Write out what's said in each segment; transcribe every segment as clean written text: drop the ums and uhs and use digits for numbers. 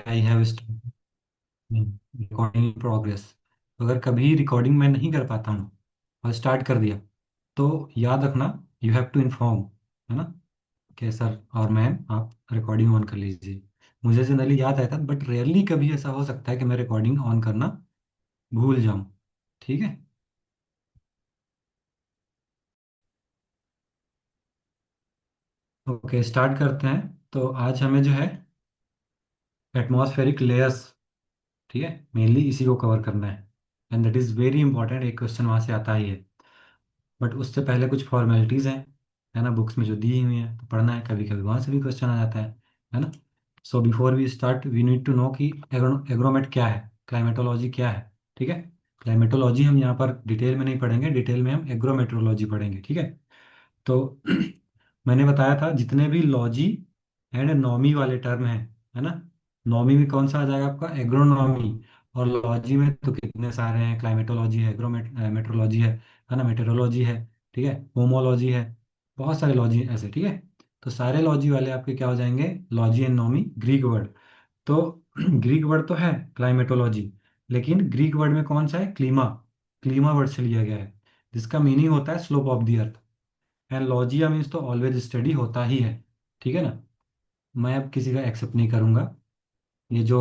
I have recording in progress. अगर कभी recording मैं नहीं कर पाता हूँ और स्टार्ट कर दिया, तो याद रखना, यू हैव टू इन्फॉर्म, है ना, कि सर और मैम आप रिकॉर्डिंग ऑन कर लीजिए। मुझे जनरली याद रहता है, बट रेयरली कभी ऐसा हो सकता है कि मैं रिकॉर्डिंग ऑन करना भूल जाऊँ। ठीक है। ओके, स्टार्ट करते हैं। तो आज हमें जो है एटमॉस्फेरिक लेयर्स, ठीक है, मेनली इसी को कवर करना है। And that is very important, एक क्वेश्चन वहाँ से आता ही है। बट उससे पहले कुछ फॉर्मेलिटीज़ हैं, है ना, बुक्स में जो दी हुई हैं तो पढ़ना है, कभी कभी वहाँ से भी क्वेश्चन आ जाता है ना। So before we start we need to know कि एग्रोमेट क्या है, क्लाइमेटोलॉजी क्या है। ठीक है। क्लाइमेटोलॉजी हम यहाँ पर डिटेल में नहीं पढ़ेंगे, डिटेल में हम एग्रोमेट्रोलॉजी पढ़ेंगे। ठीक है। तो मैंने बताया था जितने भी लॉजी एंड नॉमी वाले टर्म हैं, है ना, नॉमी में कौन सा आ जाएगा आपका, एग्रोनॉमी। और लॉजी में तो कितने सारे हैं, क्लाइमेटोलॉजी है, एग्रोमेट्रोलॉजी है ना, मेटेरोलॉजी है, ठीक है, होमोलॉजी है, बहुत सारे लॉजी ऐसे। ठीक है। तो सारे लॉजी वाले आपके क्या हो जाएंगे, लॉजी एंड नॉमी ग्रीक वर्ड। तो ग्रीक वर्ड तो है क्लाइमेटोलॉजी, लेकिन ग्रीक वर्ड में कौन सा है, क्लीमा। क्लीमा वर्ड से लिया गया है, जिसका मीनिंग होता है slope of the earth. And लॉजिया means तो ऑलवेज स्टडी होता ही है। ठीक है ना। मैं अब किसी का एक्सेप्ट नहीं करूंगा। ये जो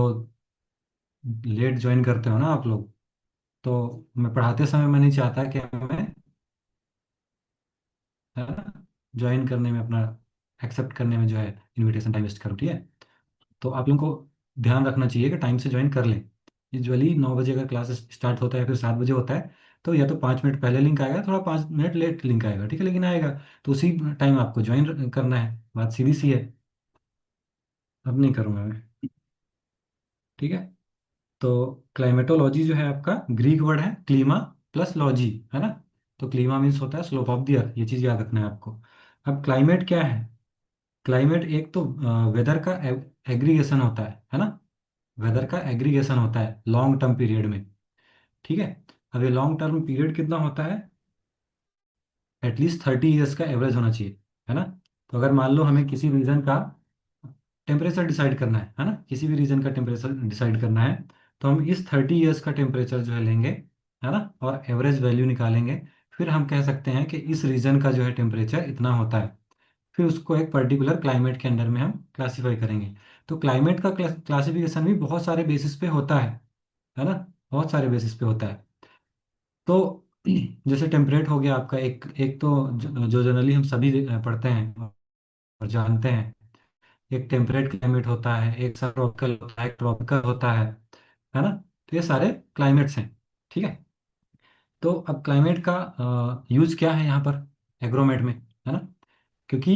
लेट ज्वाइन करते हो ना आप लोग, तो मैं पढ़ाते समय मैं नहीं चाहता कि मैं, है ना, ज्वाइन करने में अपना, एक्सेप्ट करने में जो है इनविटेशन टाइम वेस्ट करूँ। ठीक है। तो आप लोगों को ध्यान रखना चाहिए कि टाइम से ज्वाइन कर लें। यूजुअली 9 बजे अगर क्लास स्टार्ट होता है, फिर 7 बजे होता है, तो या तो 5 मिनट पहले लिंक आएगा, थोड़ा 5 मिनट लेट लिंक आएगा, ठीक है, लेकिन आएगा। तो उसी टाइम आपको ज्वाइन करना है, बात सीधी सी है। अब नहीं करूँगा मैं। ठीक है। तो क्लाइमेटोलॉजी जो है आपका ग्रीक वर्ड है क्लीमा प्लस लॉजी, है ना। तो क्लीमा मीन्स होता है स्लोप ऑफ द अर्थ, ये चीज़ याद रखना है आपको। अब क्लाइमेट क्या है, क्लाइमेट एक तो वेदर का एग्रीगेशन होता है ना, वेदर का एग्रीगेशन होता है लॉन्ग टर्म पीरियड में। ठीक है। अब ये लॉन्ग टर्म पीरियड कितना होता है, एटलीस्ट 30 ईयर्स का एवरेज होना चाहिए, है ना। तो अगर मान लो हमें किसी रीजन का टेम्परेचर डिसाइड करना है ना, किसी भी रीजन का टेम्परेचर डिसाइड करना है, तो हम इस 30 ईयर्स का टेम्परेचर जो है लेंगे, है ना, और एवरेज वैल्यू निकालेंगे। फिर हम कह सकते हैं कि इस रीजन का जो है टेम्परेचर इतना होता है। फिर उसको एक पर्टिकुलर क्लाइमेट के अंडर में हम क्लासीफाई करेंगे। तो क्लाइमेट का क्लासिफिकेशन भी बहुत सारे बेसिस पे होता है ना, बहुत सारे बेसिस पे होता है। तो जैसे टेम्परेट हो गया आपका, एक एक तो जो जनरली हम सभी पढ़ते हैं और जानते हैं, एक टेम्परेट क्लाइमेट होता है, एक सब ट्रॉपिकल होता है, एक ट्रॉपिकल होता है ना। तो ये सारे क्लाइमेट्स हैं। ठीक है। तो अब क्लाइमेट का यूज क्या है यहाँ पर एग्रोमेट में, है ना, क्योंकि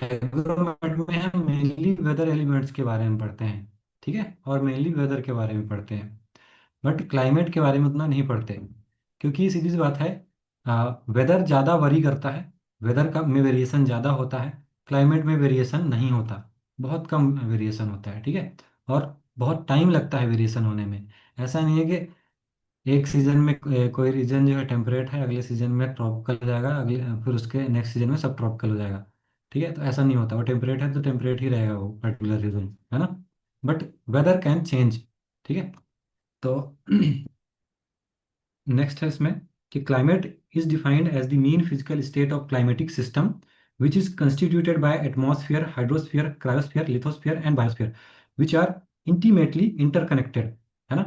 एग्रोमेट में हम मेनली वेदर एलिमेंट्स के बारे में पढ़ते हैं। ठीक है, और मेनली वेदर के बारे में पढ़ते हैं, बट क्लाइमेट के बारे में उतना नहीं पढ़ते। क्योंकि सीधी सी बात है, वेदर ज़्यादा वरी करता है, वेदर का में वेरिएशन ज़्यादा होता है, क्लाइमेट में वेरिएशन नहीं होता, बहुत कम वेरिएशन होता है। ठीक है। और बहुत टाइम लगता है वेरिएशन होने में। ऐसा नहीं है कि एक सीजन में कोई रीजन जो है टेम्परेट है, अगले सीजन में ट्रॉपिकल हो जाएगा, अगले फिर उसके नेक्स्ट सीजन में सब ट्रॉपिकल हो जाएगा। ठीक है। तो ऐसा नहीं होता, वो टेम्परेट है तो टेम्परेट ही रहेगा वो पर्टिकुलर रीजन, है ना। But weather can change. ठीक है। तो नेक्स्ट है इसमें कि climate is defined as the mean physical state of climatic system which is constituted by atmosphere, hydrosphere, cryosphere, lithosphere and biosphere which are intimately interconnected, है ना।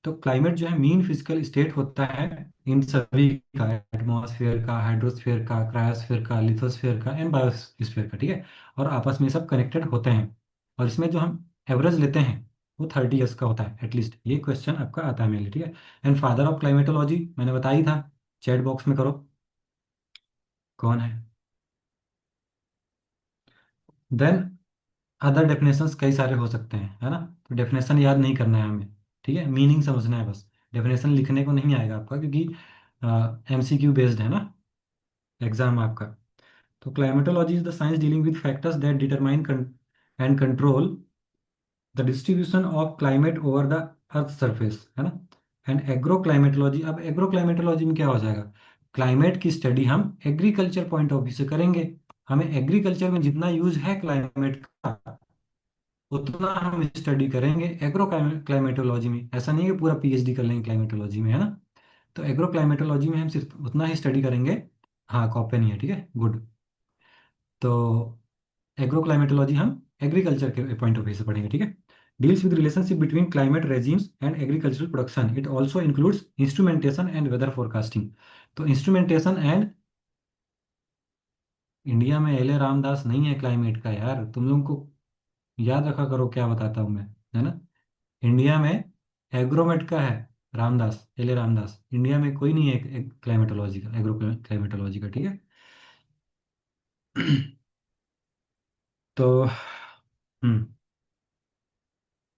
तो क्लाइमेट जो है मीन फिजिकल स्टेट होता है इन सभी का, एटमॉस्फेयर का, हाइड्रोस्फीयर का, क्रायोस्फीयर का, लिथोस्फीयर का एंड बायोस्फीयर का। ठीक है। और आपस में सब कनेक्टेड होते हैं। और इसमें जो हम एवरेज लेते हैं वो 30 ईयर्स का होता है एटलीस्ट। ये क्वेश्चन आपका आता है मेनली। ठीक है। एंड फादर ऑफ क्लाइमेटोलॉजी मैंने बताई था, चैट बॉक्स में करो, कौन है। देन अदर डेफिनेशंस कई सारे हो सकते हैं, है ना। तो डेफिनेशन याद नहीं करना है हमें, ठीक है, मीनिंग समझना है बस। डेफिनेशन लिखने को नहीं आएगा आपका, क्योंकि एमसीक्यू बेस्ड है ना एग्जाम आपका। तो climatology is the science dealing with factors that determine and control the distribution of climate over the earth surface, है ना। एंड एग्रो क्लाइमेटोलॉजी, अब एग्रो क्लाइमेटोलॉजी में क्या हो जाएगा, क्लाइमेट की स्टडी हम एग्रीकल्चर पॉइंट ऑफ व्यू से करेंगे। हमें एग्रीकल्चर में जितना यूज है क्लाइमेट का, उतना हम स्टडी करेंगे एग्रो क्लाइमेटोलॉजी में। ऐसा नहीं है कि पूरा पीएचडी कर लेंगे क्लाइमेटोलॉजी में, है ना। तो एग्रो क्लाइमेटोलॉजी में हम सिर्फ उतना ही स्टडी करेंगे। हाँ, कॉपे नहीं है, ठीक है, गुड। तो एग्रो क्लाइमेटोलॉजी हम एग्रीकल्चर के पॉइंट ऑफ व्यू से पढ़ेंगे, ठीक है। Deals with relationship between climate regimes and agricultural production, it also includes instrumentation and weather forecasting. तो इंस्ट्रूमेंटेशन एंड, इंडिया में एल ए रामदास नहीं है क्लाइमेट का यार, तुम लोग को याद रखा करो क्या बताता हूँ मैं, है ना। इंडिया में एग्रोमेट का है Ramdas, L A Ramdas. India में कोई नहीं है क्लाइमेटोलॉजी का, एग्रो क्लाइमेटोलॉजी का, ठीक है। तो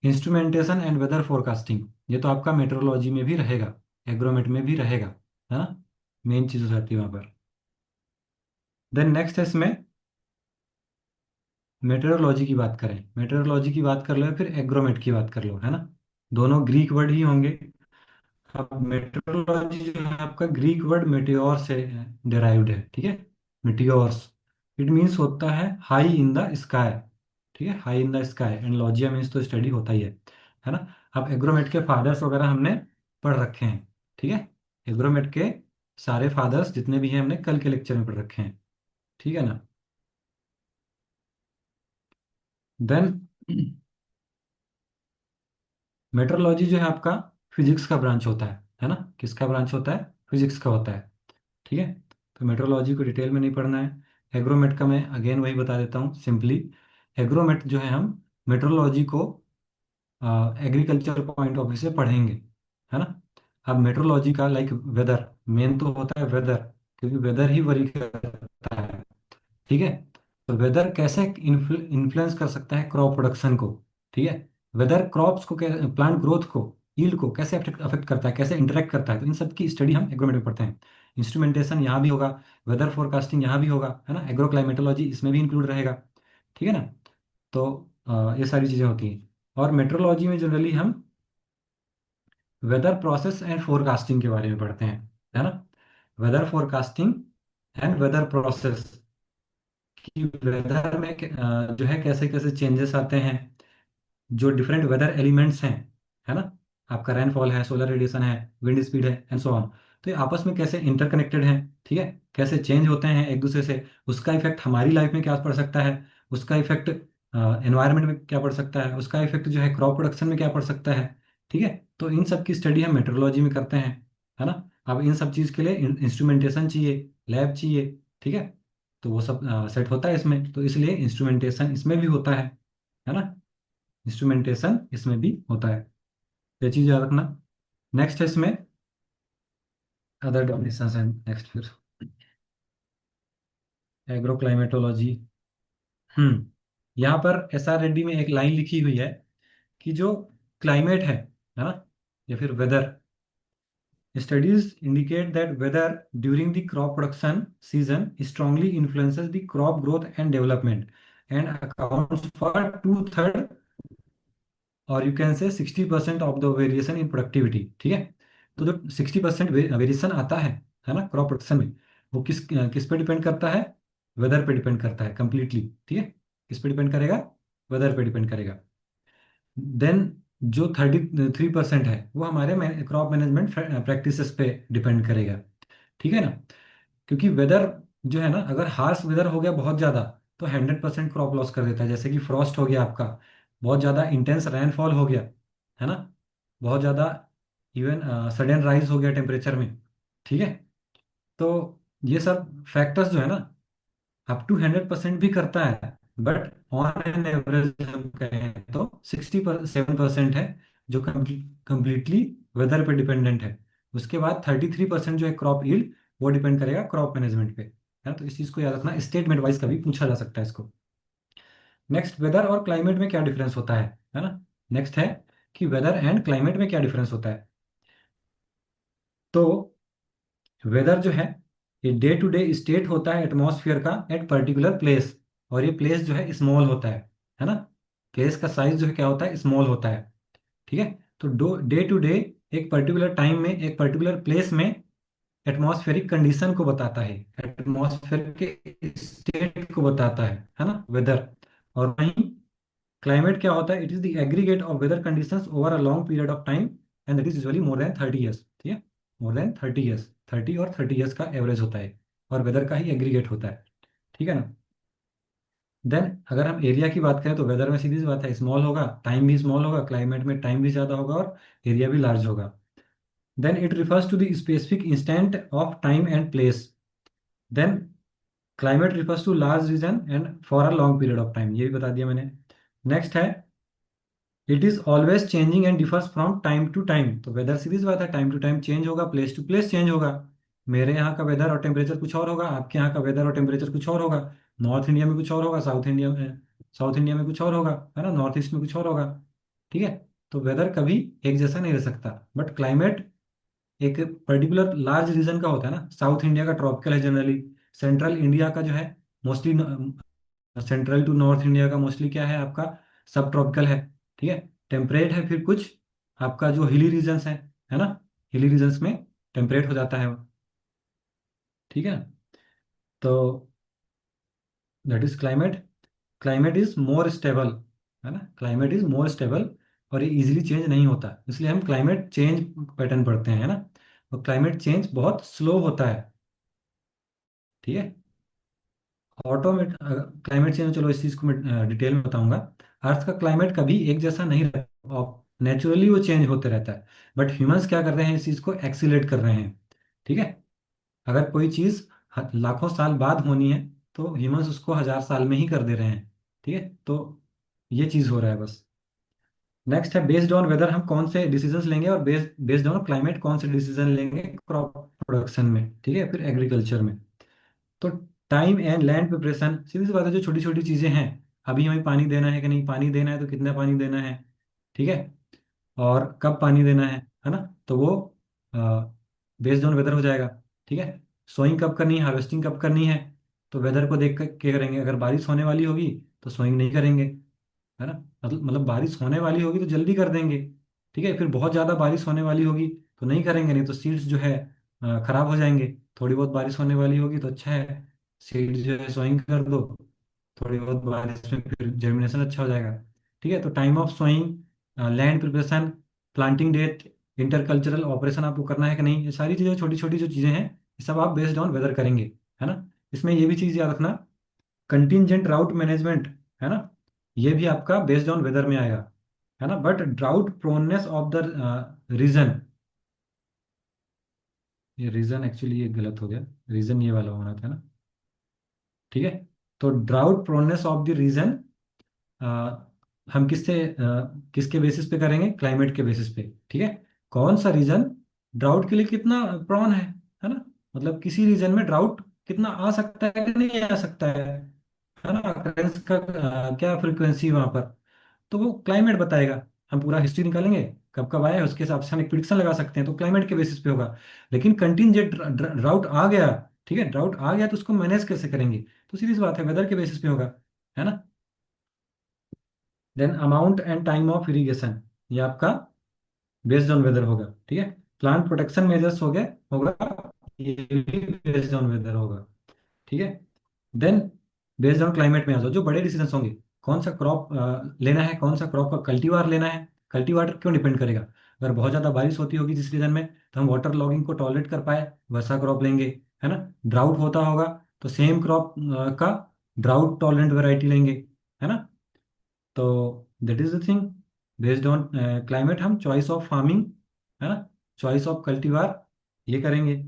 इंस्ट्रूमेंटेशन एंड वेदर फोरकास्टिंग, ये तो आपका मेट्रोलॉजी में भी रहेगा, एग्रोमेट में भी रहेगा, है ना। मेन चीज़ हो जाती है वहाँ पर। देन नेक्स्ट है इसमें, मेटेरोलॉजी की बात करें, मेटेरोलॉजी की बात कर लो या फिर एग्रोमेट की बात कर लो, है ना। दोनों ग्रीक वर्ड ही होंगे। अब मेट्रोलॉजी जो है आपका ग्रीक वर्ड मेटियोर से डिराइव्ड है, ठीक है। मेटियोर्स, इट मीन्स होता है हाई इन द स्काई, ठीक है, high in the sky. And लॉजिया means तो स्टडी होता ही है ना। अब एग्रोमेट के फादर्स वगैरह हमने पढ़ रखे हैं, ठीक है। एग्रोमेट के सारे फादर्स जितने भी हैं हमने कल के लेक्चर में पढ़ रखे हैं, ठीक है ना। देन मेट्रोलॉजी जो है आपका फिजिक्स का ब्रांच होता है ना। किसका ब्रांच होता है? फिजिक्स का होता है, ठीक है। तो मेट्रोलॉजी को डिटेल में नहीं पढ़ना है। एग्रोमेट का मैं अगेन वही बता देता हूँ सिंपली। एग्रोमेट जो है हम मेट्रोलॉजी को एग्रीकल्चर पॉइंट ऑफ व्यू से पढ़ेंगे, है ना। अब मेट्रोलॉजी का लाइक वेदर, मेन तो होता है वेदर, क्योंकि वेदर ही वरी करता है, ठीक है। तो वेदर कैसे इन्फ्लुएंस कर सकता है क्रॉप प्रोडक्शन को, ठीक है। वेदर क्रॉप्स को, प्लांट ग्रोथ को, यील्ड को कैसे अफेक्ट करता है, कैसे इंटरेक्ट करता है, तो इन सब की स्टडी हम एग्रोमेट में पढ़ते हैं। इंस्ट्रूमेंटेशन यहाँ भी होगा, वेदर फोरकास्टिंग यहाँ भी होगा, है ना। एग्रो क्लाइमेटोलॉजी इसमें भी इंक्लूड रहेगा, ठीक है ना। तो ये सारी चीज़ें होती हैं। और मेट्रोलॉजी में जनरली हम वेदर प्रोसेस एंड फोरकास्टिंग के बारे में पढ़ते हैं, है ना। Weather forecasting and weather process, कि वेदर में जो है कैसे कैसे चेंजेस आते हैं, जो डिफरेंट वेदर एलिमेंट्स हैं, है ना। आपका रेनफॉल है, सोलर रेडिएशन है, विंड स्पीड है एंड सो ऑन। तो ये आपस में कैसे इंटरकनेक्टेड हैं, ठीक है। कैसे चेंज होते हैं एक दूसरे से, उसका इफेक्ट हमारी लाइफ में क्या पड़ सकता है, उसका इफेक्ट एनवायरनमेंट में क्या पड़ सकता है, उसका इफेक्ट जो है क्रॉप प्रोडक्शन में क्या पड़ सकता है, ठीक है। तो इन सब की स्टडी हम मेट्रोलॉजी में करते हैं, है ना। अब इन सब चीज़ के लिए इंस्ट्रूमेंटेशन चाहिए, लैब चाहिए, ठीक है। तो वो सब सेट होता है इसमें, तो इसलिए इंस्ट्रूमेंटेशन इसमें भी होता है ना। इंस्ट्रूमेंटेशन इसमें भी होता है, ये चीज याद रखना। नेक्स्ट है इसमें अदर डेफिनेशन है, नेक्स्ट फिर एग्रो क्लाइमेटोलॉजी। यहाँ पर एस आर रेड्डी में एक लाइन लिखी हुई है कि जो क्लाइमेट है ना, या फिर weather, studies indicate that weather during the crop production season strongly influences the crop growth and development and accounts for two-third, और यू कैन से 60% of the variation in productivity, ठीक है। तो जो 60% वेरिएशन आता है ना क्रॉप प्रोडक्शन में, वो किस पे डिपेंड करता है? वेदर पे डिपेंड करता है कंप्लीटली, ठीक है। किस पे डिपेंड करेगा? वेदर पे डिपेंड करेगा। देन जो 33% है वो हमारे क्रॉप मैनेजमेंट प्रैक्टिसेस पे डिपेंड करेगा, ठीक है ना। क्योंकि वेदर जो है ना, अगर हार्श वेदर हो गया बहुत ज़्यादा, तो 100% क्रॉप लॉस कर देता है। जैसे कि फ्रॉस्ट हो गया आपका, बहुत ज़्यादा इंटेंस रेनफॉल हो गया, है ना, बहुत ज़्यादा, इवन सडन राइज हो गया टेम्परेचर में, ठीक है। तो ये सब फैक्टर्स जो है ना, अप टू 100% भी करता है, बट ऑन एन एवरेज हम कहें तो 67% है जो कंप्लीटली वेदर पे डिपेंडेंट है। उसके बाद 33% जो है क्रॉप यील्ड, वो डिपेंड करेगा क्रॉप मैनेजमेंट पे, है ना। तो इस चीज़ को याद रखना, स्टेटमेंट वाइज कभी पूछा जा सकता है इसको। नेक्स्ट, वेदर और क्लाइमेट में क्या डिफरेंस होता है ना। नेक्स्ट है कि वेदर एंड क्लाइमेट में क्या डिफरेंस होता है। तो वेदर जो है ये डे टू डे स्टेट होता है एटमॉस्फेयर का एट पर्टिकुलर प्लेस, और ये प्लेस जो है स्मॉल होता है ना। प्लेस का साइज जो है क्या होता है? स्मॉल होता है, ठीक है। तो डे टू डे एक पर्टिकुलर टाइम में एक पर्टिकुलर प्लेस में एटमॉस्फेरिक कंडीशन को बताता है, एटमॉस्फेयर के स्टेट को बताता है ना, वेदर। और वहीं क्लाइमेट क्या होता है? It is the aggregate of weather conditions over a long period of time, and that is usually more than 30 years. ठीक है, मोर देन 30 ईयर्स, 30 और 30 ईयर्स का एवरेज होता है, और वेदर का ही एग्रीगेट होता है। ठीक है ना? देन अगर हम एरिया की बात करें तो वेदर में सीधी सी बात है, स्मॉल होगा, टाइम भी स्मॉल होगा, क्लाइमेट में टाइम भी ज़्यादा होगा और एरिया भी लार्ज होगा। Then it refers to the specific instant of time and place. Then climate refers to large region and for a long period of time, ये भी बता दिया मैंने। नेक्स्ट है, it is always changing and differs from time to time. तो weather series बात है, time to time change होगा, प्लेस टू प्लेस चेंज होगा। मेरे यहाँ का वेदर और टेम्परेचर कुछ और होगा, आपके यहाँ का वेदर और टेम्परेचर कुछ और होगा। नॉर्थ इंडिया में कुछ और होगा, साउथ इंडिया में कुछ और होगा, है ना, नॉर्थ ईस्ट में कुछ और होगा। ठीक है? तो वेदर कभी एक जैसा नहीं रह सकता। बट क्लाइमेट एक पर्टिकुलर लार्ज रीजन का होता है ना। साउथ इंडिया का ट्रॉपिकल है जनरली, सेंट्रल इंडिया का जो है mostly, central to north India का मोस्टली क्या है आपका, सब ट्रॉपिकल है। ठीक है? टेम्परेट है फिर कुछ आपका जो हिली रीजन्स है ना, हिली रीजन्स में टेम्परेट हो जाता है वो। ठीक है? तो that is climate. Climate is more stable, है ना, क्लाइमेट इज मोर स्टेबल, और ये इजीली चेंज नहीं होता, इसलिए हम क्लाइमेट चेंज पैटर्न पढ़ते हैं, है ना। और क्लाइमेट चेंज बहुत स्लो होता है। ठीक है? ऑटोमेट क्लाइमेट चेंज, चलो इस चीज़ को मैं डिटेल में बताऊंगा। अर्थ का क्लाइमेट कभी एक जैसा नहीं रहता, नेचुरली वो चेंज होते रहता है। बट ह्यूमंस क्या कर रहे हैं, इस चीज़ को एक्सीलेट कर रहे हैं। ठीक है? अगर कोई चीज़ लाखों साल बाद होनी है, तो ह्यूमंस उसको 1000 साल में ही कर दे रहे हैं। ठीक है? तो ये चीज़ हो रहा है बस। नेक्स्ट है, बेस्ड ऑन वेदर हम कौन से डिसीजंस लेंगे, और बेस्ड ऑन क्लाइमेट कौन से डिसीजन लेंगे क्रॉप प्रोडक्शन में, ठीक है, फिर एग्रीकल्चर में। तो टाइम एंड लैंड प्रिपरेशन, सीधी सी बात है, जो छोटी छोटी चीज़ें हैं, अभी हमें पानी देना है कि नहीं, पानी देना है तो कितना पानी देना है, ठीक है, और कब पानी देना है ना, तो वो बेस्ड ऑन वेदर हो जाएगा। ठीक है? सोइंग कब करनी है, हार्वेस्टिंग कब करनी है, तो वेदर को देख कर क्या करेंगे। अगर बारिश होने वाली होगी तो सोइंग नहीं करेंगे, है ना, मतलब बारिश होने वाली होगी तो जल्दी कर देंगे। ठीक है? फिर बहुत ज़्यादा बारिश होने वाली होगी तो नहीं करेंगे, नहीं तो सीड्स जो है खराब हो जाएंगे। थोड़ी बहुत बारिश होने वाली होगी तो अच्छा है, सीड्स जो है सोइंग कर दो, थोड़ी बहुत बारिश में फिर जर्मिनेशन अच्छा हो जाएगा। ठीक है? तो time of sowing, land preparation, planting date, intercultural operation आपको करना है कि नहीं, ये सारी चीज़ें, छोटी छोटी जो चीज़ें हैं, ये सब आप बेस्ड ऑन वेदर करेंगे, है ना। इसमें ये भी चीज़ याद रखना, कंटिजेंट राउट मैनेजमेंट, है ना, ये भी आपका बेस्ड ऑन वेदर में आएगा, है ना। But drought proneness of the region, ये रीजन एक्चुअली ये गलत हो गया, रीजन ये वाला होना था ना। ठीक है? तो drought proneness of the region हम किसके बेसिस पे करेंगे, क्लाइमेट के बेसिस पे। ठीक है? कौन सा रीजन ड्राउट के लिए कितना प्रॉन है ना, मतलब किसी रीजन में ड्राउट कितना आ सकता है कि नहीं आ सकता है ना, occurrence का क्या फ्रिक्वेंसी वहां पर, तो वो क्लाइमेट बताएगा। हम पूरा हिस्ट्री निकालेंगे कब कब आया है, उसके हिसाब से हम एक प्रिडिक्शन लगा सकते हैं, तो क्लाइमेट के बेसिस पे होगा। लेकिन कंटिजेंट ड्राउट आ गया, ठीक है, ड्राउट आ गया तो उसको मैनेज कैसे करेंगे, तो सीधी सी बात है, वेदर के बेसिस पे होगा, है ना। Then amount and time of irrigation, ये आपका बेस्ड ऑन वेदर होगा। ठीक है? प्लांट प्रोटेक्शन मेजर्स हो गए, होगा, ये भी बेस्ड ऑन वेदर होगा। ठीक है? देन बेस्ड ऑन क्लाइमेट में आ जाओ, जो बड़े डिसीजंस होंगे, कौन सा क्रॉप लेना है, कौन सा क्रॉप का कल्टीवार लेना है। कल्टीवार क्यों डिपेंड करेगा, अगर बहुत ज़्यादा बारिश होती होगी जिस रीजन में, तो हम वाटर लॉगिंग को टॉलरेट कर पाए, वैसा क्रॉप लेंगे, है ना। ड्राउट होता होगा तो सेम क्रॉप का ड्राउट टॉलरेंट वेराइटी लेंगे, है ना। तो that is the thing, based on climate हम चॉइस ऑफ फार्मिंग, है ना, चॉइस ऑफ कल्टीवार ये करेंगे।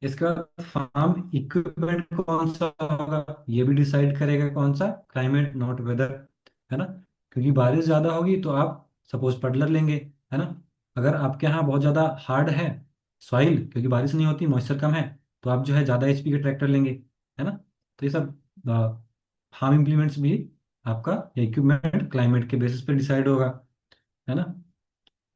इसके बाद फार्म इक्विपमेंट कौन सा होगा, ये भी डिसाइड करेगा कौन सा, क्लाइमेट नॉट वेदर, है ना। क्योंकि बारिश ज़्यादा होगी तो आप सपोज पडलर लेंगे, है ना। अगर आपके यहाँ बहुत ज़्यादा हार्ड है सॉइल, क्योंकि बारिश नहीं होती, मॉइस्चर कम है, तो आप जो है ज़्यादा एचपी के ट्रैक्टर लेंगे, है ना। तो ये सब फार्म इम्प्लीमेंट्स भी आपका इक्विपमेंट क्लाइमेट के बेसिस पे डिसाइड होगा, है ना।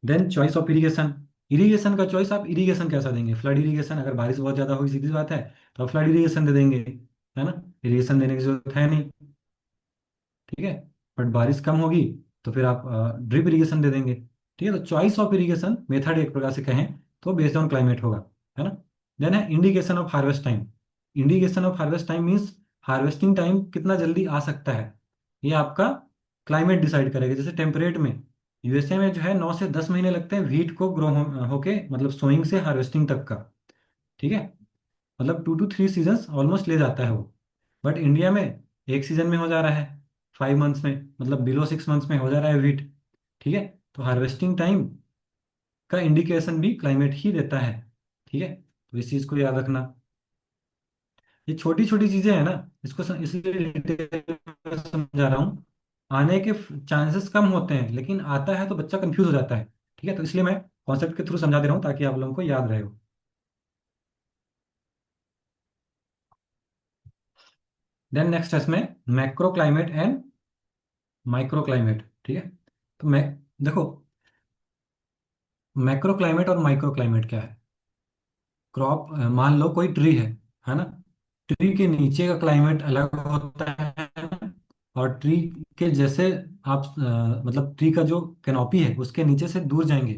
Then choice of irrigation, irrigation का चॉइस आप इरिगेशन कैसा देंगे, फ्लड इरिगेशन, अगर बारिश बहुत ज़्यादा होगी सीधी सी बात है तो आप फ्लड इरिगेशन दे देंगे, है ना, इरिगेशन देने की जरूरत है नहीं। ठीक है? बट बारिश कम होगी तो फिर आप ड्रिप इरिगेशन दे देंगे। ठीक है? तो चॉइस ऑफ इरिगेशन मेथड एक प्रकार से कहें तो बेस्ड ऑन क्लाइमेट होगा, है ना। देन है indication of harvest time, indication of harvest time means harvesting time कितना जल्दी आ सकता है, ये आपका क्लाइमेट डिसाइड करेगा। जैसे टेम्परेट में यूएसए में जो है 9 से 10 महीने लगते हैं वीट को ग्रो होके, मतलब सोइंग से हार्वेस्टिंग तक का। ठीक है, मतलब 2 to 3 सीजन्स ऑलमोस्ट ले जाता है वो। बट इंडिया में एक सीजन में हो जा रहा है, 5 मंथ्स में, मतलब बिलो 6 मंथ्स में हो जा रहा है वीट। ठीक है, तो हार्वेस्टिंग टाइम का इंडिकेशन भी क्लाइमेट ही देता है। ठीक है, तो इस चीज़ को याद रखना। ये छोटी छोटी चीजें हैं ना, इसको इसलिए डिटेल में समझा रहा हूँ। आने के चांसेस कम होते हैं, लेकिन आता है तो बच्चा कंफ्यूज हो जाता है। ठीक है, तो इसलिए मैं कॉन्सेप्ट के थ्रू समझा दे रहा हूँ ताकि आप लोगों को याद रहे हो। देन नेक्स्ट है इसमें macro climate and micro climate. ठीक है, तो मैं देखो, मैक्रो क्लाइमेट और माइक्रो क्लाइमेट क्या है। क्रॉप, मान लो कोई ट्री है ना। ट्री के नीचे का क्लाइमेट अलग होता है, और ट्री के जैसे आप मतलब ट्री का जो कैनोपी है उसके नीचे से दूर जाएंगे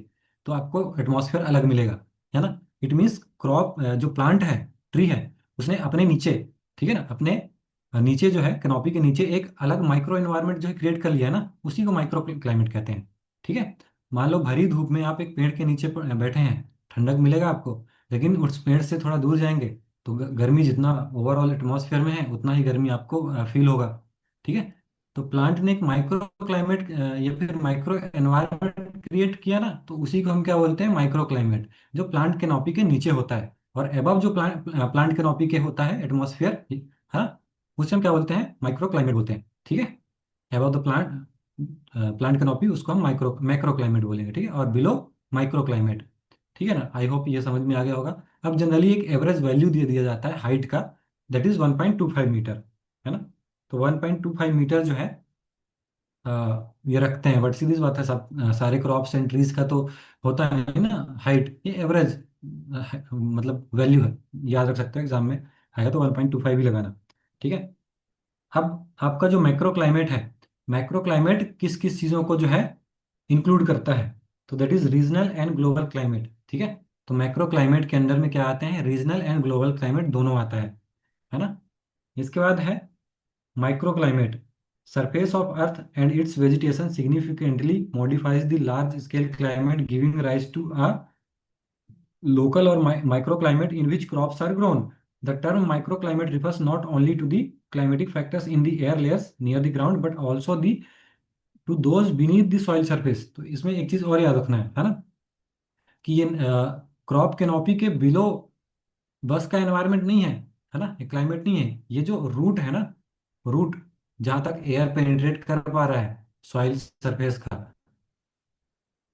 तो आपको एटमॉस्फेयर अलग मिलेगा, है ना। इट मीन्स क्रॉप, जो प्लांट है, ट्री है, उसने अपने नीचे, ठीक है ना, अपने नीचे जो है कैनोपी के नीचे एक अलग माइक्रो एनवायरनमेंट जो है क्रिएट कर लिया है ना, उसी को माइक्रो क्लाइमेट कहते हैं। ठीक है, मान लो भरी धूप में आप एक पेड़ के नीचे बैठे हैं, ठंडक मिलेगा आपको। लेकिन उस पेड़ से थोड़ा दूर जाएंगे तो गर्मी जितना ओवरऑल एटमॉस्फेयर में है उतना ही गर्मी आपको फील होगा। ठीक है, तो प्लांट ने एक माइक्रो क्लाइमेट या फिर माइक्रो एनवायरनमेंट क्रिएट किया ना, तो उसी को हम क्या बोलते हैं, माइक्रो क्लाइमेट, जो प्लांट कैनोपी के नीचे होता है। और एबव जो प्लांट कैनोपी के होता है एटमॉस्फेयर, हाँ, उसे हम क्या बोलते हैं, माइक्रो क्लाइमेट बोलते हैं। ठीक है, अबाउट द प्लांट कैनोपी उसको हम माइक्रो मैक्रो क्लाइमेट बोलेंगे। ठीक है, और बिलो माइक्रो क्लाइमेट। ठीक है ना, आई होप ये समझ में आ गया होगा। अब जनरली एक एवरेज वैल्यू दे दिया जाता है हाइट का, दैट इज 1.25 मीटर, है ना। तो 1.25 मीटर जो है ये रखते हैं, बट सीधी सी बात है, सब सारे क्रॉप्स एंड ट्रीज का तो होता है ना हाइट, ये एवरेज मतलब वैल्यू है, याद रख सकते हो एग्जाम में आएगा तो 1.25 ही लगाना। ठीक है, अब आपका जो मैक्रो क्लाइमेट है, मैक्रो क्लाइमेट किस किस चीज़ों को जो है इंक्लूड करता है, तो that is regional and global climate. ठीक है, तो मैक्रो क्लाइमेट के अंदर में क्या आते हैं, रीजनल एंड ग्लोबल क्लाइमेट दोनों आता है ना। इसके बाद है micro climate, surface of earth and its vegetation significantly modifies the large scale climate giving rise to a local or microclimate in which crops are grown. The term microclimate refers not only to the climatic factors in the air layers near the ground but also the to those beneath the soil surface. तो इसमें एक चीज और याद रखना है ना, कि ये क्रॉप कैनोपी के बिलो बस का एनवायरनमेंट नहीं है ना, ये क्लाइमेट नहीं है, ये जो रूट है ना, रूट जहां तक एयर पेनिट्रेट कर पा रहा है सॉइल सरफेस का,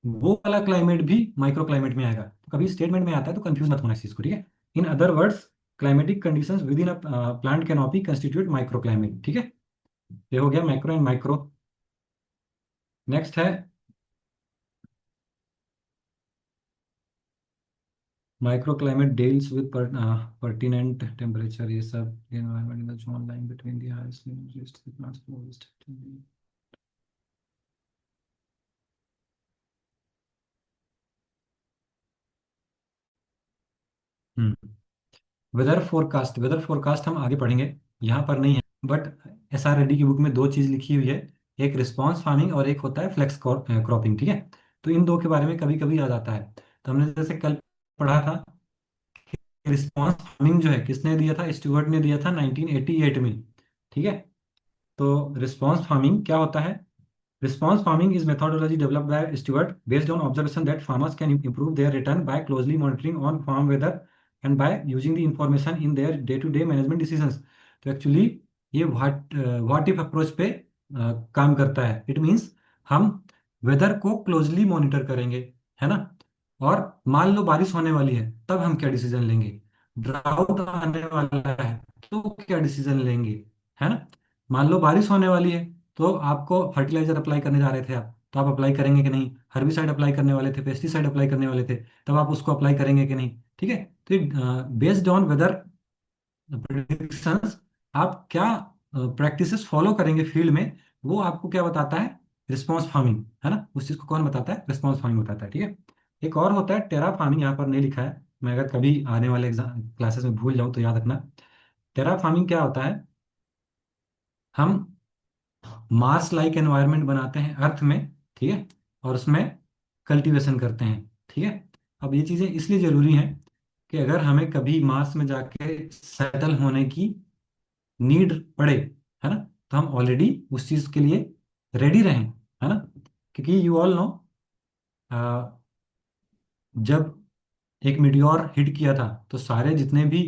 वो वाला क्लाइमेट भी माइक्रो क्लाइमेट में आएगा। तो कभी स्टेटमेंट में आता है तो कंफ्यूज मत होना इस चीज को। ठीक है, in other words climatic conditions within a plant canopy constitute micro climate. ठीक है, ये हो गया माइक्रो एंड माइक्रो। नेक्स्ट है micro climate deals with pertinent temperature, ये सब environment in the zone line between the highest limit the plants. Hmm, weather forecast हम आगे पढ़ेंगे, यहाँ पर नहीं है। बट SR रेड्डी की बुक में दो चीज़ लिखी हुई है, एक रिस्पॉन्स फार्मिंग और एक होता है फ्लेक्स क्रॉपिंग। ठीक है, तो इन दो के बारे में कभी कभी याद आता है। तो हमने जैसे कल पढ़ा था, रिस्पॉन्स फार्मिंग जो है किसने दिया था, स्टुअर्ट ने दिया था 1988 में। ठीक है, तो रिस्पॉन्स फार्मिंग क्या होता है, response farming is methodology developed by Stewart based on observation that farmers can improve their return by closely monitoring on farm weather and by using the information in their day-to-day management decisions। तो actually ये what if approach पे काम करता है। It means हम weather को closely monitor करेंगे, है ना, और मान लो बारिश होने वाली है तब हम क्या डिसीजन लेंगे, ड्राउट आने वाला है तो क्या डिसीजन लेंगे, है ना। मान लो बारिश होने वाली है तो आपको फर्टिलाइजर अप्लाई करने जा रहे थे आप, तो आप अप्लाई करेंगे कि नहीं, हर्बिसाइड अप्लाई करने वाले थे, पेस्टिसाइड अप्लाई करने वाले थे, तब आप उसको अप्लाई करेंगे कि नहीं। ठीक है, तो बेस्ड ऑन वेदर प्रिडिक्शंस आप क्या प्रैक्टिसेस फॉलो करेंगे फील्ड में, वो आपको क्या बताता है, रिस्पॉन्स फार्मिंग, है ना। उस चीज को कौन बताता है, रिस्पॉन्स फार्मिंग बताता है। ठीक है, एक और होता है टेरा फार्मिंग, यहाँ पर नहीं लिखा है, मैं अगर कभी आने वाले एग्जाम क्लासेस में भूल जाऊँ तो याद रखना। टेरा फार्मिंग क्या होता है, हम मार्स लाइक एनवायरनमेंट बनाते हैं अर्थ में, ठीक है, और उसमें कल्टीवेशन करते हैं, ठीक है। अब ये चीज़ें इसलिए ज़रूरी हैं कि अगर हमें कभी मार्स में जाके सेटल होने की नीड पड़े, है ना, तो हम ऑलरेडी उस चीज़ के लिए रेडी रहें, है ना। क्योंकि यू ऑल नो, जब एक मीटियोर हिट किया था तो सारे जितने भी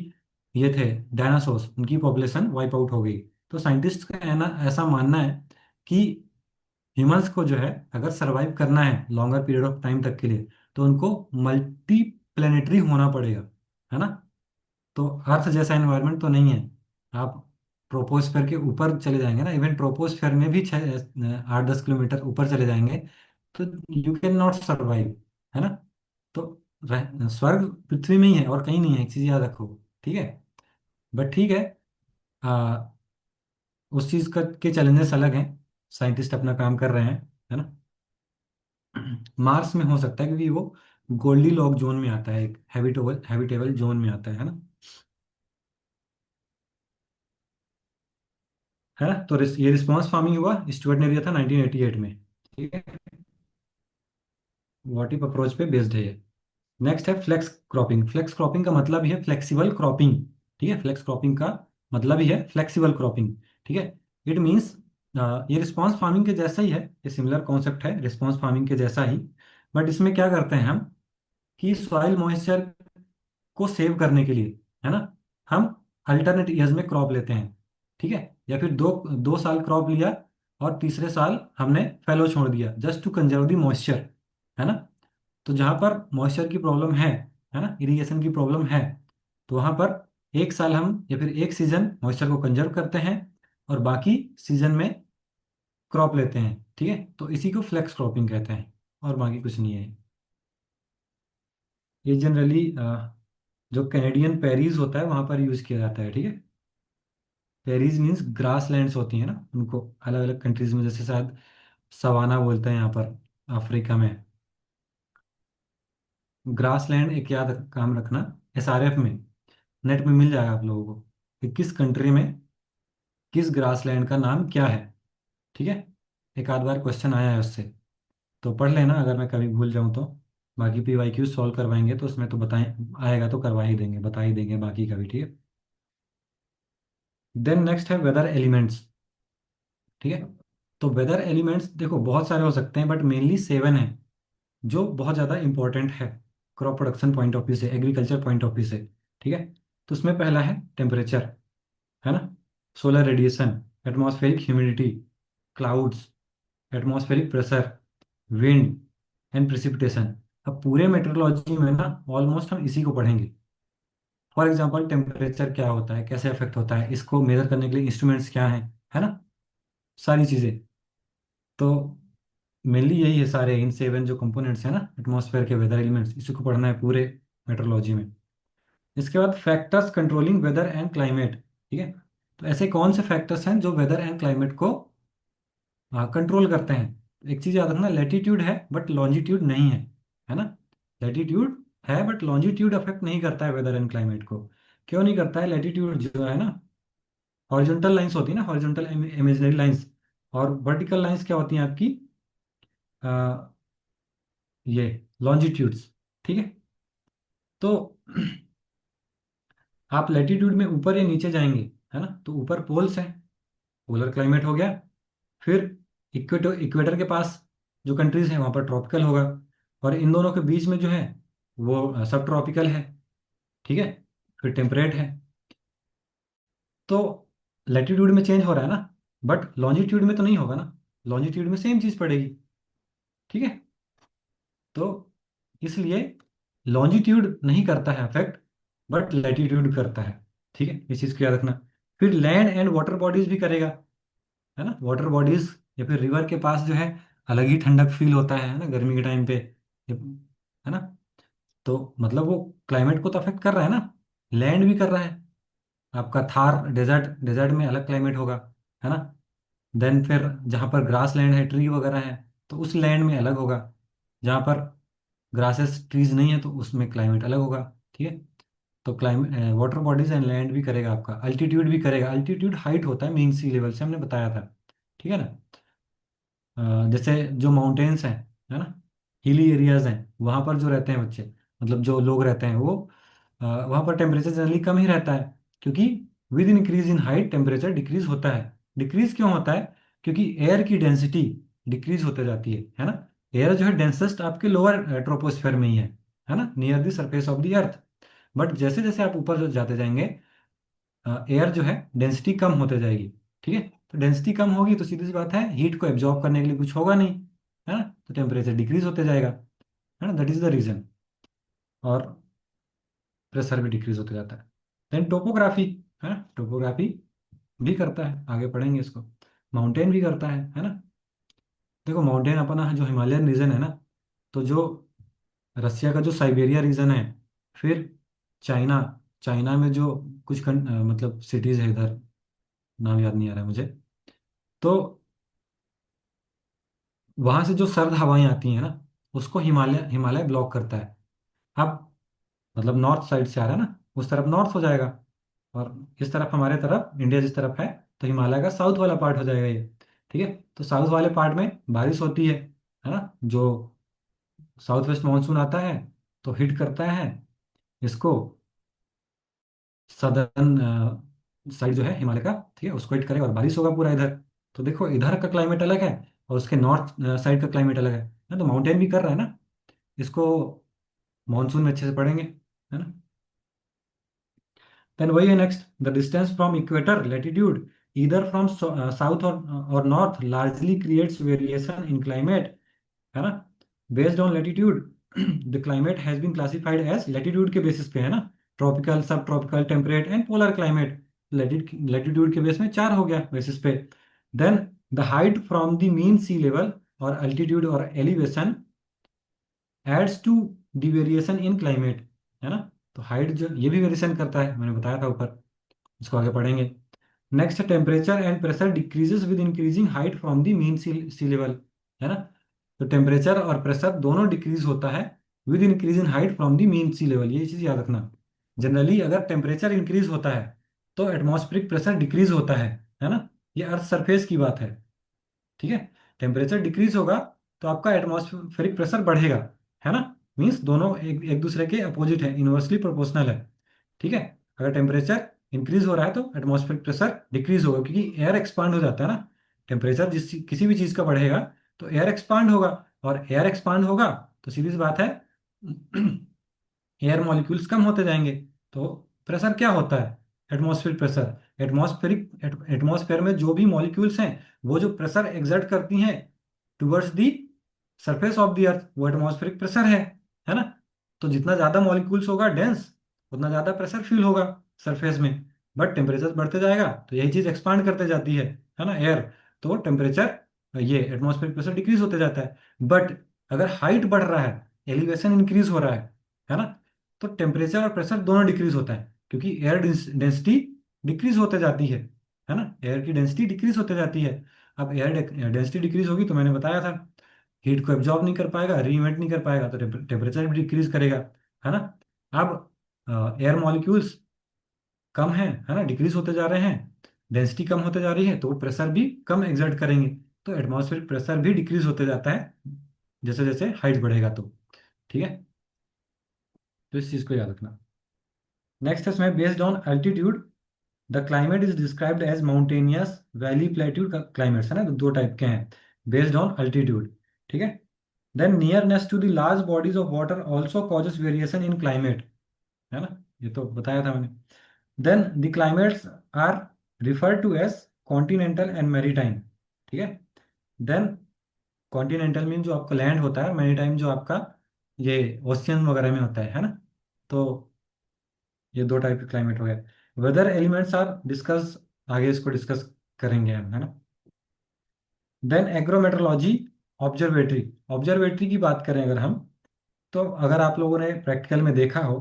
ये थे डायनासोर्स, उनकी पॉपुलेशन वाइप आउट हो गई। तो साइंटिस्ट का ऐसा मानना है कि ह्यूमंस को जो है अगर सरवाइव करना है लॉन्गर पीरियड ऑफ टाइम तक के लिए, तो उनको मल्टी प्लेनेटरी होना पड़ेगा, है ना। तो अर्थ जैसा एनवायरनमेंट तो नहीं है। आप ट्रोपोस्फेयर के ऊपर चले जाएंगे ना, इवन ट्रोपोस्फेयर में भी 6 8 10 किलोमीटर ऊपर चले जाएंगे, तो यू कैन नॉट सर्वाइव, है ना। तो स्वर्ग पृथ्वी में ही है और कहीं नहीं है, एक चीज याद रखो, ठीक है। बट ठीक है, आ, उस चीज का के चैलेंजेस अलग हैं, साइंटिस्ट अपना काम कर रहे हैं, है ना। मार्स में हो सकता है क्योंकि वो गोल्डी लॉक जोन में आता है, एक हैबिटेबल जोन में आता है ना। है ना, तो ये रिस्पॉन्स फार्मिंग हुआ, स्टुअर्ट ने दिया था 1988 में, ठीक है। व्हाट इफ अप्रोच पे बेस्ड है ये। नेक्स्ट है फ्लेक्स क्रॉपिंग। फ्लेक्स क्रॉपिंग का मतलब ही है फ्लेक्सिबल क्रॉपिंग, ठीक है। फ्लेक्स क्रॉपिंग का मतलब ही है फ्लेक्सिबल क्रॉपिंग, ठीक है। इट मीन्स ये रिस्पॉन्स फार्मिंग के जैसा ही है, ये सिमिलर कॉन्सेप्ट है रिस्पॉन्स फार्मिंग के जैसा ही। बट इसमें क्या करते हैं हम कि सॉइल मॉइस्चर को सेव करने के लिए, है ना, हम अल्टरनेट ईयर्स में क्रॉप लेते हैं, ठीक है। या फिर दो 2 साल क्रॉप लिया और तीसरे साल हमने फैलो छोड़ दिया, just to conserve the moisture, है ना। तो जहाँ पर मॉइस्चर की प्रॉब्लम है ना, इरिगेशन की प्रॉब्लम है, तो वहाँ पर एक साल हम या फिर एक सीजन मॉइस्चर को कंजर्व करते हैं और बाकी सीजन में क्रॉप लेते हैं, ठीक है। तो इसी को फ्लेक्स क्रॉपिंग कहते हैं, और बाकी कुछ नहीं है। ये जनरली जो कैनेडियन पेरीज होता है वहाँ पर यूज़ किया जाता है, ठीक है। पेरीज मीन्स ग्रास लैंड्स होती हैं ना, उनको अलग अलग कंट्रीज में, जैसे शायद सवाना बोलते हैं यहाँ पर अफ्रीका में। ग्रास लैंड एक याद काम रखना, एसआरएफ में नेट में मिल जाएगा आप लोगों को कि किस कंट्री में किस ग्रास लैंड का नाम क्या है, ठीक है। एक आध बार क्वेश्चन आया है उससे, तो पढ़ लेना अगर मैं कभी भूल जाऊँ तो। बाकी पीवाईक्यू सॉल्व करवाएंगे तो उसमें तो बताएं, आएगा तो करवा ही देंगे, बता ही देंगे बाकी का भी, ठीक है। देन नेक्स्ट है वेदर एलिमेंट्स, ठीक है। तो वेदर एलिमेंट्स देखो बहुत सारे हो सकते हैं, बट मेनली 7 हैं जो बहुत ज़्यादा इंपॉर्टेंट है crop production point of view से, एग्रीकल्चर पॉइंट ऑफ व्यू से, ठीक है। तो उसमें पहला है टेम्परेचर, है ना, solar radiation, atmospheric humidity, clouds, atmospheric pressure, wind and precipitation. अब पूरे मेट्रोलॉजी में ना ऑलमोस्ट हम इसी को पढ़ेंगे। फॉर एग्जांपल टेम्परेचर क्या होता है, कैसे अफेक्ट होता है, इसको मेजर करने के लिए इंस्ट्रूमेंट्स क्या हैं, है ना, सारी चीज़ें। तो मेनली यही है, सारे इन 7 जो कंपोनेंट्स हैं ना एटमॉस्फेयर के, वेदर एलिमेंट्स, इसी को पढ़ना है पूरे मेट्रोलॉजी में। इसके बाद factors controlling weather and climate, ठीक है। तो ऐसे कौन से फैक्टर्स हैं जो वेदर एंड क्लाइमेट को कंट्रोल करते हैं। एक चीज याद रखना, लेटीट्यूड है बट लॉन्जिट्यूड नहीं है ना। लेटीट्यूड है बट लॉन्जिट्यूड अफेक्ट नहीं करता है वेदर एंड क्लाइमेट को। क्यों नहीं करता है? लेटीट्यूड जो है ना, हॉरिजॉन्टल लाइंस होती है ना, हॉरिजॉन्टल इमेजिनरी लाइंस, और वर्टिकल लाइंस क्या होती हैं आपकी, अ, ये लॉन्जिट्यूड्स, ठीक है। तो आप लेटीट्यूड में ऊपर या नीचे जाएंगे, है ना, तो ऊपर पोल्स हैं, पोलर क्लाइमेट हो गया। फिर इक्वेटर इक्वेटर के पास जो कंट्रीज हैं वहाँ पर ट्रॉपिकल होगा, और इन दोनों के बीच में जो है वो सब ट्रॉपिकल है, ठीक है। फिर टेम्परेट है। तो लेटीट्यूड में चेंज हो रहा है ना, बट लॉन्जिट्यूड में तो नहीं होगा ना, लॉन्जिट्यूड में सेम चीज़ पड़ेगी, ठीक है। तो इसलिए लॉन्जिट्यूड नहीं करता है अफेक्ट, बट लैटिट्यूड करता है, ठीक है। इस चीज़ को याद रखना। फिर लैंड एंड वाटर बॉडीज भी करेगा, है ना। वाटर बॉडीज या फिर रिवर के पास जो है अलग ही ठंडक फील होता है ना गर्मी के टाइम पे, है ना। तो मतलब वो क्लाइमेट को तो अफेक्ट कर रहा है ना, लैंड भी कर रहा है। आपका थार डेजर्ट, डेजर्ट में अलग क्लाइमेट होगा, है ना। देन फिर जहाँ पर ग्रास लैंड है, ट्री वगैरह है, तो उस लैंड में अलग होगा। जहाँ पर ग्रासेस ट्रीज नहीं है तो उसमें क्लाइमेट अलग होगा, ठीक है। तो climate water bodies and land भी करेगा, आपका अल्टीट्यूड भी करेगा। अल्टीट्यूड हाइट होता है मीन सी लेवल से, हमने बताया था। ठीक है ना। जैसे जो माउंटेन्स हैं, है ना, हिली एरियाज हैं, वहाँ पर जो रहते हैं बच्चे, मतलब जो लोग रहते हैं वो, वहाँ पर टेम्परेचर जनरली कम ही रहता है, क्योंकि with increase in height temperature decrease होता है। डिक्रीज क्यों होता है? क्योंकि एयर की डेंसिटी डिक्रीज होते जाती है ना। एयर जो है डेंसेस्ट आपके लोअर ट्रोपोस्फेयर में ही है ना, near the surface of the earth. But जैसे जैसे आप ऊपर जो जाते जाएंगे, एयर जो है डेंसिटी कम होते जाएगी। ठीक है, तो डेंसिटी कम होगी तो सीधी सी बात है, हीट को एब्जॉर्ब करने के लिए कुछ होगा नहीं, है ना, तो टेम्परेचर डिक्रीज होते जाएगा, है ना, दैट इज द रीजन। और प्रेशर भी डिक्रीज होते जाता है। देन टोपोग्राफी, है ना, टोपोग्राफी भी करता है, आगे पढ़ेंगे इसको। माउंटेन भी करता है ना। देखो माउंटेन अपना जो हिमालयन रीजन है ना, तो जो रसिया का जो साइबेरिया रीजन है, फिर चाइना, चाइना में जो कुछ मतलब सिटीज है इधर, नाम याद नहीं आ रहा है मुझे, तो वहां से जो सर्द हवाएं आती हैं ना, उसको हिमालय हिमालय ब्लॉक करता है। अब मतलब नॉर्थ साइड से आ रहा है ना, उस तरफ नॉर्थ हो जाएगा, और इस तरफ हमारे तरफ इंडिया जिस तरफ है, तो हिमालय का साउथ वाला पार्ट हो जाएगा ये। ठीक है, तो साउथ वाले पार्ट में बारिश होती है ना, जो साउथ वेस्ट मानसून आता है तो हिट करता है इसको, सदर्न साइड जो है हिमालय का, ठीक है, उसको हिट करेगा और बारिश होगा पूरा इधर। तो देखो इधर का क्लाइमेट अलग है, और उसके नॉर्थ साइड का क्लाइमेट अलग है ना, तो माउंटेन भी कर रहा है ना, इसको मानसून में अच्छे से पढ़ेंगे, है ना। देन वही है next, the distance from equator latitude either from south और north largely creates variation in climate, है ना। Based on latitude the climate has been classified as latitude के बेसिस पे, है ना, tropical, sub tropical, temperate and polar climate. Latitude के base में चार हो गया बेसिस पे। Then the height from the mean sea level और अल्टीट्यूड और elevation adds to the variation in climate, है ना। तो हाइट जो ये भी वेरिएशन करता है, मैंने बताया था ऊपर, इसको आगे पढ़ेंगे। Next, temperature and pressure decreases with increasing height from the mean sea level, है ना। तो टेम्परेचर और प्रेशर दोनों डिक्रीज होता है with increase in height from the mean sea level, ये चीज याद रखना। जनरली अगर टेम्परेचर इंक्रीज होता है तो एटमॉस्फेरिक प्रेशर डिक्रीज होता है ना। ये अर्थ सरफेस की बात है। ठीक है, टेम्परेचर डिक्रीज होगा तो आपका एटमॉस्फेरिक प्रेशर बढ़ेगा, है ना। मीन्स दोनों एक एक दूसरे के अपोजिट है, इन्वर्सली प्रोपोर्शनल है। ठीक है, अगर टेम्परेचर इंक्रीज हो रहा है तो एटमॉस्फेरिक प्रेशर डिक्रीज होगा, क्योंकि एयर एक्सपांड हो जाता है ना। टेम्परेचर जिस किसी भी चीज़ का बढ़ेगा तो एयर एक्सपांड होगा, और एयर एक्सपांड होगा तो सीधी सी बात है एयर मॉलिक्यूल्स कम होते जाएंगे। तो प्रेशर क्या होता है? Atmospheric pressure. एटमॉस्फेयर में जो भी मॉलिक्यूल्स हैं, वो जो प्रेशर एग्जर्ट करती हैं towards the surface of the earth, वो एटमॉस्फेरिक प्रेशर है ना। तो जितना ज़्यादा मॉलिक्यूल्स होगा डेंस, उतना ज़्यादा प्रेशर फील होगा सरफेस में। बट टेम्परेचर बढ़ते जाएगा तो यही चीज़ एक्सपांड करते जाती है ना, एयर। तो टेम्परेचर, ये एटमॉस्फेरिक प्रेशर डिक्रीज होते जाता है। बट अगर हाइट बढ़ रहा है, एलिवेशन इंक्रीज हो रहा है ना, तो टेम्परेचर और प्रेशर दोनों डिक्रीज होता है, क्योंकि एयर डेंसिटी डिक्रीज होते जाती है ना, एयर की डेंसिटी डिक्रीज होते जाती है। अब एयर डेंसिटी डिक्रीज होगी तो मैंने बताया था, हीट को एब्जॉर्ब नहीं कर पाएगा, रीइमिट नहीं कर पाएगा, तो टेम्परेचर भी डिक्रीज करेगा, है ना। अब एयर मॉलिक्यूल्स कम है ना, डिक्रीज होते जा रहे हैं, डेंसिटी कम होते जा रही है, तो प्रेशर भी कम एक्सर्ट करेंगे, तो एटमॉस्फेरिक प्रेशर भी डिक्रीज होते जाता है जैसे जैसे हाइट बढ़ेगा तो। ठीक है, तो इस चीज को याद रखना। नेक्स्ट है इसमें, based on altitude the climate is described as mountainous valley plateau climates, है ना, तो दो टाइप के हैं बेस्ड ऑन अल्टीट्यूड। ठीक है, then nearness to the large bodies of water also causes variation in climate, है ना, ये तो बताया था मैंने। Then the climates are referred to as continental and maritime. ठीक है, देन कॉन्टिनेंटल मीन जो आपका लैंड होता है, मैरीटाइम जो आपका ये ओशियन वगैरह में होता है ना। तो ये दो टाइप के क्लाइमेट हो गए। वेदर एलिमेंट्स आर डिस्कस, आगे इसको डिस्कस करेंगे हम, है ना। Then agrometeorology, observatory. ऑब्जर्वेटरी की बात करें अगर हम, तो अगर आप लोगों ने प्रैक्टिकल में देखा हो,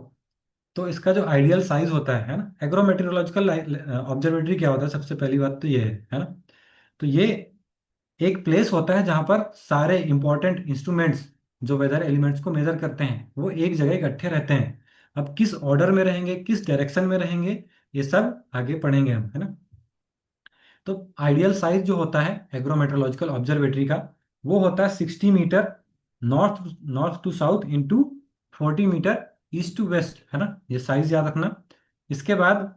तो इसका जो आइडियल साइज होता है ना, एग्रोमेट्रोलॉजिकल ऑब्जर्वेटरी क्या होता है, सबसे पहली बात तो ये है ना। तो ये एक प्लेस होता है जहां पर सारे इंपॉर्टेंट इंस्ट्रूमेंट्स जो वेदर एलिमेंट्स को मेजर करते हैं वो एक जगह इकट्ठे रहते हैं। अब किस ऑर्डर में रहेंगे, किस डायरेक्शन में रहेंगे, ये सब आगे पढ़ेंगे हम, है ना। तो आइडियल साइज जो होता है एग्रोमेट्रोलॉजिकल ऑब्जर्वेटरी का, वो होता है 60 metre north north to south into 40 metre east to west, है ना, ये साइज याद रखना। इसके बाद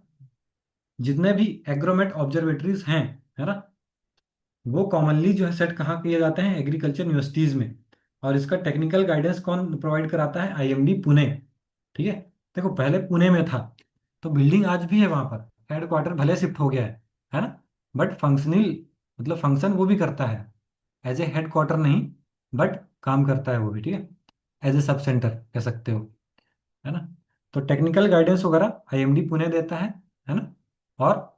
जितने भी एग्रोमेट ऑब्जर्वेटरीज हैं, है ना, वो कॉमनली जो है सेट कहाँ किए जाते हैं, एग्रीकल्चर यूनिवर्सिटीज में। और इसका टेक्निकल गाइडेंस कौन प्रोवाइड कराता है, आईएमडी पुणे। ठीक है। देखो पहले पुणे में था, तो बिल्डिंग आज भी है वहां पर, हेडक्वार्टर भले शिफ्ट हो गया है ना, बट फंक्शनल मतलब फंक्शन वो भी करता है, एज ए हेडक्वार्टर नहीं, बट काम करता है वो भी, ठीक है, एज ए सब सेंटर कह सकते हो, है ना। तो टेक्निकल गाइडेंस वगैरह आईएमडी पुणे देता है ना। और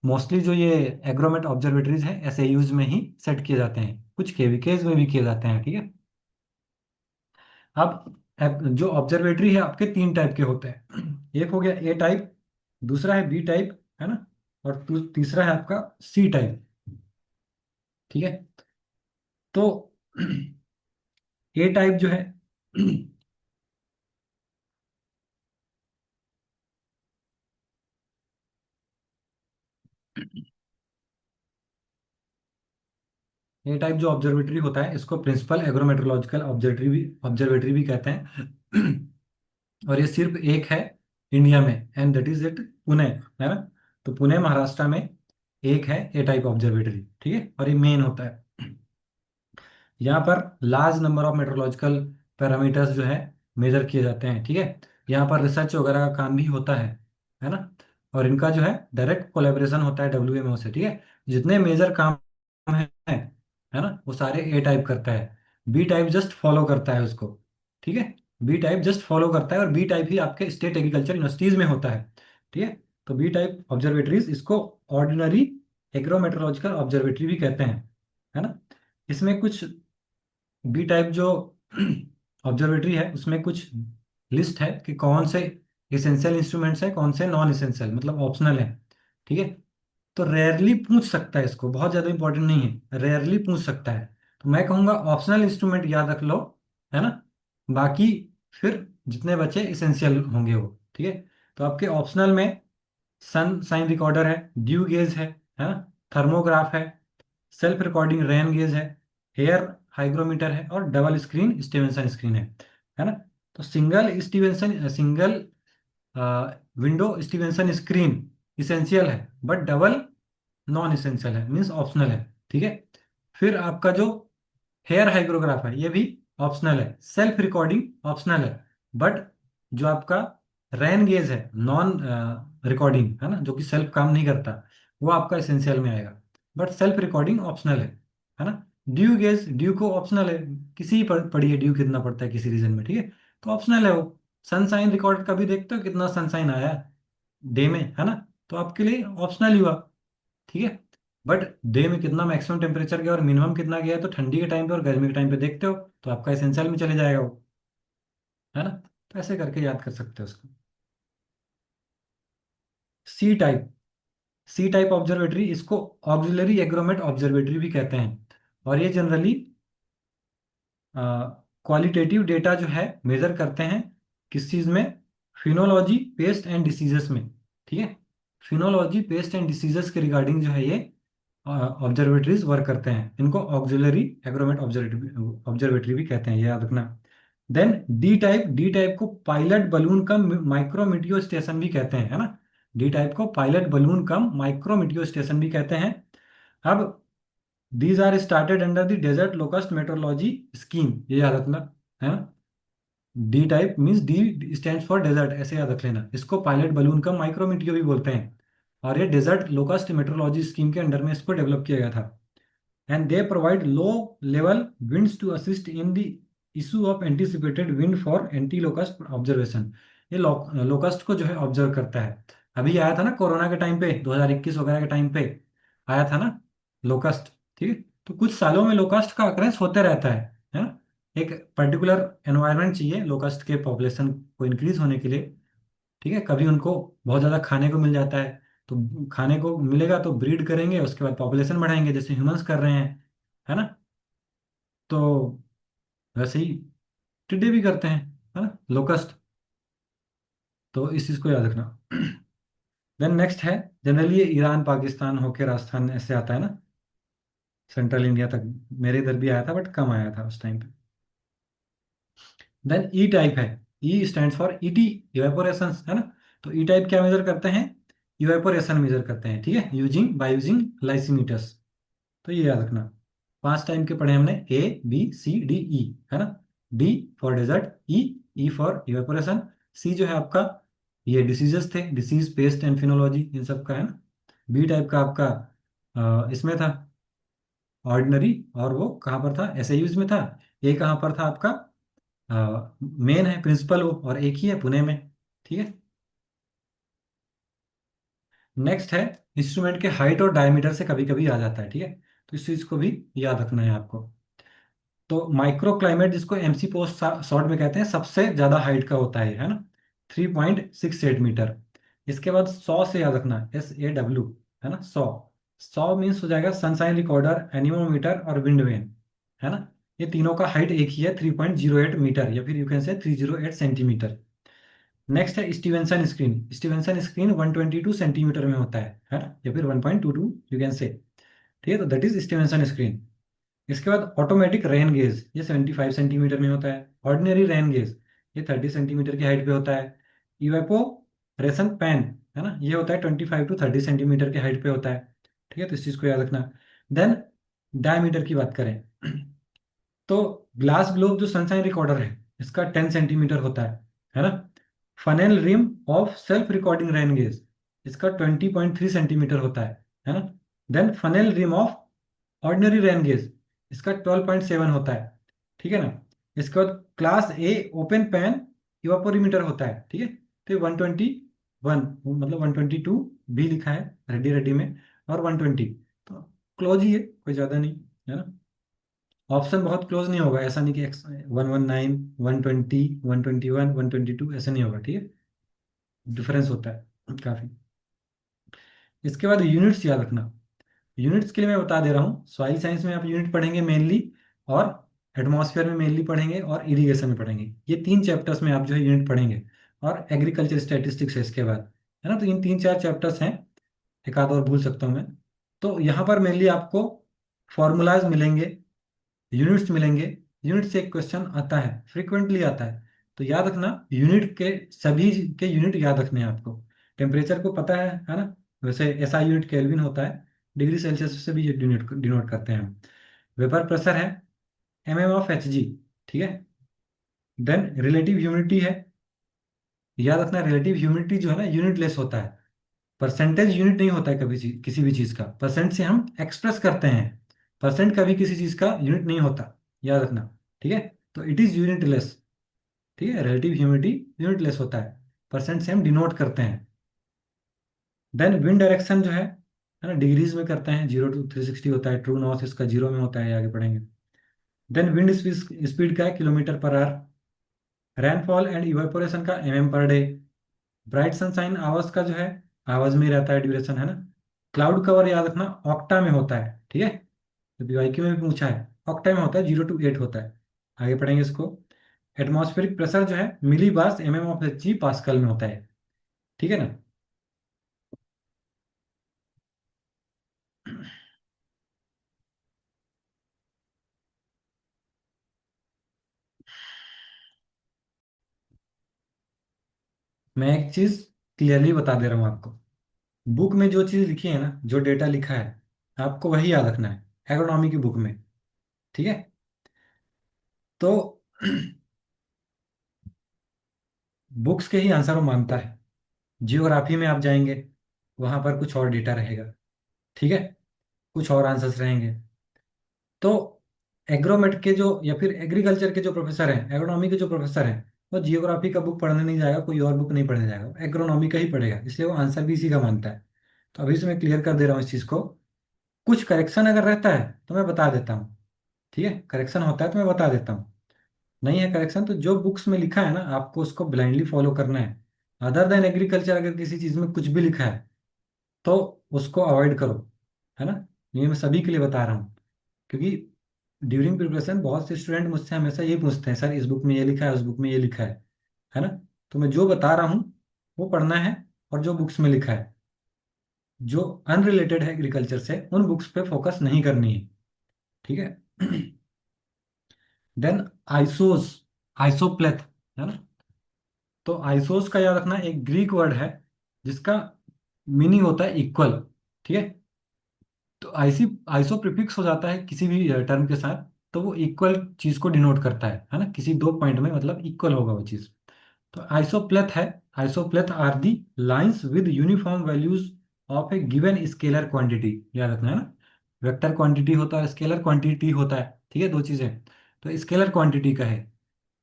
मोस्टली जो ये एग्रोमेट ऑब्जर्वेटरीज हैं एसएयूज में ही सेट किए जाते हैं, कुछ केवीकेज में भी किए जाते हैं, ठीक है। जो ऑब्जर्वेटरी है आपके तीन टाइप के होते हैं। एक हो गया ए टाइप, दूसरा है बी टाइप, है ना, और तीसरा है आपका सी टाइप, ठीक है। तो ए टाइप जो है ए टाइप जो ऑब्जर्वेटरी होता है इसको प्रिंसिपल एग्रोमेट्रोलॉजिकल ऑब्जर्वेटरी भी कहते हैं। और ये सिर्फ एक है इंडिया में, and that is it Pune, है ना। तो पुणे महाराष्ट्र में एक है ए टाइप ऑब्जर्वेटरी, ठीक है, और ये मेन होता है। यहाँ पर large number of meteorological parameters जो है मेजर किए जाते हैं, ठीक है। यहाँ पर रिसर्च वगैरह का काम भी होता है ना। और इनका जो है डायरेक्ट कोलेबोरेशन होता है डब्ल्यूएमओ से, ठीक है। जितने मेजर काम है ना, वो सारे ए टाइप करता है, बी टाइप जस्ट फॉलो करता है उसको, ठीक है। बी टाइप जस्ट फॉलो करता है, और बी टाइप ही आपके स्टेट एग्रीकल्चर यूनिवर्सिटीज में होता है, ठीक है। तो बी टाइप ऑब्जर्वेटरीज इसको ऑर्डिनरी एग्रोमेट्रोलॉजिकल ऑब्जर्वेटरी भी कहते हैं, है ना। इसमें कुछ बी टाइप जो ऑब्जर्वेटरी है उसमें कुछ लिस्ट है कि कौन से इसेंशियल इंस्ट्रूमेंट्स है, कौन से नॉन इसेंशियल मतलब ऑप्शनल है, ठीक है। तो रेयरली पूछ सकता है, इसको बहुत ज़्यादा इंपॉर्टेंट नहीं है, रेयरली पूछ सकता है। तो मैं कहूँगा ऑप्शनल इंस्ट्रूमेंट याद रख लो, है ना। बाकी फिर जितने बचे इसेंशियल होंगे वो, ठीक है। तो आपके ऑप्शनल में सन साइन रिकॉर्डर है, ड्यू गेज है ना, थर्मोग्राफ है, सेल्फ रिकॉर्डिंग रेन गेज है, हाइग्रोमीटर है, और डबल स्क्रीन स्टीवेंसन स्क्रीन है ना। तो single window Stevenson screen essential है, बट डबल नॉन इसेंशियल है, मीन्स ऑप्शनल है, ठीक है। फिर आपका जो हेयर हाइग्रोग्राफ है ये भी ऑप्शनल है, सेल्फ रिकॉर्डिंग ऑप्शनल है, बट जो आपका रैन गेज है नॉन रिकॉर्डिंग, है ना, जो कि सेल्फ काम नहीं करता, वो आपका एसेंशियल में आएगा, बट सेल्फ रिकॉर्डिंग ऑप्शनल है ना। ड्यू को ऑप्शनल है, किसी पढ़िए ड्यू कितना पड़ता है किसी रीजन में, ठीक है, तो ऑप्शनल है वो। सनसाइन रिकॉर्ड का भी देखते हो कितना सनसाइन आया डे में, है ना, तो आपके लिए ऑप्शनल ही हुआ, ठीक है। बट डे में कितना मैक्सिमम टेम्परेचर गया और मिनिमम कितना गया है, तो ठंडी के टाइम पे और गर्मी के टाइम पे देखते हो, तो आपका एसेंशियल में चले जाएगा वो, है ना। तो ऐसे करके याद कर सकते हो उसको। C type C type observatory, इसको ऑक्सिलरी एग्रोमेट ऑब्जर्वेटरी भी कहते हैं। और ये जनरली क्वालिटेटिव डेटा जो है मेजर करते हैं किस चीज़ में, फिनोलॉजी पेस्ट एंड डिसीजेस में, ठीक है। फिनोलॉजी पेस्ट एंड डिसीजेस के रिगार्डिंग जो है ये ऑब्जर्वेटरीज वर्क करते हैं, इनको ऑक्सिलरी एग्रोमेट ऑब्जर्वेटरी भी कहते हैं, ये याद रखना। देन डी टाइप को pilot balloon cum micrometeo station भी कहते हैं, है ना। डी टाइप को pilot balloon cum micrometeo station भी कहते हैं। अब these are started under the desert locust meteorology scheme, ये याद रखना, है ना। D type means D stands for desert, ऐसे याद रख लेना, इसको पायलट बलून का माइक्रोमीटियो भी बोलते हैं। और ये डेजर्ट लोकस्ट मेट्रोलॉजी स्कीम के अंडर में इसको डेवलप किया गया था। And they provide low level winds to assist in the issue of anticipated wind for anti locust observation. ये लोकस्ट को जो है ऑब्जर्व करता है। अभी आया था ना कोरोना के टाइम पे, 2021 वगैरह के टाइम पे आया था ना लोकस्ट, ठीक है। तो कुछ सालों में लोकस्ट का अक्रेंस होते रहता है ना। एक पर्टिकुलर एनवायरनमेंट चाहिए लोकस्ट के पॉपुलेशन को इंक्रीज होने के लिए, ठीक है। कभी उनको बहुत ज़्यादा खाने को मिल जाता है, तो खाने को मिलेगा तो ब्रीड करेंगे, उसके बाद पॉपुलेशन बढ़ाएंगे जैसे ह्यूमंस कर रहे हैं, है ना। तो वैसे ही टिड्डे भी करते हैं, है ना, लोकस्ट। तो इस चीज़ को याद रखना। देन नेक्स्ट है, जनरली ये ईरान पाकिस्तान होके राजस्थान ऐसे आता है ना, सेंट्रल इंडिया तक। मेरे इधर भी आया था बट कम आया था उस टाइम पे। देन ई टाइप है, E stand for ET, evaporation, है ना। तो ई टाइप क्या मेजर करते हैं, इवेपोरेशन मेजर करते हैं, ठीक है, यूजिंग बाय यूजिंग लाइसीमीटर्स। तो ये याद रखना। 5 टाइम के पढ़े हमने, A B C D E, है ना। D for desert, E for evaporation, C जो है आपका ये डिसीजेस थे, डिसीज पेस्ट एंड फिनोलॉजी इन सब का, है ना। बी टाइप का आपका इसमें था ऑर्डिनरी, और वो कहाँ पर था, एसआईयूज में था। ये कहाँ पर था आपका, मेन है प्रिंसिपल वो, और एक ही है पुणे में, ठीक है। नेक्स्ट है, इंस्ट्रूमेंट के हाइट और डायमीटर से कभी कभी आ जाता है, ठीक है। तो इस चीज को भी याद रखना है आपको। तो माइक्रो क्लाइमेट जिसको एमसी पोस्ट शॉर्ट में कहते हैं, सबसे ज्यादा हाइट का होता है ना, 3.68 मीटर। इसके बाद 100 से याद रखना, SAW, है ना, 100। 100 मीन्स हो जाएगा सनसाइन रिकॉर्डर, एनीमोमीटर और विंड वेन, है ना। ये तीनों का हाइट एक ही है, 3.08 मीटर, या फिर you can say 308 centimetre. Next है Stevenson screen. Stevenson screen 122 centimetre में होता है ना, या फिर 1.22 यू कैन से, ठीक है। तो दैट इज स्टीवेंसन स्क्रीन। इसके बाद ऑटोमेटिक रेन गेज, ये 75 सेंटीमीटर में होता है। ऑर्डिनरी रेन गेज, ये 30 सेंटीमीटर की हाइट पे होता है। इवेपोरेशन पैन, है ना, ये होता है 25 to 30 सेंटीमीटर की हाइट पे होता है, ठीक है। तो इस चीज़ को याद रखना। देन डायमीटर की बात करें तो ग्लास ग्लोब जो सनशाइन रिकॉर्डर है, इसका 10 सेंटीमीटर होता है ना। Funnel rim of self recording rain gauge, इसका 20.3 सेंटीमीटर होता है ना। Then funnel rim of ordinary rain gauge, इसका 12.7 होता है, ठीक है ना। इसके बाद class A open pan evaporimeter होता है, ठीक है। तो 121, मतलब 122 भी लिखा है रेडी रेडी में, और 120, तो क्लोज ही है, कोई ज़्यादा नहीं, है ना। ऑप्शन बहुत क्लोज नहीं होगा, ऐसा नहीं कि 119, 120, 121, 122, ऐसा नहीं होगा, ठीक है। डिफरेंस होता है काफ़ी। इसके बाद यूनिट्स याद रखना। यूनिट्स के लिए मैं बता दे रहा हूँ, सॉइल साइंस में आप यूनिट पढ़ेंगे मेनली, और एटमॉस्फेयर में मेनली पढ़ेंगे, और इरिगेशन में पढ़ेंगे। ये 3 चैप्टर्स में आप जो है यूनिट पढ़ेंगे, और एग्रीकल्चर स्टैटिस्टिक्स है इसके बाद, है ना। तो इन 3 4 चैप्टर्स हैं, एक आध और भूल सकता हूँ मैं। तो यहाँ पर मेनली आपको फॉर्मूलाज मिलेंगे, यूनिट्स मिलेंगे। यूनिट से एक क्वेश्चन आता है, फ्रिक्वेंटली आता है। तो याद रखना, यूनिट के सभी के यूनिट याद रखने हैं आपको। टेम्परेचर को पता है ना। वैसे एसआई यूनिट केल्विन होता है, डिग्री सेल्सियस से भी यूनिट डिनोट करते हैं हम। वेपर प्रेशर है MM of Hg, ठीक है। देन रिलेटिव ह्यूमिडिटी है, याद रखना रिलेटिव ह्यूमिडिटी जो है ना यूनिट लेस होता है। परसेंटेज यूनिट नहीं होता है कभी किसी भी चीज़ का, परसेंट से हम एक्सप्रेस करते हैं। परसेंट कभी किसी चीज़ का यूनिट नहीं होता, याद रखना, ठीक है। तो इट इज़ यूनिट लेस, ठीक है। रिलेटिव ह्यूमिडिटी यूनिट लेस होता है, परसेंट से हम डिनोट करते हैं। देन विंड डायरेक्शन जो है ना, डिग्रीज में करते हैं, 0 to 360 होता है। ट्रू नॉर्थ इसका 0 में होता है, आगे पढ़ेंगे। देन विंड स्पीड का है kilometre per hour. Rainfall and evaporation का MM/डे। ब्राइट सनशाइन आवर्स का जो है आवर्स में ही रहता है ड्यूरेशन, है ना। क्लाउड कवर याद रखना ऑक्टा में होता है, ठीक है। तो BYQ में भी पूछा है, ऑक्टा में होता है, 0 to 8 होता है। आगे पढ़ेंगे इसको। एटमॉस्फेरिक प्रेशर जो है millibars MM of Hg pascal में होता है, ठीक है ना। मैं एक चीज क्लियरली बता दे रहा हूँ आपको, बुक में जो चीज लिखी है ना, जो डेटा लिखा है, आपको वही याद रखना है, एग्रोनॉमी की बुक में, ठीक है। तो बुक्स के ही आंसर वो मानता है। जियोग्राफी में आप जाएंगे, वहां पर कुछ और डेटा रहेगा, ठीक है, कुछ और आंसर्स रहेंगे। तो एग्रोमेट के जो, या फिर एग्रीकल्चर के जो प्रोफेसर हैं, एग्रोनॉमी के जो प्रोफेसर हैं, वो जियोग्राफी का बुक पढ़ने नहीं जाएगा, कोई और बुक नहीं पढ़ने जाएगा, वो एग्रोनॉमी का ही पढ़ेगा, इसलिए वो आंसर भी इसी का मानता है। तो अभी से मैं क्लियर कर दे रहा हूँ इस चीज़ को। कुछ करेक्शन अगर रहता है तो मैं बता देता हूँ, ठीक है, करेक्शन होता है तो मैं बता देता हूँ। नहीं है करेक्शन तो जो बुक्स में लिखा है ना, आपको उसको ब्लाइंडली फॉलो करना है। अदर देन एग्रीकल्चर अगर किसी चीज़ में कुछ भी लिखा है तो उसको अवॉइड करो, है ना। ये मैं सभी के लिए बता रहा हूँ, क्योंकि ड्यूरिंग प्रिपरेशन बहुत से स्टूडेंट मुझसे हमेशा ये पूछते हैं, सर इस बुक में ये लिखा है, उस बुक में ये लिखा है ना। तो मैं जो बता रहा हूँ वो पढ़ना है, और जो बुक्स में लिखा है, जो अनरिलेटेड है एग्रीकल्चर से, उन बुक्स पे फोकस नहीं करनी है। ठीक है। देन आइसोस, आइसोप्लेथ, है ना। तो आइसोस का याद रखना, एक ग्रीक वर्ड है जिसका मीनिंग होता है इक्वल। ठीक है। तो आइसो प्रीफिक्स हो जाता है किसी भी टर्म के साथ, तो वो इक्वल चीज को डिनोट करता है ना, किसी दो पॉइंट में मतलब इक्वल होगा वो चीज। तो आइसोप्लेथ है, isopleth are the lines with uniform values of a given scalar quantity. याद रखना है ना, वेक्टर क्वांटिटी होता है, स्केलर क्वांटिटी होता है। ठीक है, दो चीजें। तो स्केलर क्वांटिटी का है।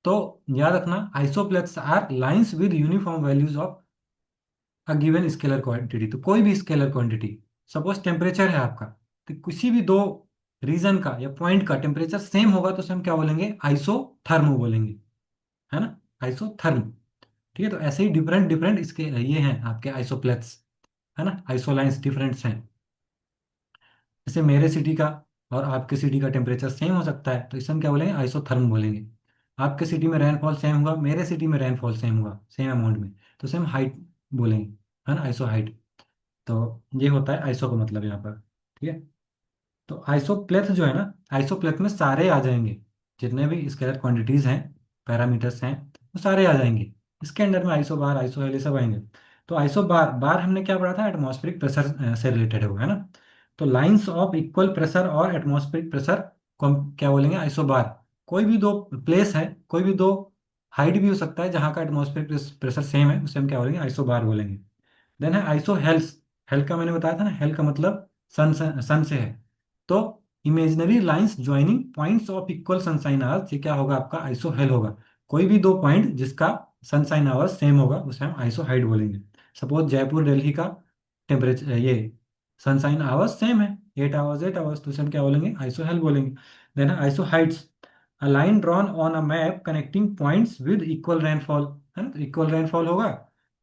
तो याद रखना, isopleths are lines with uniform values of a given scalar quantity. तो कोई भी स्केलर क्वांटिटी, सपोज टेम्परेचर है आपका, तो किसी भी दो रीजन का या पॉइंट का टेम्परेचर सेम होगा तो उसे हम क्या बोलेंगे, आइसोथर्म बोलेंगे, है ना, आइसोथर्म। ठीक है। तो ऐसे ही डिफरेंट डिफरेंट इसके ये हैं आपके आइसोप्लेट्स, है ना, आइसोलाइंस डिफरेंट्स हैं। जैसे मेरे सिटी का और आपके सिटी का टेम्परेचर सेम हो सकता है, तो इसे हम क्या बोलेंगे, आइसोथर्म बोलेंगे। आपके सिटी में रेनफॉल सेम होगा, मेरे सिटी में रेनफॉल सेम होगा सेम अमाउंट में, तो सेम हाइट बोलेंगे, है ना, आइसो हाइट। तो ये होता है आइसो का मतलब यहाँ पर। ठीक है। तो आइसोप्लेथ जो है ना, आइसोप्लेथ में सारे आ जाएंगे, जितने भी स्केलर क्वांटिटीज हैं, पैरामीटर्स हैं, वो सारे आ जाएंगे। इसके अंडर में आइसो बार, आइसो हेल, ये सब आएंगे। तो आइसो बार, बार हमने क्या पढ़ा था, एटमॉस्फेरिक प्रेशर से रिलेटेड है वो, है ना। तो लाइंस ऑफ इक्वल प्रेशर और एटमॉस्फेरिक प्रेशर को हम क्या बोलेंगे, आइसो बार। कोई भी दो प्लेस है, कोई भी दो हाइट भी हो सकता है जहाँ का एटमॉस्फेरिक प्रेशर सेम है, उसे हम क्या बोलेंगे, आइसो बार बोलेंगे। देन है आइसो हेल्स। हेल का मैंने बताया था ना, हेल का मतलब सन से है। तो imaginary lines joining points of equal sunshine hours, ये क्या होगा आपका, आइसो हेल होगा। कोई भी दो पॉइंट जिसका सनसाइन आवर्स सेम होगा उसे हम आइसो हाइट बोलेंगे। सपोज जयपुर दिल्ली का टेम्परेचर, ये सनसाइन आवर्स सेम है, 8 आवर्स 8 आवर्स, तो उसे हम क्या बोलेंगे, आइसो हेल बोलेंगे। Then isohyets, a line drawn on a map connecting points with equal rainfall, है ना, तो इक्वल रेनफॉल होगा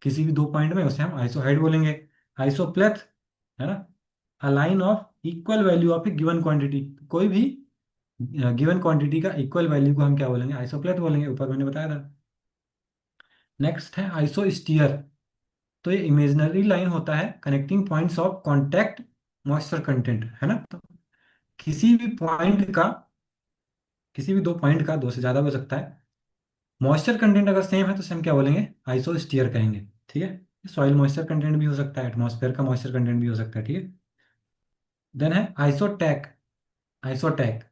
किसी भी दो पॉइंट में, उसे हम आइसो हाइट बोलेंगे। आइसोप्लेथ, है ना, a line of equal value of a given quantity. कोई भी गिवन क्वांटिटी का इक्वल वैल्यू को हम क्या बोलेंगे, आइसोप्लेथ बोलेंगे, ऊपर मैंने बताया था। नेक्स्ट है आइसोस्टियर। तो ये इमेजिनरी लाइन होता है connecting points of contact moisture content, है ना। तो किसी भी पॉइंट का, किसी भी दो पॉइंट का, दो से ज्यादा हो सकता है, मॉइस्चर कंटेंट अगर सेम है तो उसे हम क्या बोलेंगे, आइसोस्टियर कहेंगे। ठीक है। सॉइल मॉइस्चर कंटेंट भी हो सकता है, एटमॉस्फेयर का मॉइस्चर कंटेंट भी हो सकता है। ठीक है। देन है आइसोटैक। आइसोटैक,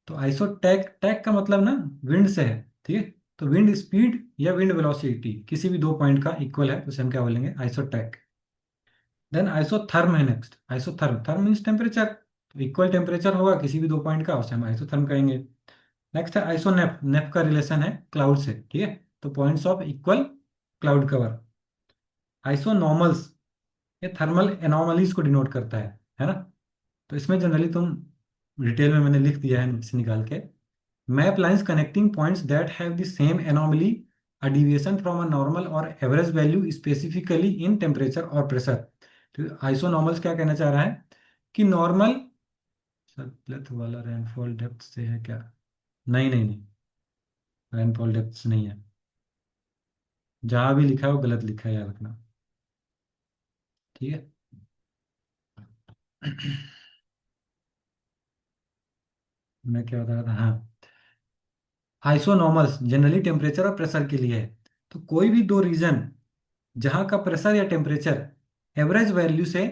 तो आइसोटैक, टैक का मतलब ना विंड से है। ठीक है। तो विंड स्पीड या विंड वेलोसिटी किसी भी दो पॉइंट का इक्वल है तो उसे हम क्या बोलेंगे, आइसोटैक। देन आइसोथर्म है next. Isotherm, therm means temperature, तो इक्वल टेम्परेचर होगा किसी भी दो पॉइंट का, उसे हम आइसोथर्म कहेंगे। नेक्स्ट है आइसोनेप। नेप का रिलेशन है क्लाउड से। ठीक है। तो points of equal cloud cover. Isonormals, ये थर्मल एनॉमलीज को डिनोट करता है ना। तो इसमें जनरली तुम, डिटेल में मैंने लिख दिया है नीचे से निकाल के, map lines connecting points that have the same anomaly, a deviation from a normal और average value specifically in temperature और प्रेशर। तो आइसोनॉर्मल्स क्या कहना चाह रहा है कि नॉर्मल, सतलज वाला रेनफॉल डेप्थ से है क्या, नहीं नहीं नहीं, रेनफॉल डेप्थ से नहीं है, जहां भी लिखा है वो गलत लिखा है, याद रखना। ठीक है। मैं क्या बता रहा था, हाँ, आइसोनॉर्मल्स जनरली टेम्परेचर और प्रेशर के लिए है। तो कोई भी दो रीजन जहां का प्रेशर या टेम्परेचर एवरेज वैल्यू से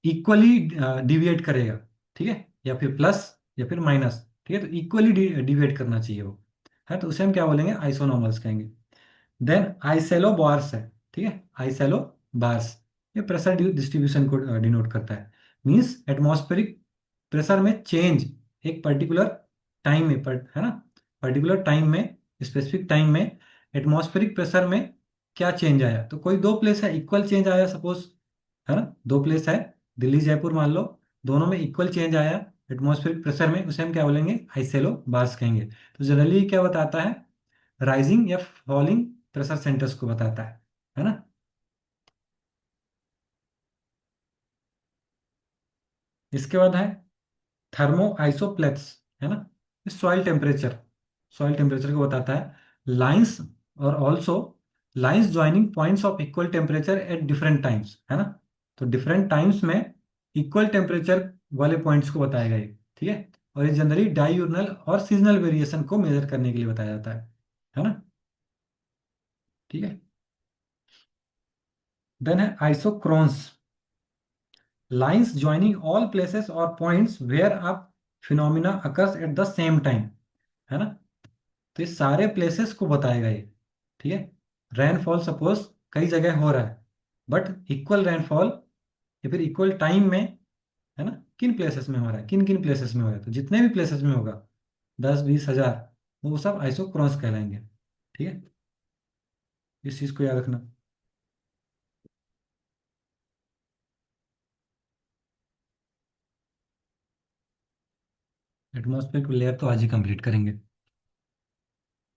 इक्वली डिविएट करेगा, ठीक है, या फिर प्लस या फिर माइनस, ठीक है, तो इक्वली डिविएट करना चाहिए वो, है, तो उसे हम क्या बोलेंगे, आइसोनॉर्मल्स कहेंगे। देन आइसेलो बार्स है। ठीक है। आइसेलो बार्स, ये प्रेशर डिस्ट्रीब्यूशन को डिनोट करता है। मींस एटमॉस्फेरिक प्रेशर में चेंज एक पर्टिकुलर टाइम में, है ना, पर्टिकुलर टाइम में, स्पेसिफिक टाइम में एटमॉस्फेरिक प्रेशर में क्या चेंज आया। तो कोई दो प्लेस है, इक्वल चेंज आया सपोज, है ना, दो प्लेस है, दिल्ली जयपुर मान लो, दोनों में इक्वल चेंज आया एटमॉस्फेरिक प्रेशर में, उसे हम क्या बोलेंगे, आइसेलो बार्स कहेंगे। तो जनरली क्या बताता है, राइजिंग या फॉलिंग प्रेशर सेंटर्स को बताता है ना। इसके बाद है थर्मो आइसोप्लेक्स, है ना, सॉइल टेम्परेचर, सॉइल टेम्परेचर को बताता है। लाइंस और also lines joining points of equal temperature at different times, है ना। तो डिफरेंट टाइम्स में इक्वल टेम्परेचर वाले पॉइंट्स को बताया गया है, ठीक है। और ये जनरली डाययूरनल और सीजनल वेरिएशन को मेजर करने के लिए बताया जाता है ना। ठीक है। देन है isochrones, lines joining all places और points where a phenomena occurs at the same time, है ना। तो ये सारे प्लेसेस को बताएगा ये, ठीक है। रेनफॉल सपोज कई जगह हो रहा है, बट इक्वल रेनफॉल या फिर इक्वल टाइम में, है ना, किन प्लेसेस में हो रहा है, किन किन प्लेसेस में हो रहा है। तो जितने भी प्लेसेस में होगा 10 20 हजार, वो सब आइसोक्रोन्स कहलाएंगे, ठीक है। इस चीज को याद रखना। एटमॉस्फेयर लेयर तो आज ही कंप्लीट करेंगे।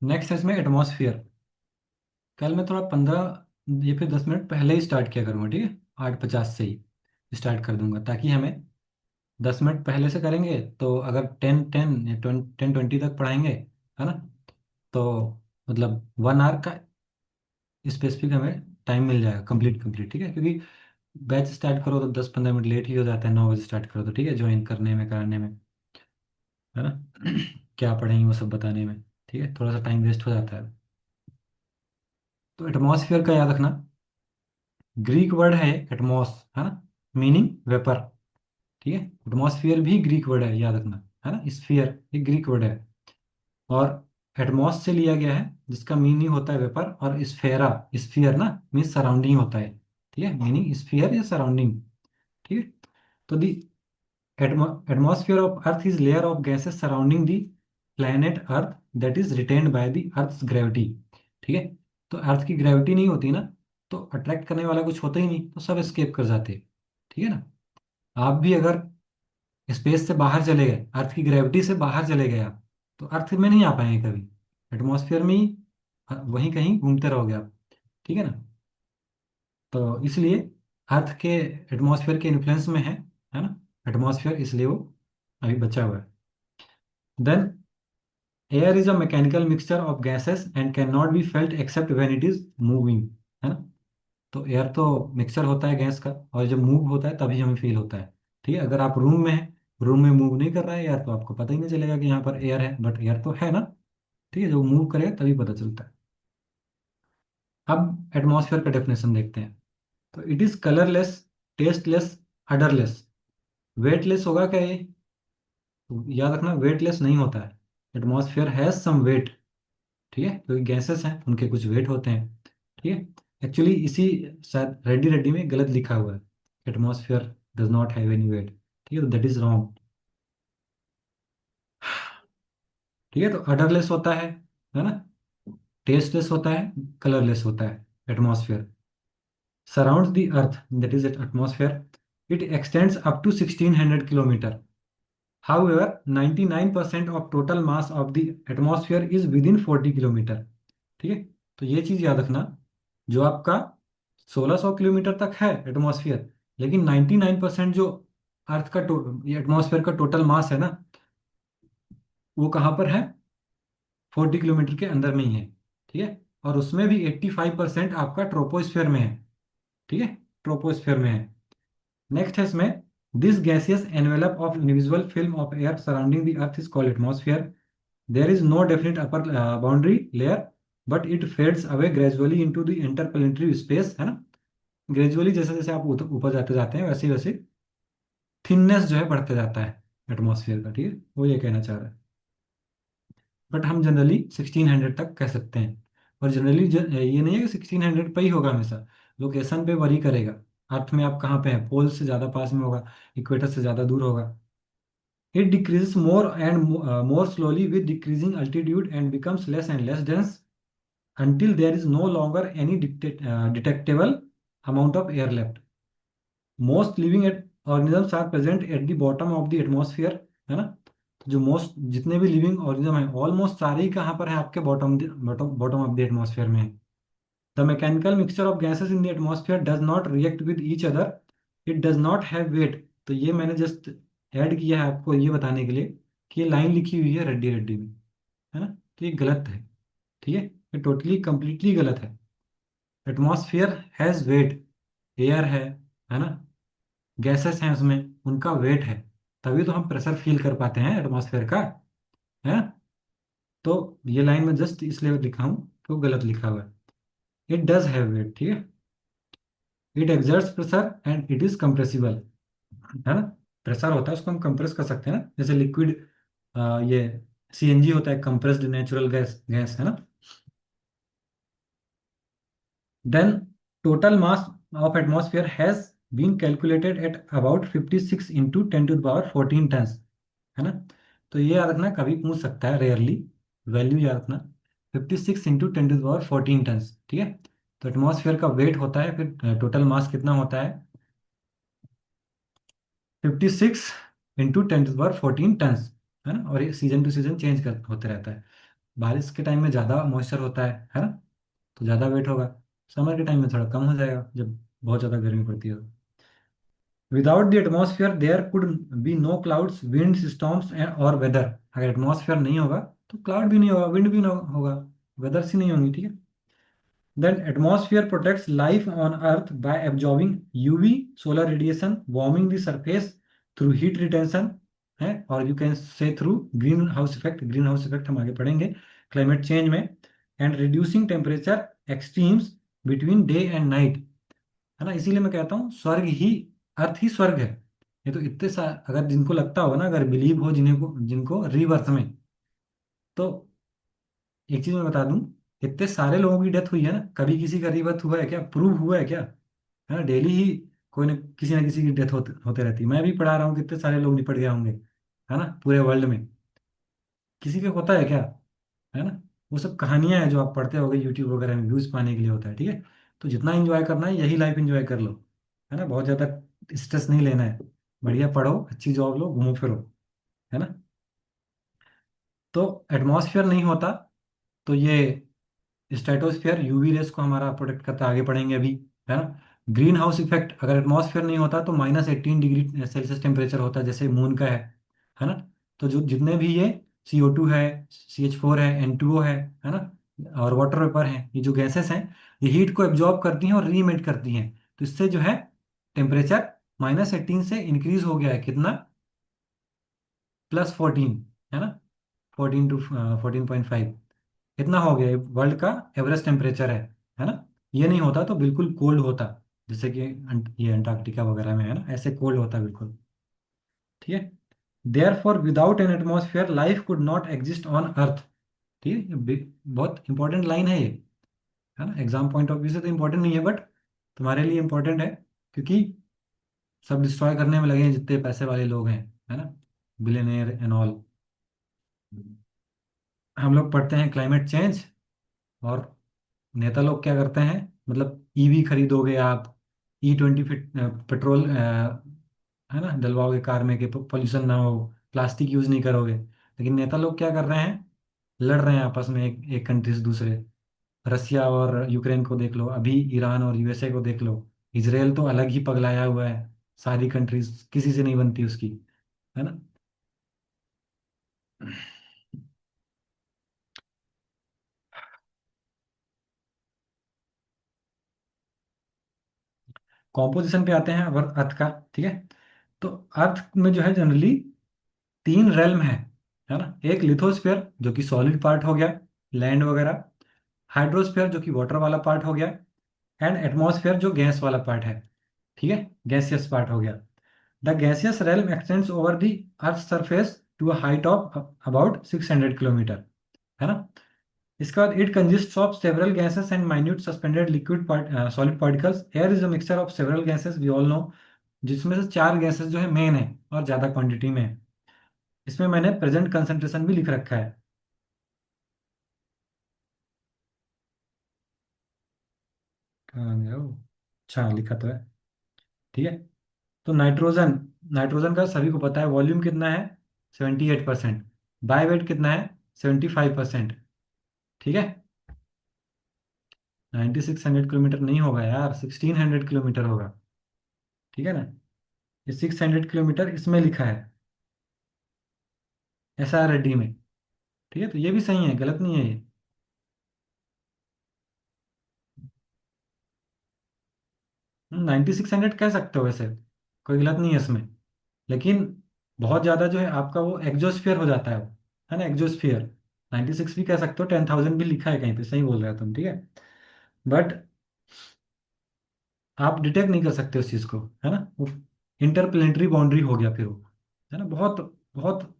नेक्स्ट है इसमें एटमॉस्फेयर। कल मैं थोड़ा 15 या फिर 10 मिनट पहले ही स्टार्ट किया करूँगा, ठीक है। 8:50 से ही स्टार्ट कर दूंगा, ताकि हमें 10 मिनट पहले से करेंगे तो अगर 10:10 या 10:20 तक पढ़ाएंगे, है ना, तो मतलब 1 आवर का स्पेसिफिक हमें टाइम मिल जाएगा, कंप्लीट कंप्लीट, ठीक है। क्योंकि बैच स्टार्ट करो तो 10 15 मिनट लेट ही हो जाता है, 9 बजे स्टार्ट करो तो, ठीक है, ज्वाइन करने में कराने में, है ना। क्या पढ़ेंगे वो सब बताने में, ठीक है, थोड़ा सा टाइम वेस्ट हो जाता है। तो एटमॉस्फेयर का याद रखना, ग्रीक वर्ड है एटमॉस, है ना, मीनिंग वेपर, ठीक है। एटमॉस्फेयर भी ग्रीक वर्ड है, याद रखना, है ना। स्फीयर एक ग्रीक वर्ड है, और एटमॉस से लिया गया है, जिसका मीनिंग होता है वेपर, और स्फेरा, स्फीयर ना मीन सराउंडिंग होता है, ठीक है, मीनिंग स्फीयर या सराउंडिंग, ठीक है। तो दी atmosphere of earth is layer of gases surrounding the planet earth that is retained by the earth's gravity, ठीक है। तो अर्थ की ग्रेविटी नहीं होती ना, तो अट्रैक्ट करने वाला कुछ होता ही नहीं, तो सब एस्केप कर जाते, ठीक है ना। आप भी अगर स्पेस से बाहर चले गए, अर्थ की ग्रेविटी से बाहर चले गए आप, तो अर्थ में नहीं आ पाएंगे कभी, एटमॉस्फेयर में ही वहीं कहीं घूमते रहोगे आप, ठीक है ना। तो इसलिए अर्थ के एटमॉस्फेयर के इन्फ्लुएंस में है ना एटमॉस्फेयर, इसलिए वो अभी बचा हुआ है। Then air is a mechanical mixture of gases and can not be felt except when it is moving, है ना। तो एयर तो मिक्सचर होता है गैस का, और जब मूव होता है तभी हमें फील होता है, ठीक है। अगर आप रूम में हैं, रूम में मूव नहीं कर रहा है एयर, तो आपको पता ही नहीं चलेगा कि यहाँ पर एयर है, बट एयर तो है ना, ठीक है। जब मूव करेगा तभी पता चलता है। अब एटमॉस्फेयर का डेफिनेशन देखते हैं। तो it is colourless, tasteless, odourless. Weightless होगा क्या ये? तो याद रखना, वेटलेस नहीं होता है। एटमॉस्फेयर हैज सम वेट, ठीक है, क्योंकि गैसेस हैं, उनके कुछ वेट होते हैं, ठीक है। एक्चुअली इसी शायद रेड्डी रेड्डी में गलत लिखा हुआ है, atmosphere does not have any weight, ठीक है, तो दैट इज रॉन्ग, ठीक है। तो अडरलेस होता है ना, टेस्टलेस होता है, कलरलेस होता है atmosphere. Surrounds the earth, that is atmosphere. It extends up to 1600 kilometre. However, 99% of total mass of the atmosphere is within 40 kilometre, ठीक है। तो ये चीज याद रखना, जो आपका 1600 किलोमीटर तक है एटमॉस्फेयर, लेकिन 99% जो अर्थ का एटमॉस्फेयर का टोटल मास है ना, वो कहाँ पर है? 40 किलोमीटर के अंदर में ही है, ठीक है। और उसमें भी 85% आपका ट्रोपोस्फेयर में है, ठीक है, ट्रोपोस्फेयर में है। नेक्स्ट है इसमें, this gaseous envelope of individual film of air surrounding the earth is called atmosphere. There is no definite upper boundary layer, but it fades away gradually into the interplanetary space, है ना। Gradually जैसे जैसे आप ऊपर जाते जाते हैं, वैसे वैसे थिननेस जो है बढ़ते जाता है एटमॉस्फेयर का, ठीक है, वो ये कहना चाह रहा है। बट हम जनरली 1600 तक कह सकते हैं। और जनरली ये नहीं है कि 1600 पे ही होगा हमेशा, लोकेशन पे वरी करेगा। अर्थ में आप कहाँ पे हैं, पोल से ज़्यादा पास में होगा, इक्वेटर से ज़्यादा दूर होगा। It decreases more and more slowly with decreasing altitude and becomes less and less dense until there is no longer any detectable amount of air left. Most living organisms are present at the bottom of the atmosphere, है ना। तो जो most जितने भी living organism हैं, almost सारे ही कहाँ पर हैं? आपके bottom bottom bottom of the atmosphere में है। The mechanical mixture of gases in the atmosphere does not react with each other, it does not have weight. तो ये मैंने जस्ट ऐड किया है आपको ये बताने के लिए कि ये लाइन लिखी हुई है रेड्डी रेड्डी में, है ना, तो ये गलत है, ठीक है, ये टोटली कंप्लीटली गलत है। एटमॉस्फेयर हैज वेट, एयर है ना, गैसेस हैं उसमें, उनका वेट है, तभी तो हम प्रेशर फील कर पाते हैं एटमॉस्फेयर का, है। तो ये लाइन में जस्ट इसलिए लिखा हूँ तो गलत लिखा हुआ है। इट डज हैव वेट, ठीक है। It exerts pressure and it is compressible, है ना। प्रेशर होता है उसको हम कंप्रेस कर सकते हैं ना, जैसे लिक्विड, ये सीएनजी होता है, कंप्रेस्ड नेचुरल गैस गैस, है ना। Then total mass of atmosphere has been calculated at about 56 into 10 to the power 14 tons, है ना। तो ये याद रखना, कभी पूछ सकता है रेयरली, वैल्यू याद रखना, 56 into 10 to the power 14 tons, ठीक है। तो एटमॉस्फेयर का वेट होता है, फिर टोटल मास कितना होता है, 56 into 10 to the power 14 tons, है ना। और ये सीजन टू सीजन चेंज कर होते रहता है। बारिश के टाइम में ज़्यादा मॉइस्चर होता है ना, तो ज़्यादा वेट होगा। समर के टाइम में थोड़ा कम हो जाएगा, जब बहुत ज़्यादा गर्मी पड़ती है तो। Without the atmosphere there could be no clouds, winds, storms और वेदर। अगर एटमॉस्फेयर नहीं होगा तो क्लाउड भी नहीं होगा, विंड भी ना होगा, वेदर्स ही नहीं होंगी, ठीक है। Then atmosphere protects life on Earth by absorbing UV solar radiation, warming the surface through heat retention, है, और यू कैन से through green house effect. Green house effect हम आगे पढ़ेंगे क्लाइमेट चेंज में। And reducing temperature extremes between day and night, है ना। इसीलिए मैं कहता हूँ स्वर्ग ही, अर्थ ही स्वर्ग है। ये तो इतने सा, अगर जिनको लगता हो ना, अगर बिलीव हो जिनको जिनको रीबर्थ में, तो एक चीज मैं बता दूं, इतने सारे लोगों की डेथ हुई है ना, कभी किसी का रीबर्थ हुआ है क्या, प्रूव हुआ है क्या, है ना। डेली ही कोई ना किसी की डेथ होते रहती है। मैं भी पढ़ा रहा हूँ, कितने सारे लोग निपट गए होंगे, है ना, पूरे वर्ल्ड में। किसी का होता है क्या, है ना। वो सब कहानियां हैं जो आप पढ़ते होगे यूट्यूब वगैरह में, व्यूज पाने के लिए होता है, ठीक है। तो जितना एंजॉय करना है यही लाइफ एंजॉय कर लो, है ना। बहुत ज्यादा स्ट्रेस नहीं लेना है, बढ़िया पढ़ो, अच्छी जॉब लो, घूमो फिरो, है ना। तो एटमॉस्फेयर नहीं होता तो ये स्ट्रेटोस्फेयर यूवी रेस को हमारा प्रोटेक्ट करता है, आगे पढ़ेंगे अभी, है ना। ग्रीन हाउस इफेक्ट, अगर एटमॉस्फेयर नहीं होता तो -18 डिग्री सेल्सियस टेम्परेचर होता है, जैसे मून का है ना। तो जो जितने भी ये CO2 है, CH4 है, N2O है ना, और वाटर वेपर है, ये जो गैसेस हैं, ये हीट को एब्जॉर्ब करती हैं और री इमिट करती हैं। तो इससे जो है टेम्परेचर -18 से इंक्रीज हो गया है, कितना, +14, है ना, 14 to 14.5, इतना हो गया, वर्ल्ड का एवरेज टेम्परेचर है ना। ये नहीं होता तो बिल्कुल कोल्ड होता, जैसे कि ये अंटार्कटिका वगैरह में है ना, ऐसे कोल्ड होता बिल्कुल, ठीक है। Therefore without an atmosphere life could not exist on earth, ठीक है। बहुत इंपॉर्टेंट लाइन है ये, है ना। एग्जाम पॉइंट ऑफ व्यू से तो इंपॉर्टेंट नहीं है, बट तुम्हारे लिए इंपॉर्टेंट है, क्योंकि सब डिस्ट्रॉय करने में लगे हैं जितने पैसे वाले लोग हैं, है ना, बिलियनियर एंड ऑल। हम लोग पढ़ते हैं क्लाइमेट चेंज, और नेता लोग क्या करते हैं, मतलब ईवी खरीदोगे आप, E20 फिट पेट्रोल, है ना, डलवाओगे कार में कि पोल्यूशन ना हो, प्लास्टिक यूज नहीं करोगे। लेकिन नेता लोग क्या कर रहे हैं, लड़ रहे हैं आपस में, एक कंट्री से दूसरे। रसिया और यूक्रेन को देख लो, अभी ईरान और USA को देख लो। इसराइल तो अलग ही पगलाया हुआ है, सारी कंट्रीज किसी से नहीं बनती उसकी, है ना। कॉम्पोजिशन पे आते हैं अब अर्थ का, ठीक है। तो अर्थ में जो है जनरली 3 रेल्म है ना। एक लिथोस्फीयर जो कि सॉलिड पार्ट हो गया, लैंड वगैरह। हाइड्रोस्फीयर जो कि वाटर वाला पार्ट हो गया। एंड एटमॉस्फेयर जो गैस वाला पार्ट है, ठीक है, गैसियस पार्ट हो गया। The gaseous realm extends over the earth surface to a height of about 600 kilometre, है ना। इसके बाद it consist of several gases and minute suspended liquid solid particles. Air is a mixture of several gases, we all know, जिसमें से 4 gases जो है main है और ज़्यादा क्वांटिटी में है। इसमें मैंने प्रेजेंट कंसंट्रेशन भी लिख रखा है। कहाँ गया वो, अच्छा लिखा तो है, ठीक है। तो नाइट्रोजन, नाइट्रोजन का सभी को पता है, वॉल्यूम कितना है, 78%। बाय वेट कितना है, 75%, ठीक है। 9600 किलोमीटर नहीं होगा यार, 1600 किलोमीटर होगा, ठीक है ना। ये 600 किलोमीटर इसमें लिखा है, SR-D में, ठीक है। तो ये भी सही है, गलत नहीं है ये। 9600 कह सकते हो वैसे, कोई गलत नहीं है इसमें। लेकिन बहुत ज़्यादा जो है आपका वो एग्जोस्फियर हो जाता है वो, है ना, एग्जोस्फियर। 96 भी कह सकते हो, 10,000 भी लिखा है कहीं पे, सही बोल रहे हो तुम, ठीक है। बट आप डिटेक्ट नहीं कर सकते उस चीज़ को, है ना, वो इंटरप्लेनेटरी बाउंड्री हो गया फिर वो, है ना, बहुत बहुत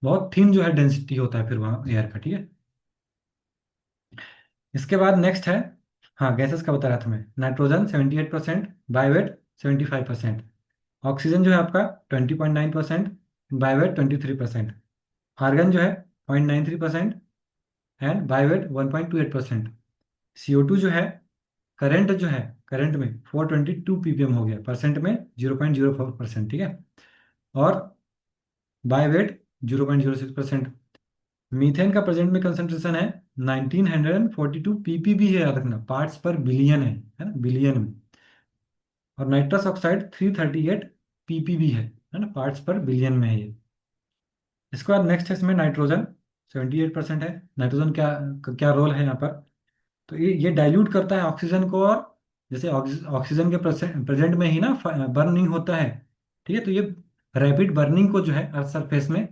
बहुत थिन जो है डेंसिटी होता है फिर वहाँ एयर का, ठीक है। इसके बाद नेक्स्ट है, हाँ गैसेस का बता रहा था मैं, नाइट्रोजन 78%, बायोवेट 75%, ऑक्सीजन जो है आपका 20.9%, बायोवेट 23%, आर्गन जो है 0.93%, एंड बायोवेट 1.28%। CO2 जो है, करंट जो है, करंट में 422 ppm हो गया, परसेंट में 0.04%, ठीक है। और बायोवेट 0.06%। मीथेन का प्रेजेंट में कंसंट्रेशन है 1942 ppb है, याद रखना, पार्ट्स पर बिलियन है ना, बिलियन में। और नाइट्रस ऑक्साइड 338 ppb है ना, पार्ट्स पर बिलियन में है ये। इसके बाद नेक्स्ट है इसमें नाइट्रोजन, 78% है। नाइट्रोजन क्या क्या रोल है यहाँ पर, तो ये डाइल्यूट करता है ऑक्सीजन को, और जैसे ऑक्सीजन के प्रेजेंट में ही ना बर्निंग होता है, ठीक है, तो ये रैपिड बर्निंग को जो है अर्थ सरफेस में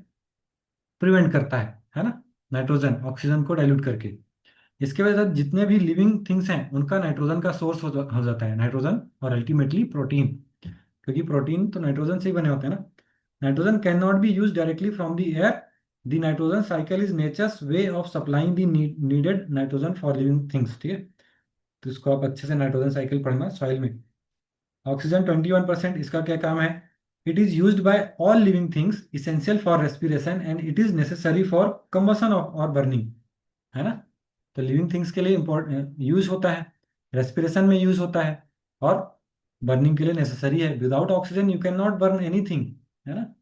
प्रिवेंट करता है ना, नाइट्रोजन ऑक्सीजन को डाइल्यूट करके। इसके वजह से जितने भी लिविंग थिंग्स हैं उनका नाइट्रोजन का सोर्स हो जाता है नाइट्रोजन, और अल्टीमेटली प्रोटीन, क्योंकि प्रोटीन तो नाइट्रोजन से ही बने होते हैं ना। Nitrogen can not be use directly from the air. The nitrogen cycle is nature's way of supplying the needed nitrogen for living things, ठीक है। तो इसको आप अच्छे से नाइट्रोजन साइकिल पढ़ना सॉइल में। ऑक्सीजन 21%, इसका क्या काम है, it is used by all living things essential for respiration and it is necessary for combustion of और बर्निंग, है ना। तो लिविंग थिंग्स के लिए इम्पोर्ट यूज होता है, रेस्पिरेशन में यूज होता है, और बर्निंग के लिए नेसेसरी है। Without oxygen you can not burn anything, है ना।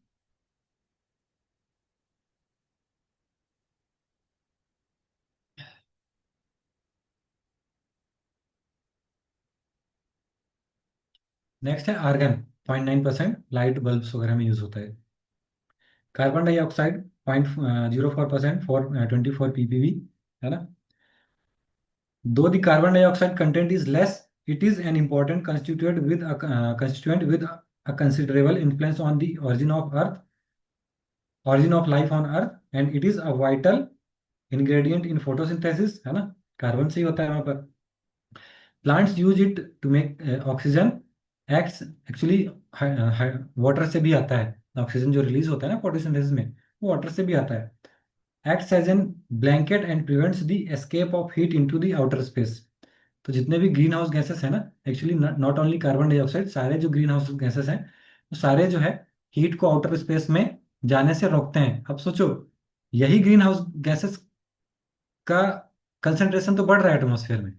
नेक्स्ट है आर्गन, 0.9%, लाइट बल्ब्स वगैरह में यूज होता है। कार्बन डाइऑक्साइड 0.04%, 424 ppb, है ना। Though the carbon dioxide content is less, it is an important constituent with a considerable influence on the origin of life on Earth, and it is a vital ingredient in photosynthesis, है ना, carbon से ही होता है वहां पर। Plants use it to make oxygen, acts actually water से भी आता है, ऑक्सीजन जो रिलीज होता है ना फोटोसिंथेसिस में, वो वाटर से भी आता है। Acts as an blanket and prevents the escape of heat into the outer space. तो जितने भी ग्रीन हाउस गैसेस हैं ना, actually not only carbon dioxide, सारे जो ग्रीन हाउस गैसेस हैं वो सारे जो है हीट को आउटर स्पेस में जाने से रोकते हैं। अब सोचो, यही ग्रीन हाउस गैसेस का कंसंट्रेशन तो बढ़ रहा है एटमॉस्फेयर में,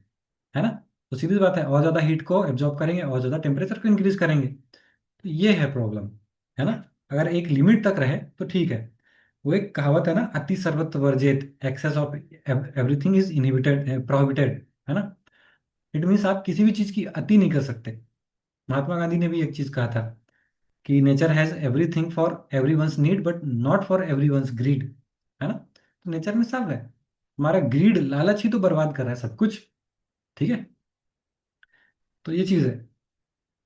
है ना। तो सीधी सी बात है, और ज़्यादा हीट को एब्जॉर्ब करेंगे और ज़्यादा टेम्परेचर को इंक्रीज करेंगे, तो ये है प्रॉब्लम, है ना। अगर एक लिमिट तक रहे तो ठीक है। वो एक कहावत है ना, अति सर्वत्र वर्जित, excess of everything is inhibited prohibited, है ना। इट मीन्स आप किसी भी चीज की अति नहीं कर सकते। महात्मा गांधी ने भी एक चीज कहा था कि nature has everything for everyone's need but not for everyone's greed, है ना। तो नेचर में सब है, हमारा ग्रीड, लालच ही तो बर्बाद कर रहा है सब कुछ, ठीक है। तो ये चीज है।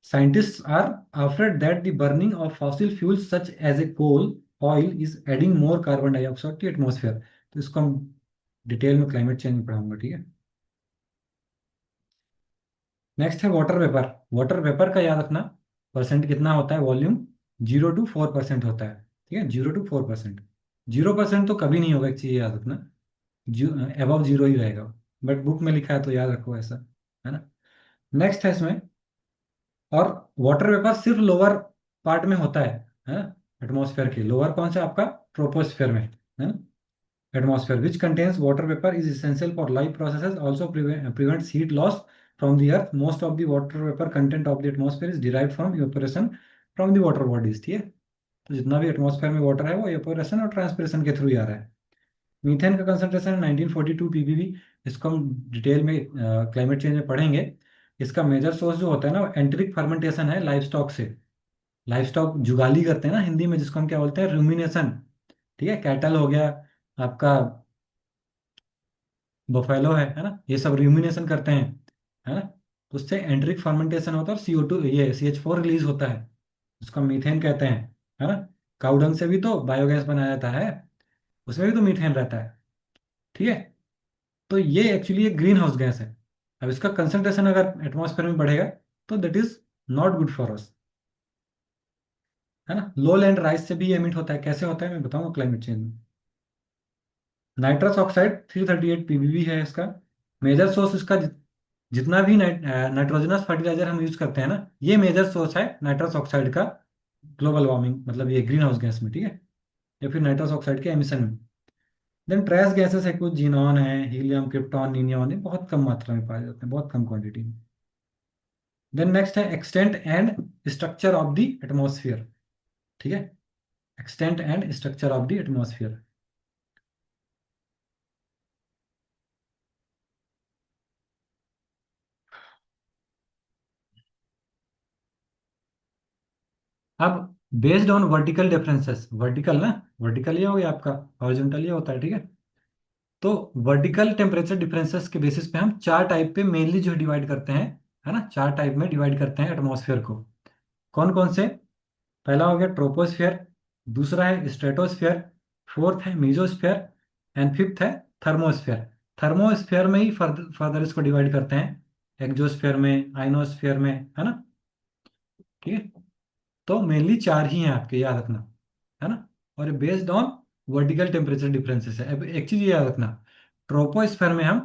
Scientists are afraid that the burning of fossil fuels such as a coal oil is adding more carbon dioxide to atmosphere. तो इसको हम डिटेल में क्लाइमेट चेंज में पढ़ाऊंगा, ठीक है। नेक्स्ट है वाटर वेपर। वाटर वेपर का याद रखना, परसेंट कितना होता है, वॉल्यूम 0 to 4% होता है, ठीक है, 0 to 4%। 0% तो कभी नहीं होगा, एक चीज याद रखना, अबव जीरो ही रहेगा। बट बुक में लिखा है तो याद रखो ऐसा, है ना। नेक्स्ट है इसमें, और वाटर वेपर सिर्फ लोअर पार्ट में होता है ना, एटमॉस्फेयर के लोअर कौन सा आपका, ट्रोपोस्फेयर में, है ना। Atmosphere which contains water vapor is essential for life processes, also prevents heat loss from the earth. Most of the water vapor content of the atmosphere is derived from evaporation from the water bodies, ठीक है। तो जितना भी atmosphere में water है वो evaporation और transpiration के थ्रू ही आ रहा है। मीथेन का कंसंट्रेशन है 1942 ppb। इसको हम डिटेल में क्लाइमेट चेंज में पढ़ेंगे। इसका मेजर सोर्स जो होता है ना, एंटरिक फर्मेंटेशन है लाइव स्टॉक से। लाइव स्टॉक जुगाली करते हैं ना हिंदी में, जिसको हम क्या बोलते हैं, रूमिनेशन, ठीक है। कैटल हो गया आपका, बफेलो है ना, ये सब र्यूमिनेशन करते हैं, है ना। उससे एंड्रिक फर्मेंटेशन होता है और CO2 ये CH4 रिलीज होता है, उसका मीथेन कहते हैं, है ना। काउडंग से भी तो बायोगैस बनाया जाता है, उसमें भी तो मीथेन रहता है, ठीक है। तो ये एक्चुअली एक ग्रीन हाउस गैस है। अब इसका कंसंट्रेशन अगर एटमॉस्फेयर में बढ़ेगा तो that is not good for us, है ना। लो लैंड राइस से भी एमिट होता है, कैसे होता है मैं बताऊंगा क्लाइमेट चेंज में। नाइट्रस ऑक्साइड 338 ppb है इसका। मेजर सोर्स इसका जितना भी नाइट्रोजनस फर्टिलाइजर हम यूज करते हैं ना, ये मेजर सोर्स है नाइट्रस ऑक्साइड का ग्लोबल वार्मिंग, मतलब ये ग्रीन हाउस गैस में, ठीक है, या फिर नाइट्रस ऑक्साइड के एमिशन में। देन ट्रेस गैसेस है, कुछ जीनॉन है, हीलियम, क्रिप्टॉन, नियॉन, ये बहुत कम मात्रा में पाए जाते हैं, बहुत कम क्वांटिटी में। देन नेक्स्ट है extent and structure of the atmosphere, ठीक है, extent and structure of the atmosphere. अब based on vertical differences, vertical ना, वर्टिकल ये हो गया आपका, हॉरिजॉन्टल ये होता है, ठीक है। तो वर्टिकल टेम्परेचर डिफरेंसेस के बेसिस पे हम चार टाइप पे मेनली जो डिवाइड करते हैं, है ना, चार टाइप में डिवाइड करते हैं एटमॉस्फेयर को। कौन कौन से? पहला हो गया ट्रोपोस्फेयर, दूसरा है स्ट्रेटोस्फेयर, फोर्थ है मीजोस्फेयर, एंड फिफ्थ है थर्मोस्फेयर। थर्मोस्फेयर में ही फर्दर फर्दर इसको डिवाइड करते हैं एक्जोस्फेयर में, आइनोस्फेयर में, है ना, ठीक है। तो मेनली चार ही हैं आपके, याद रखना, है ना। और based on vertical temperature differences है। अब एक चीज ये याद रखना, ट्रोपोस्फेयर में हम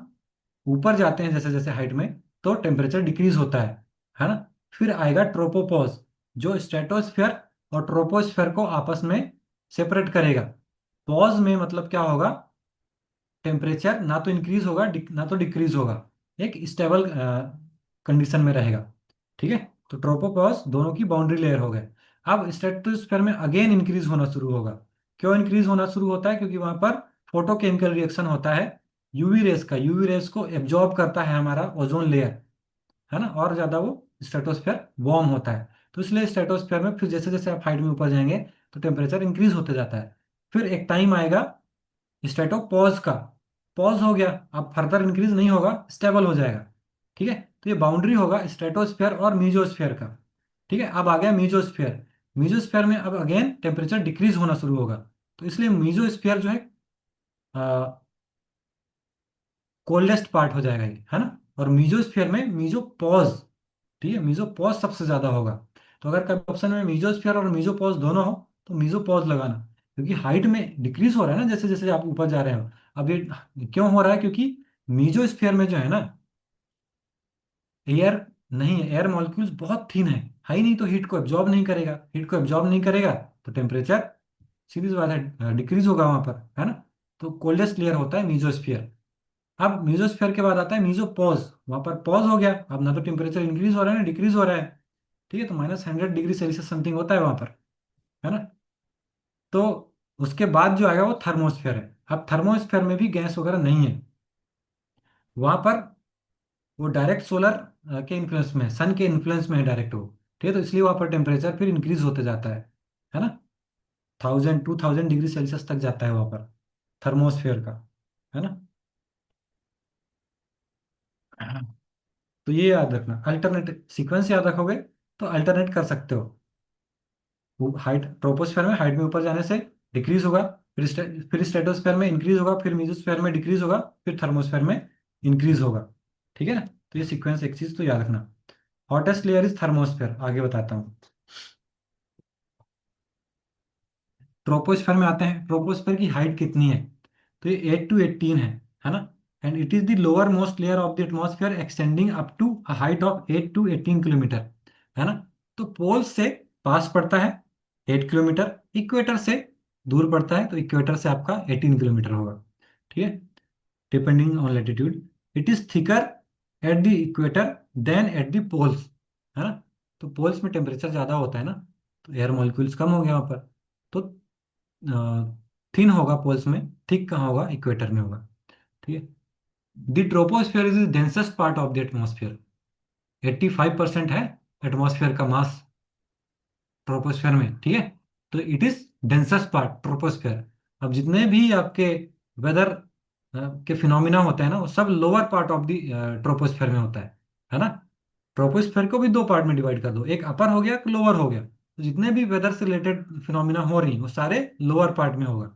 ऊपर जाते हैं जैसे जैसे हाइट में, तो टेम्परेचर डिक्रीज होता है ना। फिर आएगा ट्रोपोपॉज, जो स्ट्रेटोस्फेयर और ट्रोपोस्फेयर को आपस में सेपरेट करेगा। पॉज में मतलब क्या होगा, टेम्परेचर ना तो इंक्रीज होगा ना तो डिक्रीज होगा, एक स्टेबल कंडीशन में रहेगा, ठीक है। तो ट्रोपोपॉज दोनों की बाउंड्री लेयर हो गए। अब स्ट्रेटोस्फेयर में अगेन इंक्रीज होना शुरू होगा। क्यों इंक्रीज होना शुरू होता है? क्योंकि वहां पर फोटोकेमिकल रिएक्शन होता है यूवी रेस का, यूवी रेस को एब्जॉर्ब करता है हमारा ओजोन लेयर, है ना, और ज्यादा वो स्ट्रेटोस्फेयर वार्म होता है। तो इसलिए स्ट्रेटोस्फेयर में फिर जैसे जैसे आप हाइट में ऊपर जाएंगे तो टेम्परेचर इंक्रीज होते जाता है। फिर एक टाइम आएगा स्टेट ऑफ पॉज का, पॉज हो गया, अब फर्दर इंक्रीज नहीं होगा, स्टेबल हो जाएगा, ठीक है। तो ये बाउंड्री होगा स्ट्रेटोस्फेयर और मीजोस्फेयर का, ठीक है। अब आ गया मीजोस्फेयर, मीजोस्फेयर में अब अगेन टेम्परेचर डिक्रीज होना शुरू होगा। तो इसलिए मीजोस्फेयर जो है कोल्डेस्ट पार्ट हो जाएगा ये, है ना। और मीजोस्फेयर में मीजोपॉज, ठीक है, मीजोपॉज सबसे ज्यादा होगा। तो अगर कभी ऑप्शन में मीजोस्फेयर और मीजोपॉज दोनों हो तो मीजोपॉज लगाना, क्योंकि हाइट में डिक्रीज हो रहा है ना जैसे जैसे आप ऊपर जा रहे हो। अब ये क्यों हो रहा है? क्योंकि मीजोस्फेयर में जो है ना, एयर नहीं है, एयर मॉलिक्यूल्स बहुत थिन है ही नहीं, तो हीट को एब्जॉर्ब नहीं करेगा, हीट को एब्जॉर्ब नहीं करेगा तो टेम्परेचर सीधी सी बात है डिक्रीज होगा वहां पर, है ना। तो कोल्डेस्ट लेयर होता है मीजोस्फियर। अब मीजोस्फेयर के बाद आता है मीजोपॉज, वहां पर पॉज हो गया, अब ना तो टेम्परेचर इंक्रीज हो रहा है ना डिक्रीज हो रहा है, ठीक है। तो -100 डिग्री सेल्सियस समथिंग होता है वहां पर, है ना। तो उसके बाद जो आएगा वो थर्मोस्फेयर है। अब थर्मोस्फेयर में भी गैस वगैरह नहीं है, वहां पर वो डायरेक्ट सोलर के इन्फ्लुएंस में, सन के इन्फ्लुएंस में है डायरेक्ट वो, ठीक है। तो इसलिए वहां पर टेम्परेचर फिर इंक्रीज होते जाता है ना। 1000 2000 डिग्री सेल्सियस तक जाता है वहां पर थर्मोस्फेयर का, है ना। तो ये याद रखना, अल्टरनेट सीक्वेंस याद रखोगे तो अल्टरनेट कर सकते हो। वो हाइट ट्रोपोस्फेयर में हाइट में ऊपर जाने से डिक्रीज होगा, फिर स्ट्रेटोस्फेयर में इंक्रीज होगा, फिर मीजोस्फेयर में डिक्रीज होगा, फिर थर्मोस्फेयर में इंक्रीज होगा, ठीक है ना। तो ये सीक्वेंस एक चीज तो याद रखना। हॉटेस्ट लेयर इज थर्मोस्फेयर, आगे बताता हूँ। ट्रोपोस्फेयर में आते हैं, ट्रोपोस्फेयर की हाइट कितनी है? तो ये 8 to 18 है ना। And it is the lower most layer of the atmosphere extending up to a height of 8 to 18 kilometre, है ना। तो पोल से पास पड़ता है 8 किलोमीटर, इक्वेटर से दूर पड़ता है, तो इक्वेटर से आपका 18 किलोमीटर होगा, ठीक है, depending on latitude. It is thicker at the equator than at the poles, है ना। तो पोल्स में टेम्परेचर ज़्यादा होता है ना, तो एयर मॉलिक्यूल्स कम हो गया वहाँ पर, तो थिन होगा पोल्स में, थिक कहाँ होगा? इक्वेटर में होगा, ठीक है। The troposphere is the densest part of the atmosphere, 85% है एटमॉस्फेयर का मास ट्रोपोस्फेयर में, ठीक है। तो it is densest part troposphere. अब जितने भी आपके वेदर के फिनोमिना होते हैं ना, वो सब lower part of the troposphere में होता है ना। ट्रोपोस्फेयर को भी दो पार्ट में डिवाइड कर दो, एक अपर हो गया, एक लोअर हो गया। तो जितने भी वेदर से रिलेटेड फिनोमिना हो रही हैं वो सारे लोअर पार्ट में होगा,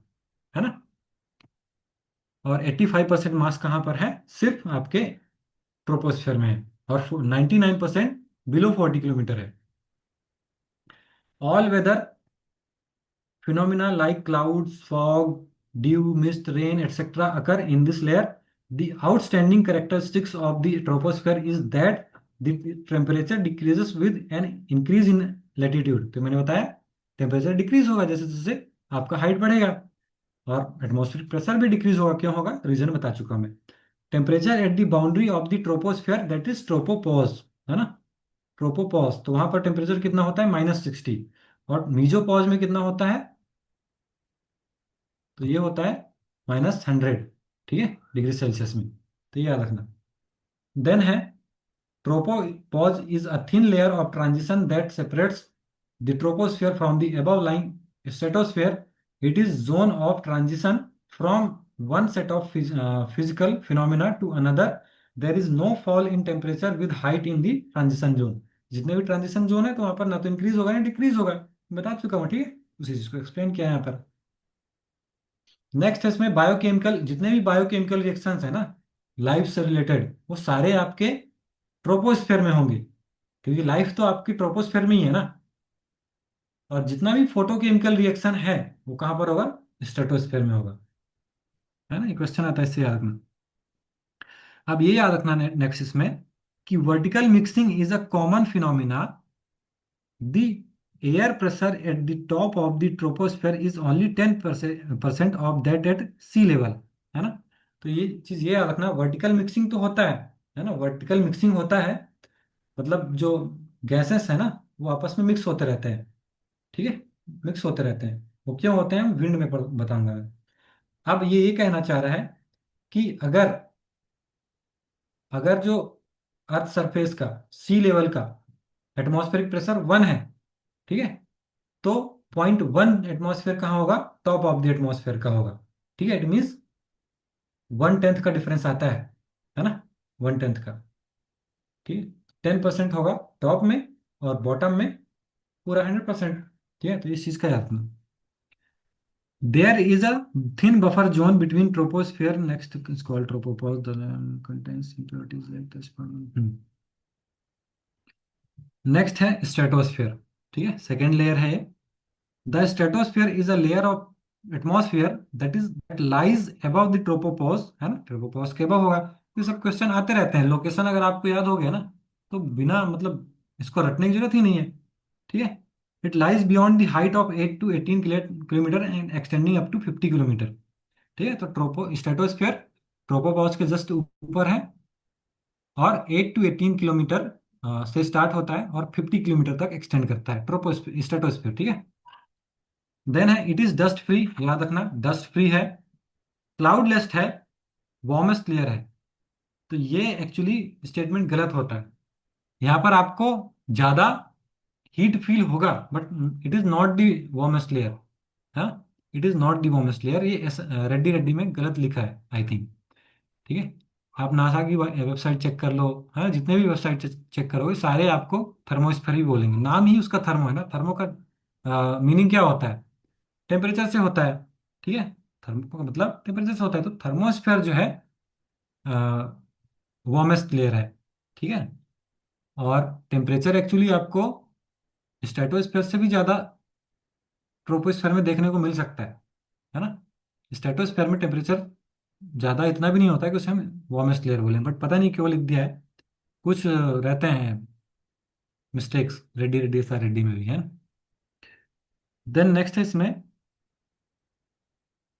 है ना। और 85% मास कहाँ पर है, सिर्फ आपके ट्रोपोस्फेयर में है। और 99% बिलो 40 किलोमीटर है। All weather phenomena like clouds, fog, dew, mist, rain, etc. occur in this layer. The outstanding characteristics of the troposphere is that the temperature decreases with an increase in latitude. तो मैंने बताया temperature decrease होगा जैसे जैसे आपका height बढ़ेगा, और atmospheric pressure भी डिक्रीज होगा। क्यों होगा, रीजन बता चुका मैं। Temperature at the boundary of the troposphere that is tropopause, है ना। ट्रोपोपॉज तो वहां पर टेम्परेचर कितना होता है, -60। और मीजोपॉज में कितना होता है, तो ये होता है -100, ठीक है, डिग्री सेल्सियस में। तो ये याद रखना। देन है tropopause is a thin layer of transition that separates the troposphere from the above lying stratosphere. It is zone of transition from one set of physical phenomena to another. There is no fall in temperature with height in the transition zone. जितने भी transition zone है तो वहां पर ना तो increase होगा ना डिक्रीज होगा, बता चुका हूँ, ठीक है। उसी चीज को एक्सप्लेन किया है यहाँ पर। नेक्स्ट है इसमें बायोकेमिकल, जितने भी बायोकेमिकल रिएक्शंस है ना लाइफ से रिलेटेड, वो सारे आपके ट्रोपोस्फेयर में होंगे, क्योंकि लाइफ तो आपकी ट्रोपोस्फेयर में ही है ना। और जितना भी फोटोकेमिकल रिएक्शन है वो कहाँ पर होगा, स्ट्रेटोस्फेयर में होगा, है ना। ये क्वेश्चन आता है, इससे याद रखना। अब ये याद रखना नेक्स्ट इसमें कि vertical mixing is a common phenomena. The air pressure at the top of the troposphere is only 10% of that at sea level, है ना। तो ये चीज ये याद रखना, वर्टिकल मिक्सिंग तो होता है ना। वर्टिकल मिक्सिंग होता है मतलब जो गैसेस है ना वो आपस में मिक्स होते रहते हैं, ठीक है, मिक्स होते रहते हैं। वो क्यों होते हैं विंड में बताऊंगा मैं। अब ये कहना चाह रहा है कि अगर अगर जो अर्थ सरफेस का, सी लेवल का एटमॉस्फेरिक प्रेशर 1 है, ठीक है, तो 0.1 एटमॉस्फेयर कहाँ होगा, टॉप ऑफ द एटमॉस्फेयर का होगा, ठीक है। इट मीन्स 1/10 का डिफरेंस आता है ना, 1/10 का, ठीक है। 10% होगा टॉप में और बॉटम में पूरा 100%, ठीक है। तो इस चीज का याद रखना। There is a thin buffer zone between troposphere, next is called tropopause, the contains impurities like this. Next है स्ट्रेटोस्फेयर, ठीक है, सेकेंड लेयर है ये। The stratosphere is a layer of atmosphere that lies above the tropopause, है ना, tropopause के above होगा। ये सब क्वेश्चन आते रहते हैं, लोकेशन अगर आपको याद हो गया ना तो बिना मतलब इसको रटने की जरूरत ही नहीं है, ठीक है। It lies beyond the height of 8 to 18 kilometre and extending up to 50 kilometre, ठीक है। तो ट्रोपो स्ट्रेटोस्फेयर ट्रोपोपॉज के जस्ट ऊपर है, और 8 to 18 किलोमीटर से स्टार्ट होता है और 50 किलोमीटर तक एक्सटेंड करता है ट्रोपोस्फेयर स्ट्रेटोस्फेयर, ठीक है। देन है इट इज डस्ट फ्री, याद रखना डस्ट फ्री है, क्लाउडलेस है, वार्मेस्ट लेयर है। तो ये एक्चुअली स्टेटमेंट गलत होता है। यहाँ पर आपको ज्यादा हीट फील होगा but it is not the warmest layer, हाँ, it is not the warmest layer. ये रेड्डी रेड्डी में गलत लिखा है आई थिंक, ठीक है। आप नासा की वेबसाइट चेक कर लो, हाँ, जितने भी वेबसाइट चेक करोगे सारे आपको थर्मोस्फेयर ही बोलेंगे। नाम ही उसका थर्मो है ना, थर्मो का मीनिंग क्या होता है, टेम्परेचर से होता है, ठीक है। थर्मो का मतलब टेम्परेचर से होता है, तो थर्मोस्फेयर जो है वार्मेस्ट लेयर है, ठीक है। और टेम्परेचर एक्चुअली आपको स्ट्रेटोस्फेयर से भी ज़्यादा ट्रोपोस्फेयर में देखने को मिल सकता है ना। स्ट्रेटोस्फेयर में टेम्परेचर ज़्यादा इतना भी नहीं होता है कि उसे हम वार्मेस्ट लेयर बोलें, बट पता नहीं क्यों लिख दिया है, कुछ रहते हैं मिस्टेक्स, रेड्डी रेड्डी सा रेड्डी में भी है। देन नेक्स्ट है इसमें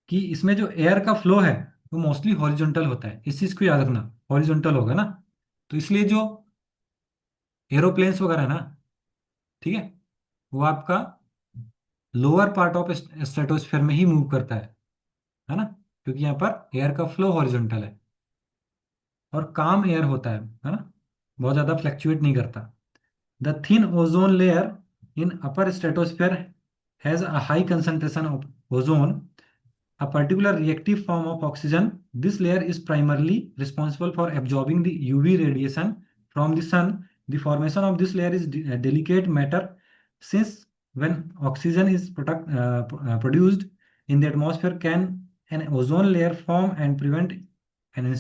कि इसमें जो एयर का फ्लो है वो मोस्टली हॉरिजॉन्टल होता है, इस चीज को याद रखना, हॉरिजॉन्टल होगा ना। तो इसलिए जो एरोप्लेन्स वगैरह ना, ठीक है, वो आपका लोअर पार्ट ऑफ स्ट्रेटोस्फेयर में ही मूव करता है ना, क्योंकि यहाँ पर एयर का फ्लो हॉरिजॉन्टल है और काम एयर होता है ना, बहुत ज़्यादा फ्लैक्चुएट नहीं करता। The thin ozone layer in upper stratosphere has a high concentration of ozone, a particular reactive form of oxygen. This layer is primarily responsible for absorbing the UV radiation from the sun The formation of this layer is a delicate matter since when oxygen is produced in the atmosphere, can an ozone layer form and prevent an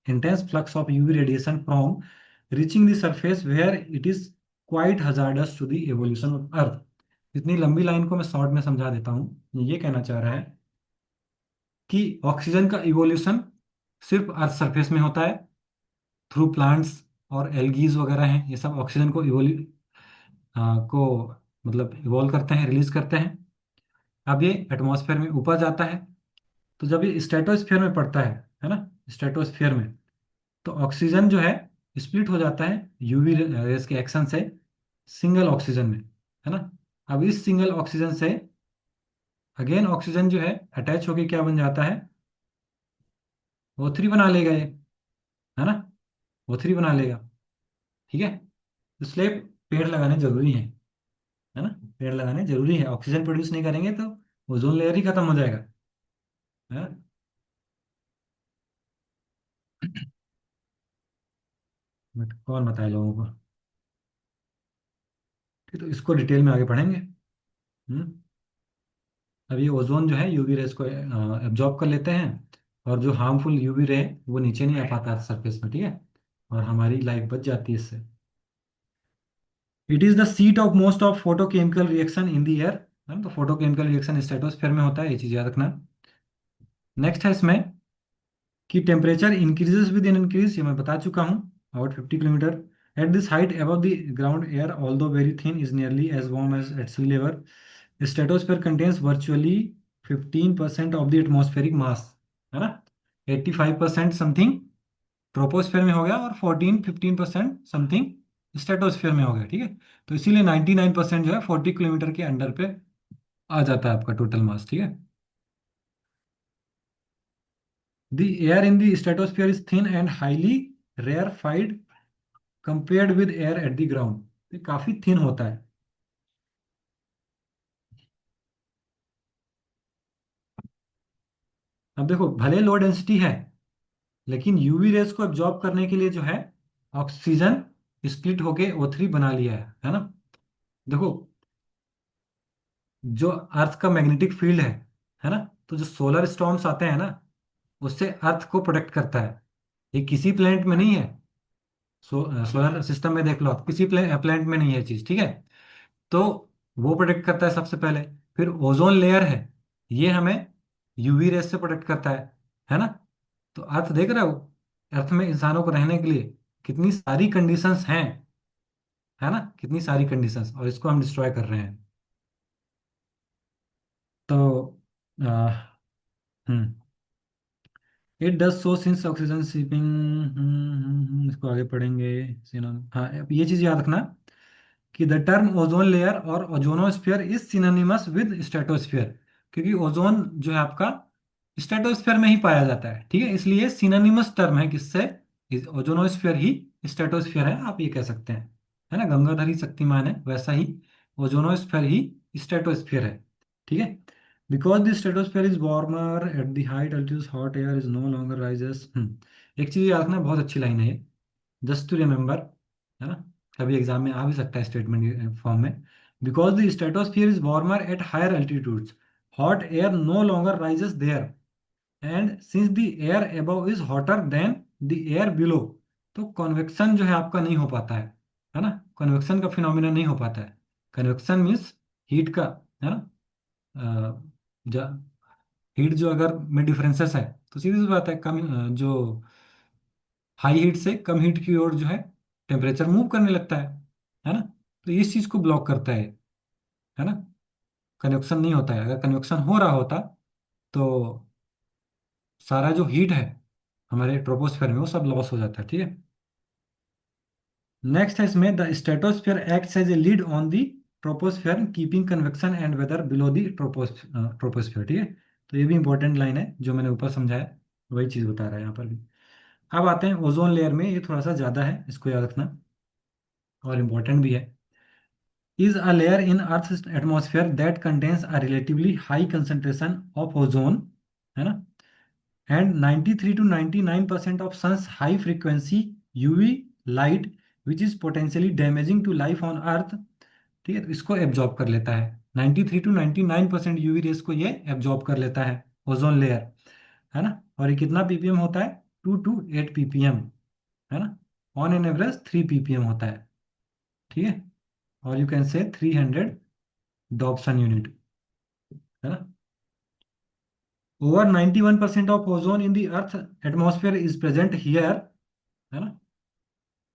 intense flux of UV radiation from reaching the surface where it is quite hazardous to the evolution of Earth. इतनी लंबी line को मैं short में समझा देता हूँ। ये कहना चाह रहा है कि ऑक्सीजन का इवोल्यूशन सिर्फ अर्थ सरफेस में होता है थ्रू प्लांट्स और एल्गीज वगैरह हैं, ये सब ऑक्सीजन को को मतलब इवॉल्व करते हैं, रिलीज करते हैं। अब ये एटमॉस्फेयर में ऊपर जाता है, तो जब ये स्ट्रेटोस्फेयर में पड़ता है ना, स्ट्रेटोस्फेयर में, तो ऑक्सीजन जो है स्प्लिट हो जाता है यूवी रेस के एक्शन से सिंगल ऑक्सीजन में, है ना। अब इस सिंगल ऑक्सीजन से अगेन ऑक्सीजन जो है अटैच होके क्या बन जाता है, O3 बना लेगा ये, है ना, O3 बना लेगा। ठीक है, इसलिए पेड़ लगाने जरूरी है ना, पेड़ लगाने जरूरी है। ऑक्सीजन प्रोड्यूस नहीं करेंगे तो ओजोन लेयर ही खत्म हो जाएगा, है ना? बट कौन बताए लोगों को। ठीक, तो इसको डिटेल में आगे पढ़ेंगे। अब ये ओजोन जो है यूवी रेस को एब्जॉर्ब कर लेते हैं, और जो हार्मफुल यूवी रे वो नीचे नहीं आ पाता सरफेस में, ठीक है, और हमारी लाइफ बच जाती है इससे। It is the seat of most of photochemical reaction in the air. तो फोटोकेमिकल रिएक्शन स्ट्रेटोस्फेयर में होता है, ये चीज याद रखना। नेक्स्ट है इसमें कि temperature increases with in increase, ये मैं बता चुका हूँ, about 50 kilometre. At this height above the ground air although very thin is nearly as warm as at sea level. Stratosphere contains virtually 15% of the atmospheric mass, है ना। 85% something troposphere में हो गया, और 14-15% समथिंग स्ट्रेटोस्फेयर में हो गया, ठीक है। तो इसीलिए 99% जो है 40 किलोमीटर के अंडर पे आ जाता है आपका टोटल मास, ठीक है। The air in the stratosphere is thin and highly rarefied compared with air at the ground. ये काफी थिन होता है। अब देखो, भले लो डेंसिटी है, लेकिन यूवी रेस को एब्जॉर्ब करने के लिए जो है ऑक्सीजन स्प्लिट होके O3 बना लिया है ना। देखो, जो अर्थ का मैग्नेटिक फील्ड है ना, तो जो सोलर स्टॉर्म्स आते हैं ना, उससे अर्थ को प्रोटेक्ट करता है। ये किसी प्लेनेट में नहीं है, सोलर सिस्टम में देख लो आप, किसी प्लेनेट में नहीं है चीज, ठीक है। तो वो प्रोटेक्ट करता है सबसे पहले। फिर ओजोन लेयर है, ये हमें यूवी रेस से प्रोटेक्ट करता है ना। तो अर्थ देख रहे हो, अर्थ में इंसानों को रहने के लिए कितनी सारी कंडीशंस हैं, है ना, कितनी सारी कंडीशंस, और इसको हम डिस्ट्रॉय कर रहे हैं। तो ah, hmm it does so since oxygen shipping, इसको आगे पढ़ेंगे। हाँ, अब ये चीज याद रखना कि द टर्म ओजोन लेयर और ozonosphere is synonymous with stratosphere, क्योंकि ओजोन जो है आपका स्ट्रेटोस्फीयर में ही पाया जाता है, ठीक है, इसलिए सिनोनिमस टर्म है किससे, ओजोनोस्फीयर ही स्ट्रेटोस्फीयर है, आप ये कह सकते हैं, है ना। गंगाधर ही शक्तिमान है, वैसा ही ओजोनोस्फीयर ही स्ट्रेटोस्फीयर है, ठीक है। Because the stratosphere is warmer at the height altitude hot air is no longer rises. एक चीज याद रखना, बहुत अच्छी लाइन है ये, जस्ट टू रिमेंबर, है ना, कभी एग्जाम में आ भी सकता है स्टेटमेंट फॉर्म में। Because the stratosphere is warmer at higher altitudes hot air no longer rises there, and since the air above is hotter than the air below, तो convection जो है आपका नहीं हो पाता है ना, कन्वेक्शन का फिनोमिना नहीं हो पाता है। कन्वेक्शन मीन्स हीट का, है ना, हीट जो अगर में डिफरेंसेस है, तो सीधी सी बात है, कम जो हाई हीट से कम हीट की ओर जो है टेम्परेचर मूव करने लगता है ना। तो इस चीज को ब्लॉक करता है ना, कन्वेक्शन नहीं होता है। अगर कन्वेक्शन हो रहा होता तो सारा जो हीट है हमारे ट्रोपोस्फेयर में वो सब लॉस हो जाता है, ठीक है। नेक्स्ट है इसमें, the stratosphere acts as a lid on the troposphere keeping convection and weather below the troposphere, ठीक है। तो ये भी इंपॉर्टेंट लाइन है, जो मैंने ऊपर समझाया वही चीज बता रहा है यहाँ पर भी। अब आते हैं ओजोन लेयर में, ये थोड़ा सा ज्यादा है, इसको याद रखना, और इम्पोर्टेंट भी है। is a layer in Earth's atmosphere that contains a relatively high concentration of ozone, है ना, and 93 to 99% of sun's high frequency UV light which is potentially damaging to life on earth. ठीक है, तो इसको absorb कर लेता है। 93 to 99% UV rays को ये एब्जॉर्ब कर लेता है ओजोन लेयर, है ना। और ये कितना पीपीएम होता है? 2 to 8 ppm, है ना। ऑन एन एवरेज 3 ppm होता है। ठीक है, और यू कैन से 300 डॉप्सन यूनिट, है ना। Over 91% of ozone in the earth atmosphere is present here, है ना।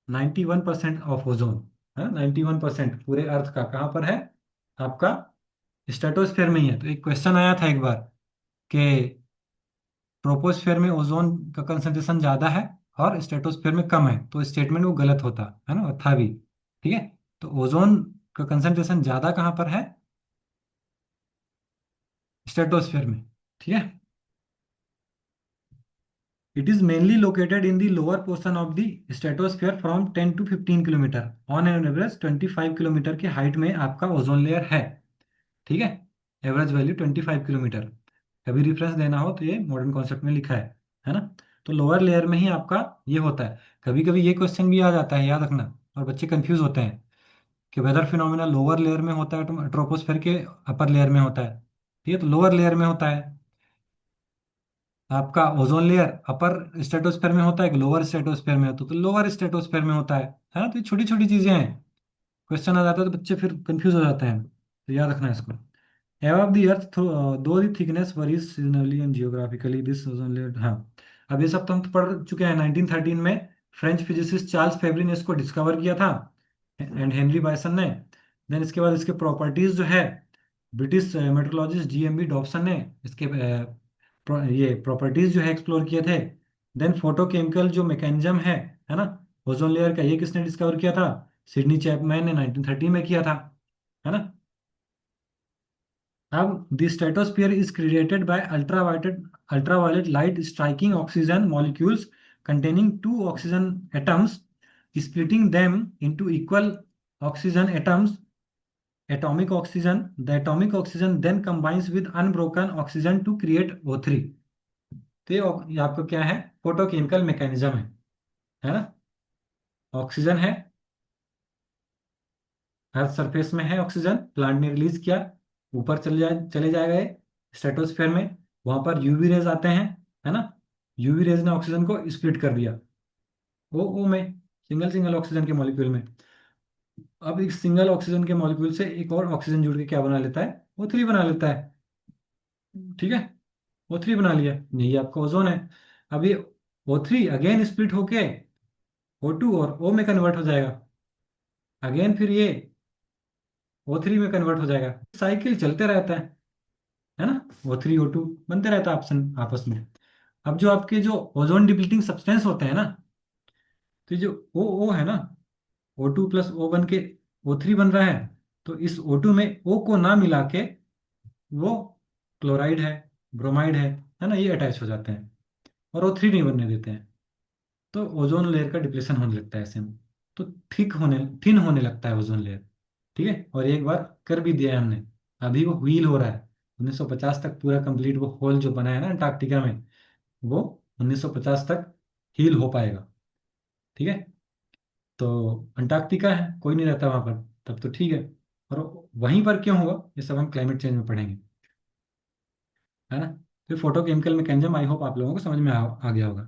91% ऑफ ओजोन, है 91% पूरे अर्थ का कहाँ पर है? आपका स्ट्रेटोस्फेयर में ही है। तो एक क्वेश्चन आया था एक बार कि ट्रोपोस्फेयर में ओजोन का कंसंट्रेशन ज्यादा है और स्ट्रेटोस्फेयर में कम है, तो स्टेटमेंट वो गलत होता, है ना, और था भी। ठीक है, तो ओजोन का कंसंट्रेशन ज्यादा कहाँ पर है? स्ट्रेटोस्फेयर में। ठीक है, it is mainly located in the lower portion of the stratosphere from 10 to 15 kilometre. On an average 25 kilometre की हाइट में आपका ओजोन लेयर है। ठीक है, एवरेज वैल्यू 25 किलोमीटर। कभी रेफरेंस देना हो तो ये मॉडर्न कॉन्सेप्ट में लिखा है ना। तो लोअर लेयर में ही आपका ये होता है। कभी कभी ये क्वेश्चन भी आ जाता है, याद रखना, और बच्चे कंफ्यूज होते हैं कि वेदर फिनोमिना लोअर लेयर में होता है ट्रोपोस्फेयर के अपर लेयर में होता है। ठीक है, तो लोअर लेयर में होता है आपका ओजोन लेयर, अपर स्ट्रेटोस्फेयर में होता है कि लोअर स्ट्रेटोस्फेयर में होता है? तो लोअर स्ट्रेटोस्फेयर में होता है ना। तो ये छोटी छोटी चीजें हैं, क्वेश्चन आ जाता है तो बच्चे फिर कंफ्यूज हो जाते हैं, तो याद रखना है इसको। Above the earth, though the thickness varies seasonally and geographically, this ozone layer, हाँ। अब ये सब तो हम तो पढ़ चुके हैं। 1913 में फ्रेंच फिजिसिस्ट चार्ल्स फेबरी ने इसको डिस्कवर किया था, एंड हेनरी बायसन ने। देन इसके बाद इसके प्रॉपर्टीज जो है, ब्रिटिश मेट्रोलॉजिस्ट जीएमबी डॉब्सन ने इसके ये प्रॉपर्टीज जो है एक्सप्लोर किए थे। देन फोटोकेमिकल जो मैकेनिज्म है ना, ओजोन लेयर का, ये किसने डिस्कवर किया था? सिडनी चैपमैन ने 1930 में किया था, है ना। अब the stratosphere is created by ultraviolet light striking oxygen molecules containing two oxygen atoms, splitting them into equal oxygen atoms, atomic oxygen. The atomic oxygen then combines with unbroken oxygen to create O3। तो ये आपको क्या है? Photochemical mechanism है ना। Oxygen है, earth surface में है ऑक्सीजन, प्लांट ने रिलीज किया, ऊपर चले जाएगा ये स्ट्रेटोस्फेयर में। वहां पर यूवी रेज आते हैं, है ना। यूवी रेज ने ऑक्सीजन को स्प्लिट कर दिया ओ में, सिंगल सिंगल ऑक्सीजन के मॉलिक्यूल में। अब एक सिंगल ऑक्सीजन के मॉलिक्यूल से एक और ऑक्सीजन जुड़ के क्या बना लेता है? O3 बना लेता है। ठीक है, O3 बना लिया, यही आपका ओजोन है। अब ये O3 अगेन स्प्लिट होके O2 और O में कन्वर्ट हो जाएगा, अगेन फिर ये O3 में कन्वर्ट हो जाएगा, साइकिल चलते रहता है ना। O3 O2 बनते रहता है ऑप्शन आपस में। अब जो आपके जो ओजोन डिप्लीटिंग सब्सटेंस होते हैं ना, तो ये जो O है ना, O2 प्लस O बन के O3 बन रहा है। तो इस O2 में O को ना मिला के वो क्लोराइड है, ब्रोमाइड है ना, ये अटैच हो जाते हैं और O3 नहीं बनने देते हैं। तो ओजोन लेयर का डिप्लेशन होने लगता है ऐसे में। तो थिन होने लगता है ओजोन लेयर। ठीक है, और एक बार कर भी दिया है हमने, अभी वो व्हील हो रहा है। 1950 तक पूरा कंप्लीट वो होल जो बना है ना अंटार्कटिका में, वो 1950 तक हील हो पाएगा। ठीक है, तो अंटार्कटिका है, कोई नहीं रहता वहां पर, तब तो ठीक है। और वहीं पर क्यों होगा, ये सब हम क्लाइमेट चेंज में पढ़ेंगे, है ना। तो फोटोकेमिकल मैकेनिज्म आई होप आप लोगों को समझ में आ गया होगा।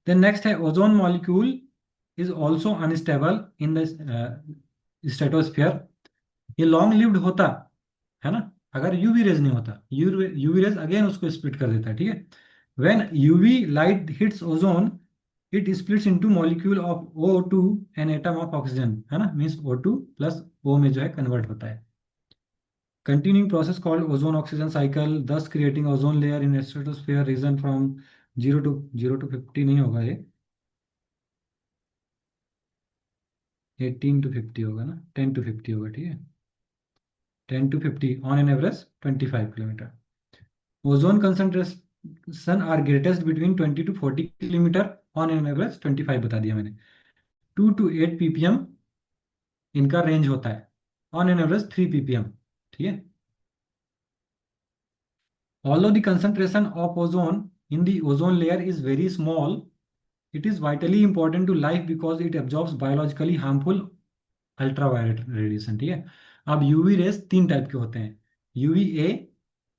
देन नेक्स्ट है ozone molecule is also unstable in the stratosphere. ये लॉन्ग लिव्ड होता, है ना, अगर यूवी रेज नहीं होता। यूवी रेज अगेन उसको स्प्लिट कर देता है। ठीक है, when UV light hits ozone it splits into molecule of O2 an atom of oxygen, है ना, मींस O2 प्लस O में जो है कन्वर्ट होता है। Continuing process called ozone oxygen cycle, thus creating ozone layer in stratosphere region from 0 to 50 नहीं होगा ये, 18 to 50 होगा ना, 10 to 50 होगा। ठीक है, 10 to 50 on an average 25 kilometre. Ozone concentration are greatest between 20 to 40 kilometre, on an average 25 बता दिया मैंने। 2 to 8 ppm इनका रेंज होता है, ऑन एन एवरेज 3 ppm। ठीक है, although the concentration of ozone in the ozone layer is very small, it is vitally important to life because it absorbs biologically harmful ultraviolet radiation. ठीक है। अब UV rays तीन type के होते हैं, UV A,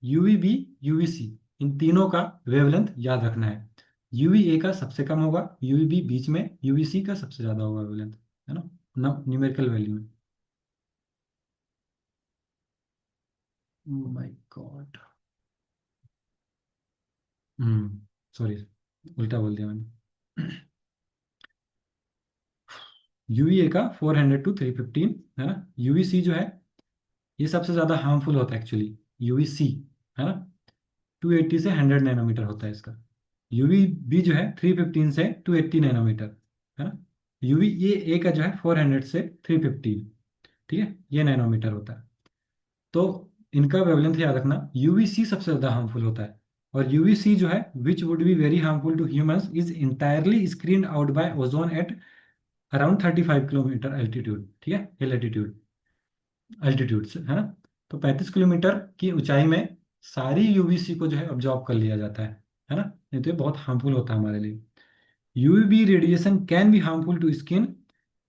UV B, UV C. इन तीनों का वेवलेंथ याद रखना है। यूवी ए का सबसे कम होगा, यूवी बी बीच में, यूवी सी का सबसे ज्यादा होगा वेवलेंथ, है ना, न्यूमेरिकल वैल्यू में। My God. सॉरी, उल्टा बोल दिया मैंने। यूवी ए का 400 टू 315, है ना। यूवी सी जो है ये सबसे ज्यादा हार्मफुल होता है एक्चुअली, यूवी सी, है ना। 280 से 100 नैनोमीटर होता है इसका। यूवी बी जो है 315 से 280 नैनोमीटर, है ना। यूवी ए का जो है 400 से 315, ठीक है, ये नैनोमीटर होता है। तो इनका वेवलेंथ याद रखना, यूवी सी सबसे ज्यादा हार्मफुल होता है। और यूवी सी जो है which would be very harmful to humans is entirely screen out by ozone at around 35 kilometre altitude, ठीक है, हिल एल्टीट्यूड, अल्टीट्यूड से, है ना। तो 35 किलोमीटर की ऊंचाई में सारी यूवीसी को जो है ऑब्जॉर्ब कर लिया जाता है ना। नहीं तो ये बहुत हार्मफुल होता है हमारे लिए। UV radiation can be harmful to skin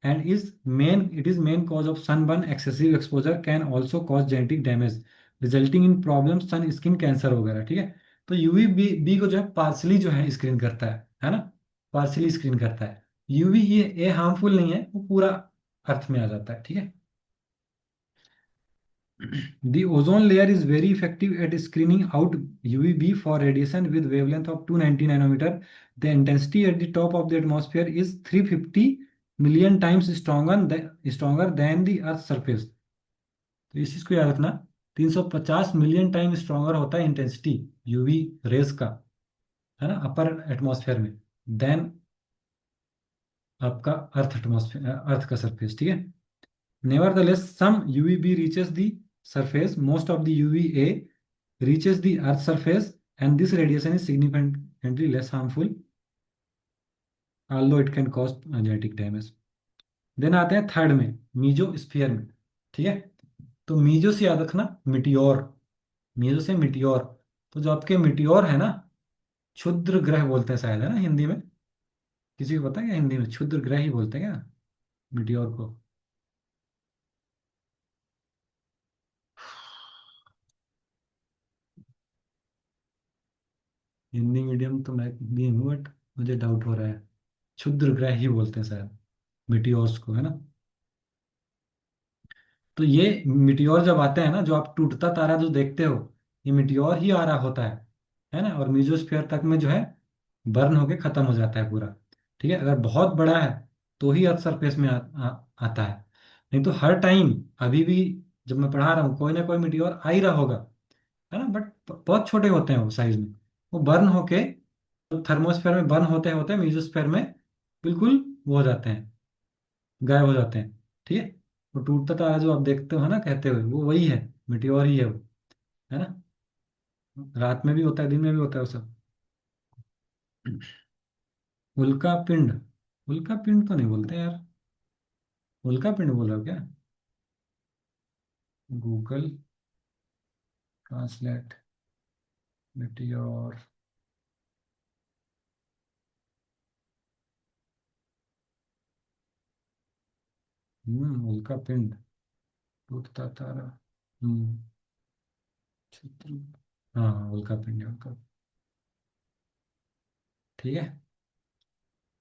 and is main cause of sunburn. Excessive exposure can also cause genetic damage resulting in problem sun skin cancer वगैरह, ठीक है। तो यूवी बी को जो है पार्सली जो है स्क्रीन करता है ना, पार्सली स्क्रीन करता है। यूवी ये हार्मफुल नहीं है, वो पूरा अर्थ में आ जाता है, ठीक है। The ozone layer is very effective at screening out UVB for radiation with wavelength of 290 nanometer. The intensity at the top of the atmosphere is 350 million times stronger than the Earth's surface. तो इस चीज को याद रखना, 350 million time stronger होता है intensity UV rays का, है ना, अपर एटमॉस्फेयर में, देन आपका अर्थ एटमॉस्फेयर, अर्थ का सरफेस, ठीक है। Nevertheless, some UVB reaches the surface. Most of the UVA reaches the Earth's surface, and this radiation is significantly less harmful, although it can cause genetic damage. Then आते हैं third में, mesosphere में, ठीक है। तो meso से याद रखना मिटियोर, मीजो से मिटियोर। तो जो आपके मिटियोर है ना, क्षुद्र ग्रह बोलते हैं शायद, है ना हिंदी में। किसी को पता है क्या हिंदी में क्षुद्र ग्रह ही बोलते हैं क्या मिटियोर को? हिंदी मीडियम तो मैं भी हूँ, बट मुझे डाउट हो रहा है। क्षुद्र ग्रह ही बोलते हैं शायद मिटियोर्स को, है ना। तो ये मिटियोर जब आते हैं ना, जो आप टूटता तारा जो देखते हो, ये मिटियोर ही आ रहा होता है ना। और मीजोस्फीयर तक में जो है बर्न होके खत्म हो जाता है पूरा, ठीक है। अगर बहुत बड़ा है तो ही अर्थ सरफेस में आता है, नहीं तो हर टाइम अभी भी जब मैं पढ़ा रहा हूँ कोई ना कोई मिटियोर आ ही रहा होगा, है ना। बट बहुत छोटे होते हैं वो साइज में, वो बर्न होके थर्मोस्फेयर में बर्न होते होते मीजोस्फेयर में बिल्कुल वो हो जाते हैं, गायब हो जाते हैं, ठीक है। वो टूटता तारा जो आप देखते हो ना कहते हुए, वो वही है, मिटियोर ही है वो, है ना। रात में भी होता है, दिन में भी होता है वो सब। उल्का पिंड, उल्का पिंड तो नहीं बोलते यार। उल्का पिंड बोल रहे हो क्या? Google translate Meteor. उल्का पिंड, टूटता तारा। हम्म चित्र, हाँ हाँ, उल्का पिंड है उल्का। ठीक है।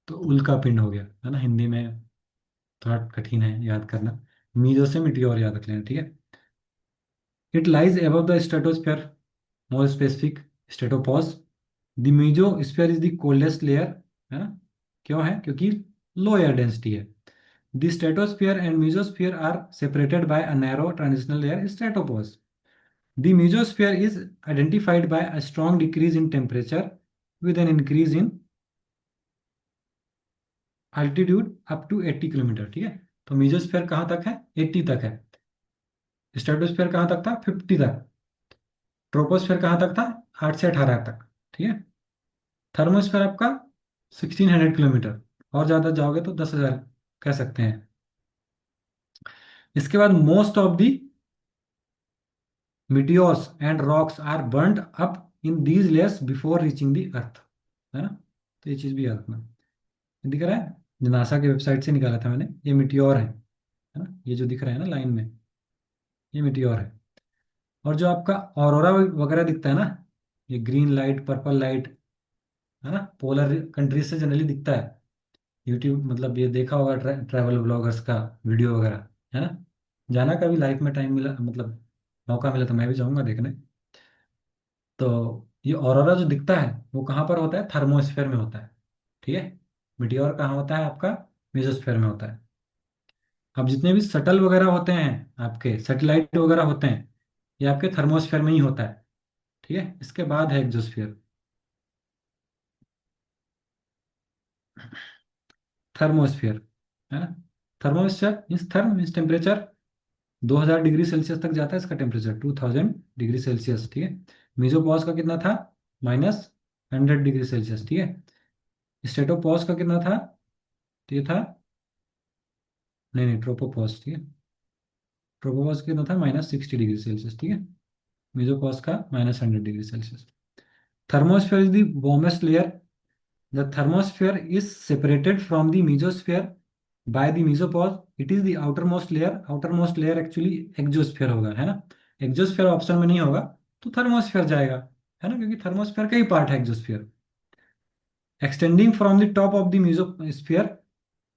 तो उल्का पिंड हो गया, है ना, हिंदी में थोड़ा कठिन है याद करना। मीजो से मिटियोर याद रख लेना, ठीक है। It lies above the stratosphere, more specific stratopause. The mesosphere is the coldest layer, है ना। क्यों है? क्योंकि लो एयर डेंसिटी है। The stratosphere and mesosphere are separated by a narrow transitional layer stratopause. The mesosphere is identified by a strong decrease in temperature with an increase in altitude up to 80 kilometre, ठीक है। तो mesosphere कहाँ तक है? 80 तक है। Stratosphere कहाँ तक था? 50 तक। ट्रोपोस्फीयर कहाँ तक था? 8 से 18 तक, ठीक है। थर्मोस्फीयर आपका 1600 किलोमीटर, और ज़्यादा जाओगे तो 10,000 कह सकते हैं। इसके बाद most of the meteors and rocks are burned up in these layers before reaching the earth, है ना। तो ये चीज़ भी याद रखना। दिख रहा है, जो नासा के वेबसाइट से निकाला था मैंने, ये मिटियोर है ना, ये जो दिख रहा है ना लाइन में, ये मिटियोर है। और जो आपका ऑरोरा वगैरह दिखता है ना, ये ग्रीन लाइट पर्पल लाइट, है ना, पोलर कंट्रीज से जनरली दिखता है। यूट्यूब मतलब ये देखा होगा ट्रैवल ब्लॉगर्स का वीडियो वगैरह, है ना। जाना कभी लाइफ में टाइम मिला, मतलब मौका मिला तो मैं भी जाऊंगा देखने। तो ये ऑरोरा जो दिखता है वो कहाँ पर होता है, थर्मोस्फेयर में होता है। ठीक है। मीटियोर कहाँ होता है आपका, मेसोस्फेयर में होता है। अब जितने भी सटल वगैरह होते हैं, आपके सैटेलाइट वगैरह होते हैं, ये आपके थर्मोस्फेयर में ही होता है। ठीक है, इसके बाद है एक्सोस्फेयर। थर्मोस्फेयर, है ना। Thermosphere means, therm means temperature, 2000 degree Celsius तक जाता है इसका टेम्परेचर, 2000 डिग्री सेल्सियस। ठीक है। मीजोपॉज का कितना था, -100 डिग्री सेल्सियस। ठीक है। स्टेटोपॉज का कितना था, तो ये था, नहीं नहीं, ट्रोपोपॉज। ठीक है। ट्रोपोपॉज का कितना था, -60 डिग्री सेल्सियस। ठीक है। मीजोपॉज का -100 degree Celsius. Thermosphere is the warmest layer. The thermosphere is separated from the mesosphere by the mesopause. It is the outermost layer. Outermost layer actually exosphere होगा, है ना। exosphere ऑप्शन में नहीं होगा, तो थर्मोस्फेयर जाएगा, है ना, क्योंकि थर्मोस्फेयर का ही पार्ट है exosphere। Extending from the top of the mesosphere,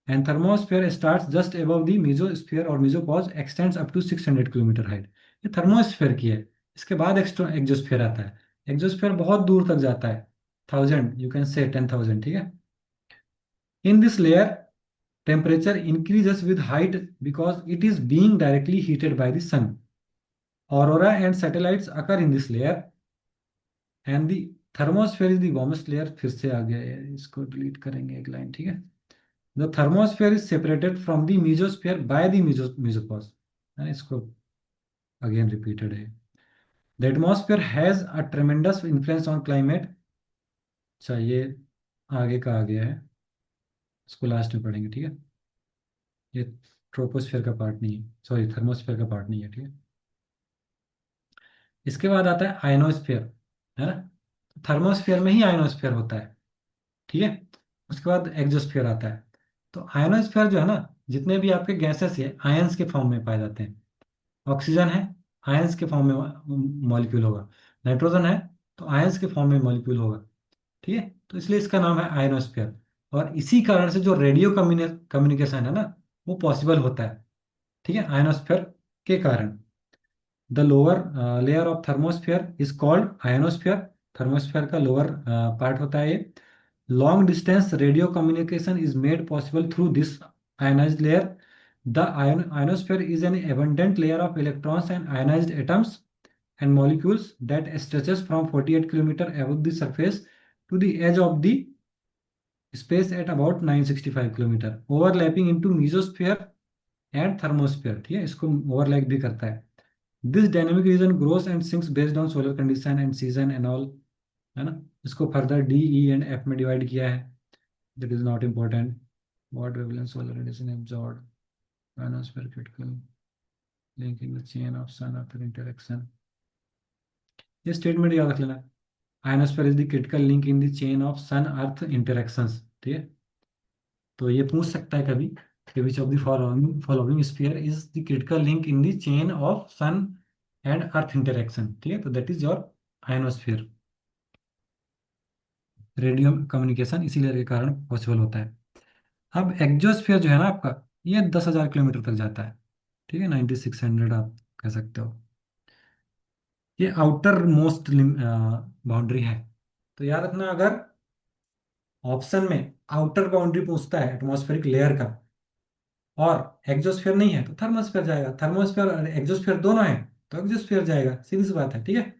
and thermosphere starts just above the mesosphere or mesopause, extends up to 600 kilometre height. ये थर्मोस्फेयर की है। इसके बाद एक्सोस्फेयर आता है। एक्सोस्फेयर बहुत दूर तक जाता है, 1000, यू कैन से 10,000। ठीक है। In this layer, temperature increases with height because it is being directly heated by the sun. Aurora and satellites occur in this layer, and the thermosphere is the warmest layer। फिर से आ गया है, इसको delete करेंगे एक line. ठीक है। The thermosphere is separated from the mesosphere by the mesopause, है, इसको अगेन रिपीटेड है। The atmosphere has a tremendous influence on climate। अच्छा, ये आगे का आ गया है, इसको लास्ट में पढ़ेंगे। ठीक है। ये ट्रोपोस्फेयर का पार्ट नहीं है, सॉरी, थर्मोस्फेयर का पार्ट नहीं है। ठीक है। इसके बाद आता है आयनोस्फेयर, है ना। थर्मोस्फेयर में ही आयनोस्फेयर होता है। ठीक है। उसके बाद एक्सोस्फेयर आता है। तो आयनोस्फेयर जो है ना, जितने भी आपके गैसेस है आयंस के फॉर्म में पाए जाते हैं। ऑक्सीजन है, आयंस के फॉर्म में मॉलिक्यूल होगा। नाइट्रोजन है, तो आयंस के फॉर्म में मॉलिक्यूल होगा। ठीक है, तो इसलिए इसका नाम है आयनोस्फेयर। और इसी कारण से जो रेडियो कम्युनिकेशन है ना, वो पॉसिबल होता है। ठीक है, आयनोस्फेयर के कारण। The lower layer of thermosphere is called ionosphere. Thermosphere का लोअर पार्ट होता है ये। Long distance radio communication is made possible through this ionized layer. The ionosphere is an abundant layer of electrons and ionized atoms and molecules that stretches from 48 kilometer above the surface to the edge of the space at about 965 kilometer, overlapping into mesosphere and thermosphere। ठीक है, इसको overlap भी करता है। This dynamic region grows and sinks based on solar condition and season and all, है ना। इसको further D, E and F में डिवाइड किया है। That is not important. What wavelength solar radiation absorbed, ionosphere critical link in the chain of sun earth interaction। ये statement याद रख लेना। ionosphere is the critical link in the chain of sun earth interactions। ठीक है। तो ये पूछ सकता है कभी कि which of the following sphere is the critical link in the chain of sun and earth interaction. ठीक है, तो that is your ionosphere. Radio communication इसी लेयर के कारण पॉसिबल होता है। अब एक्सोस्फीयर जो है ना आपका, ये 10,000 किलोमीटर तक जाता है। ठीक है, 9600 आप कह सकते हो। ये आउटर मोस्ट बाउंड्री है। तो याद रखना, अगर ऑप्शन में आउटर बाउंड्री पूछता है एटमॉस्फेरिक लेयर का, और एक्सोस्फीयर नहीं है, तो थर्मोस्फेयर जाएगा। थर्मोस्फेयर और एक्सोस्फीयर दोनों है, तो एक्सोस्फीयर जाएगा, सीधी सी बात है। ठीक है।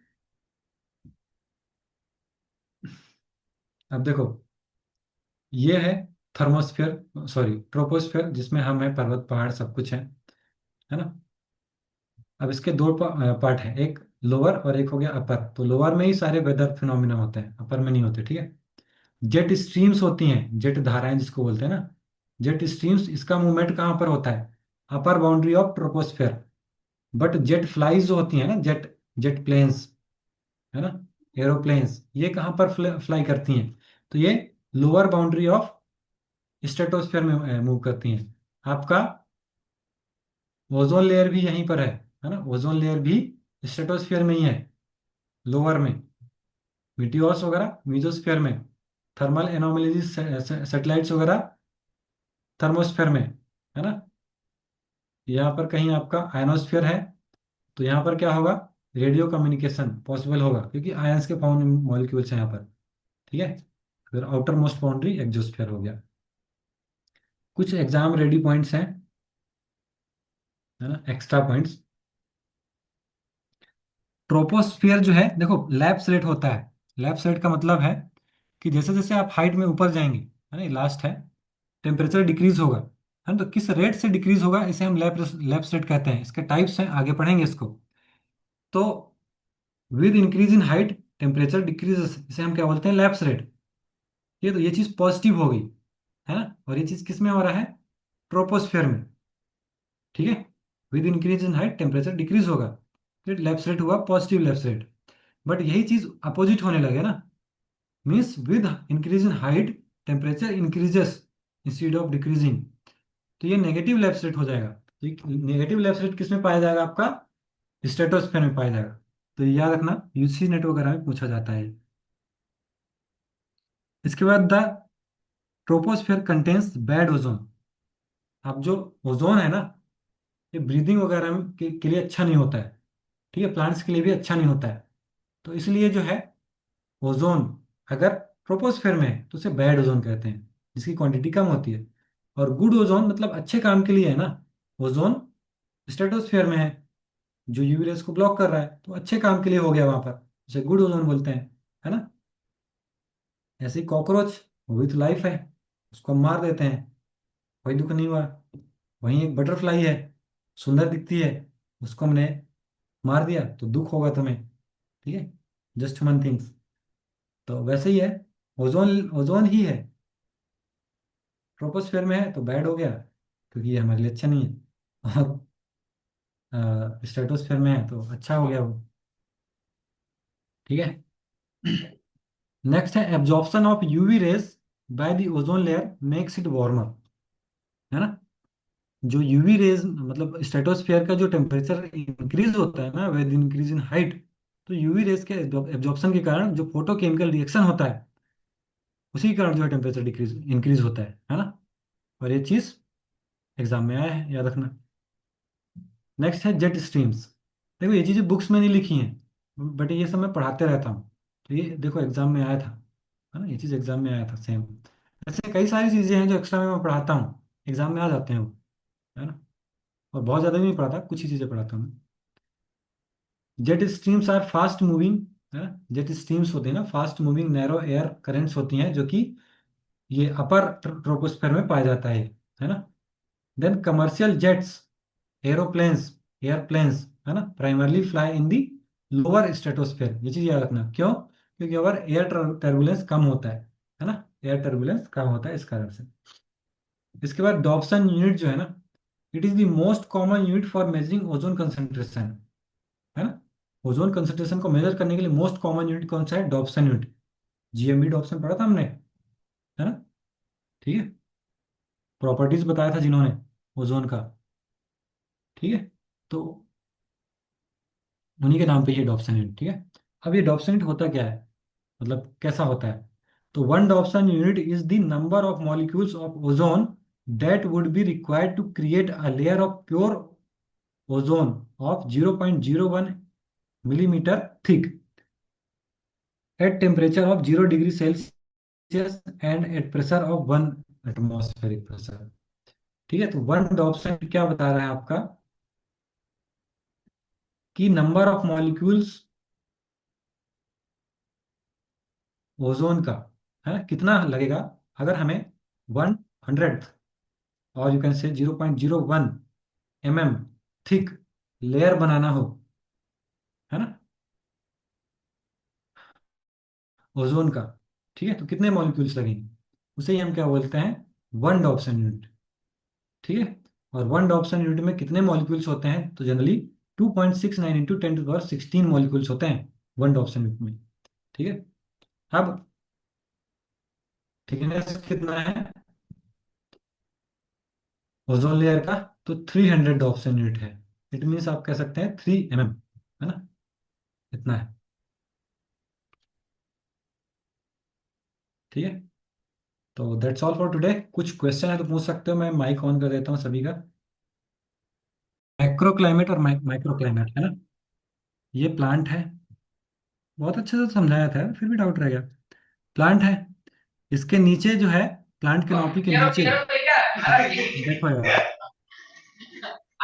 अब देखो, ये है थर्मोस्फेयर, सॉरी ट्रोपोस्फेयर, जिसमें हम है, पर्वत पहाड़ सब कुछ है ना। अब इसके दो पार्ट है, एक लोअर और एक हो गया अपर। तो लोअर में ही सारे वेदर फिनोमिना होते हैं, अपर में नहीं होते। ठीक है। जेट स्ट्रीम्स होती हैं, जेट धाराएं जिसको बोलते हैं ना, जेट स्ट्रीम्स, इसका मूवमेंट कहाँ पर होता है, अपर boundary of troposphere. But jet flies जो होती है ना, जेट जेट प्लेन्स, है ना, एरोप्लेन्स, ये कहाँ पर फ्लाई करती हैं, तो ये लोअर बाउंड्री ऑफ स्ट्रेटोस्फेयर में मूव करती हैं। आपका ओजोन लेयर भी यहीं पर है ना, ओजोन लेयर भी स्ट्रेटोस्फेयर में ही है, लोअर में। मीटियोर्स वगैरह मीजोस्फेयर में, थर्मल एनोमलीज सेटेलाइट्स वगैरह थर्मोस्फेयर में, है ना। यहाँ पर कहीं आपका आयनोस्फेयर है, तो यहाँ पर क्या होगा, रेडियो कम्युनिकेशन पॉसिबल होगा, क्योंकि आयंस के फाउंड मॉलिक्यूल्स हैं यहाँ पर। ठीक है। फिर आउटर मोस्ट बाउंड्री एक्सोस्फेयर हो गया। कुछ एग्जाम रेडी पॉइंट्स हैं, है ना, एक्स्ट्रा पॉइंट्स। ट्रोपोस्फियर जो है, देखो लैप स्लेट होता है। लैप स्लेट का मतलब है कि जैसे जैसे आप हाइट में ऊपर जाएंगे, है ना, लास्ट है, टेम्परेचर डिक्रीज होगा, है ना। तो किस रेट से डिक्रीज होगा, इसे हम लैप स्लेट कहते हैं। इसके टाइप्स हैं, आगे पढ़ेंगे इसको। तो with increase in height temperature decreases, इसे हम क्या बोलते हैं, लैप्स रेट। ये तो ये चीज पॉजिटिव हो गई, है ना। और ये चीज किस में हो रहा है, ट्रोपोस्फेयर में। ठीक है। With increase in height temperature decrease होगा, फिर लैप्स रेट हुआ पॉजिटिव लैप्स रेट। बट यही चीज अपोजिट होने लगे ना, means with increase in height temperature increases instead of decreasing, तो ये नेगेटिव लैप्स रेट हो जाएगा। तो नेगेटिव लैप्स रेट किस में पाया जाएगा, आपका स्ट्रेटोस्फेयर में पाया जाएगा। तो ये याद रखना, यूसी नेट वगैरह में पूछा जाता है। इसके बाद the troposphere contains bad ozone. अब जो ओजोन है ना, ये ब्रीदिंग वगैरह के लिए अच्छा नहीं होता है। ठीक है, प्लांट्स के लिए भी अच्छा नहीं होता है। तो इसलिए जो है, ओजोन अगर ट्रोपोस्फेयर में है तो उसे बैड ओजोन कहते हैं, जिसकी क्वांटिटी कम होती है। और गुड ओजोन मतलब अच्छे काम के लिए है ना, ओजोन स्ट्रेटोस्फेयर में है, जो यूवी रेस को ब्लॉक कर रहा है, तो अच्छे काम के लिए हो गया वहां पर, उसे गुड ओजोन बोलते हैं, है ना। ऐसे ही कॉकरोच, वो भी तो लाइफ है, उसको हम मार देते हैं, कोई दुख नहीं हुआ। वहीं एक बटरफ्लाई है, सुंदर दिखती है, उसको हमने मार दिया तो दुख होगा तुम्हें। ठीक है, जस्ट ह्यूमन थिंग्स। तो वैसे ही है, ओजोन ओजोन ही है, ट्रोपोस्फेयर में है तो बैड हो गया, क्योंकि ये हमारे लिए अच्छा नहीं है। और स्ट्रेटोस्फेयर में है तो अच्छा हो गया वो। ठीक है। नेक्स्ट है absorption of UV rays by the ozone layer makes it warmer, है ना। जो यूवी रेज मतलब स्ट्रेटोस्फेयर का जो टेम्परेचर इंक्रीज होता है ना विद इंक्रीज इन हाइट, तो यूवी रेज के एब्जॉर्प्शन के कारण जो फोटोकेमिकल रिएक्शन होता है, उसी के कारण जो है टेम्परेचर डिक्रीज इंक्रीज होता है ना। और ये चीज एग्जाम में आया है, याद रखना। नेक्स्ट है जेट स्ट्रीम्स। देखो ये चीजें बुक्स में नहीं लिखी हैं, बट ये सब मैं पढ़ाते रहता हूँ, तो ये देखो एग्जाम में आया था, है ना। ये चीज एग्जाम में आया था सेम। ऐसे कई सारी चीजें हैं जो एक्स्ट्रा में मैं पढ़ाता हूँ, एग्जाम में आ जाते हैं वो, है ना। और बहुत ज्यादा भी नहीं पढ़ाता, कुछ ही चीजें पढ़ाता हूँ। Jet streams are fast moving, है ना। जेट स्ट्रीम्स होते हैं ना, fast moving narrow air currents होती हैं, जो कि ये अपर ट्रोपोस्फेयर में पाया जाता है ना। Then commercial jets, aeroplanes, airplanes, है ना, primarily fly in the lower stratosphere. ये चीज याद रखना, क्यों, क्योंकि अगर एयर टर्बुलेंस कम होता है ना, एयर टर्बुलेंस कम होता है इस कारण से। इसके बाद डॉप्सन यूनिट जो है ना, it is the most common unit for measuring ozone concentration, है ना। ओजोन कंसंट्रेशन को मेजर करने के लिए मोस्ट कॉमन यूनिट कौन सा है, डॉप्सन यूनिट। जीएमबी डॉप्सन पढ़ा था हमने, है ना। ठीक है, प्रॉपर्टीज बताया था जिन्होंने ओजोन का। ठीक है, तो उन्हीं के नाम पे ये डॉप्सन यूनिट। ठीक है। अब ये डॉप्सन यूनिट होता क्या है, मतलब कैसा होता है। तो one Dobson unit is the number of molecules of ozone that would be required to create a layer of pure ozone of 0.01 millimetre thick at temperature of 0 degree Celsius and at pressure of 1 atmospheric pressure. ठीक है, तो one Dobson क्या बता रहा है आपका, कि number of molecules ozone का, है ना, कितना लगेगा अगर हमें 1/100 और यू कैन से 0.01 थिक लेयर बनाना हो, है ना, ओजोन का। ठीक है, तो कितने मॉलिक्यूल्स लगेंगे, उसे ही हम क्या बोलते हैं, वन डॉप्सन यूनिट। ठीक है। और वन डॉप्सन यूनिट में कितने मॉलिक्यूल्स होते हैं, तो जनरली 2.69 × 10⁻16 मॉलिक्यूल्स होते हैं वन डॉप्सन यूनिट में। ठीक है। अब थिकनेस कितना है, ओजोन लेयर का तो 300 डॉप्सन यूनिट है। इट मीन्स आप कह सकते हैं 3 mm, है ना, इतना है। ठीक है, तो दैट्स ऑल फॉर टुडे। कुछ क्वेश्चन है तो पूछ सकते हो, मैं माइक ऑन कर देता हूँ सभी का। मैक्रो क्लाइमेट और माइक्रो क्लाइमेट, है ना, ये प्लांट है। बहुत अच्छे से समझाया था, फिर भी डाउट रह गया। प्लांट है, इसके नीचे जो है, प्लांट के नौपी के नीचे, देखो यार,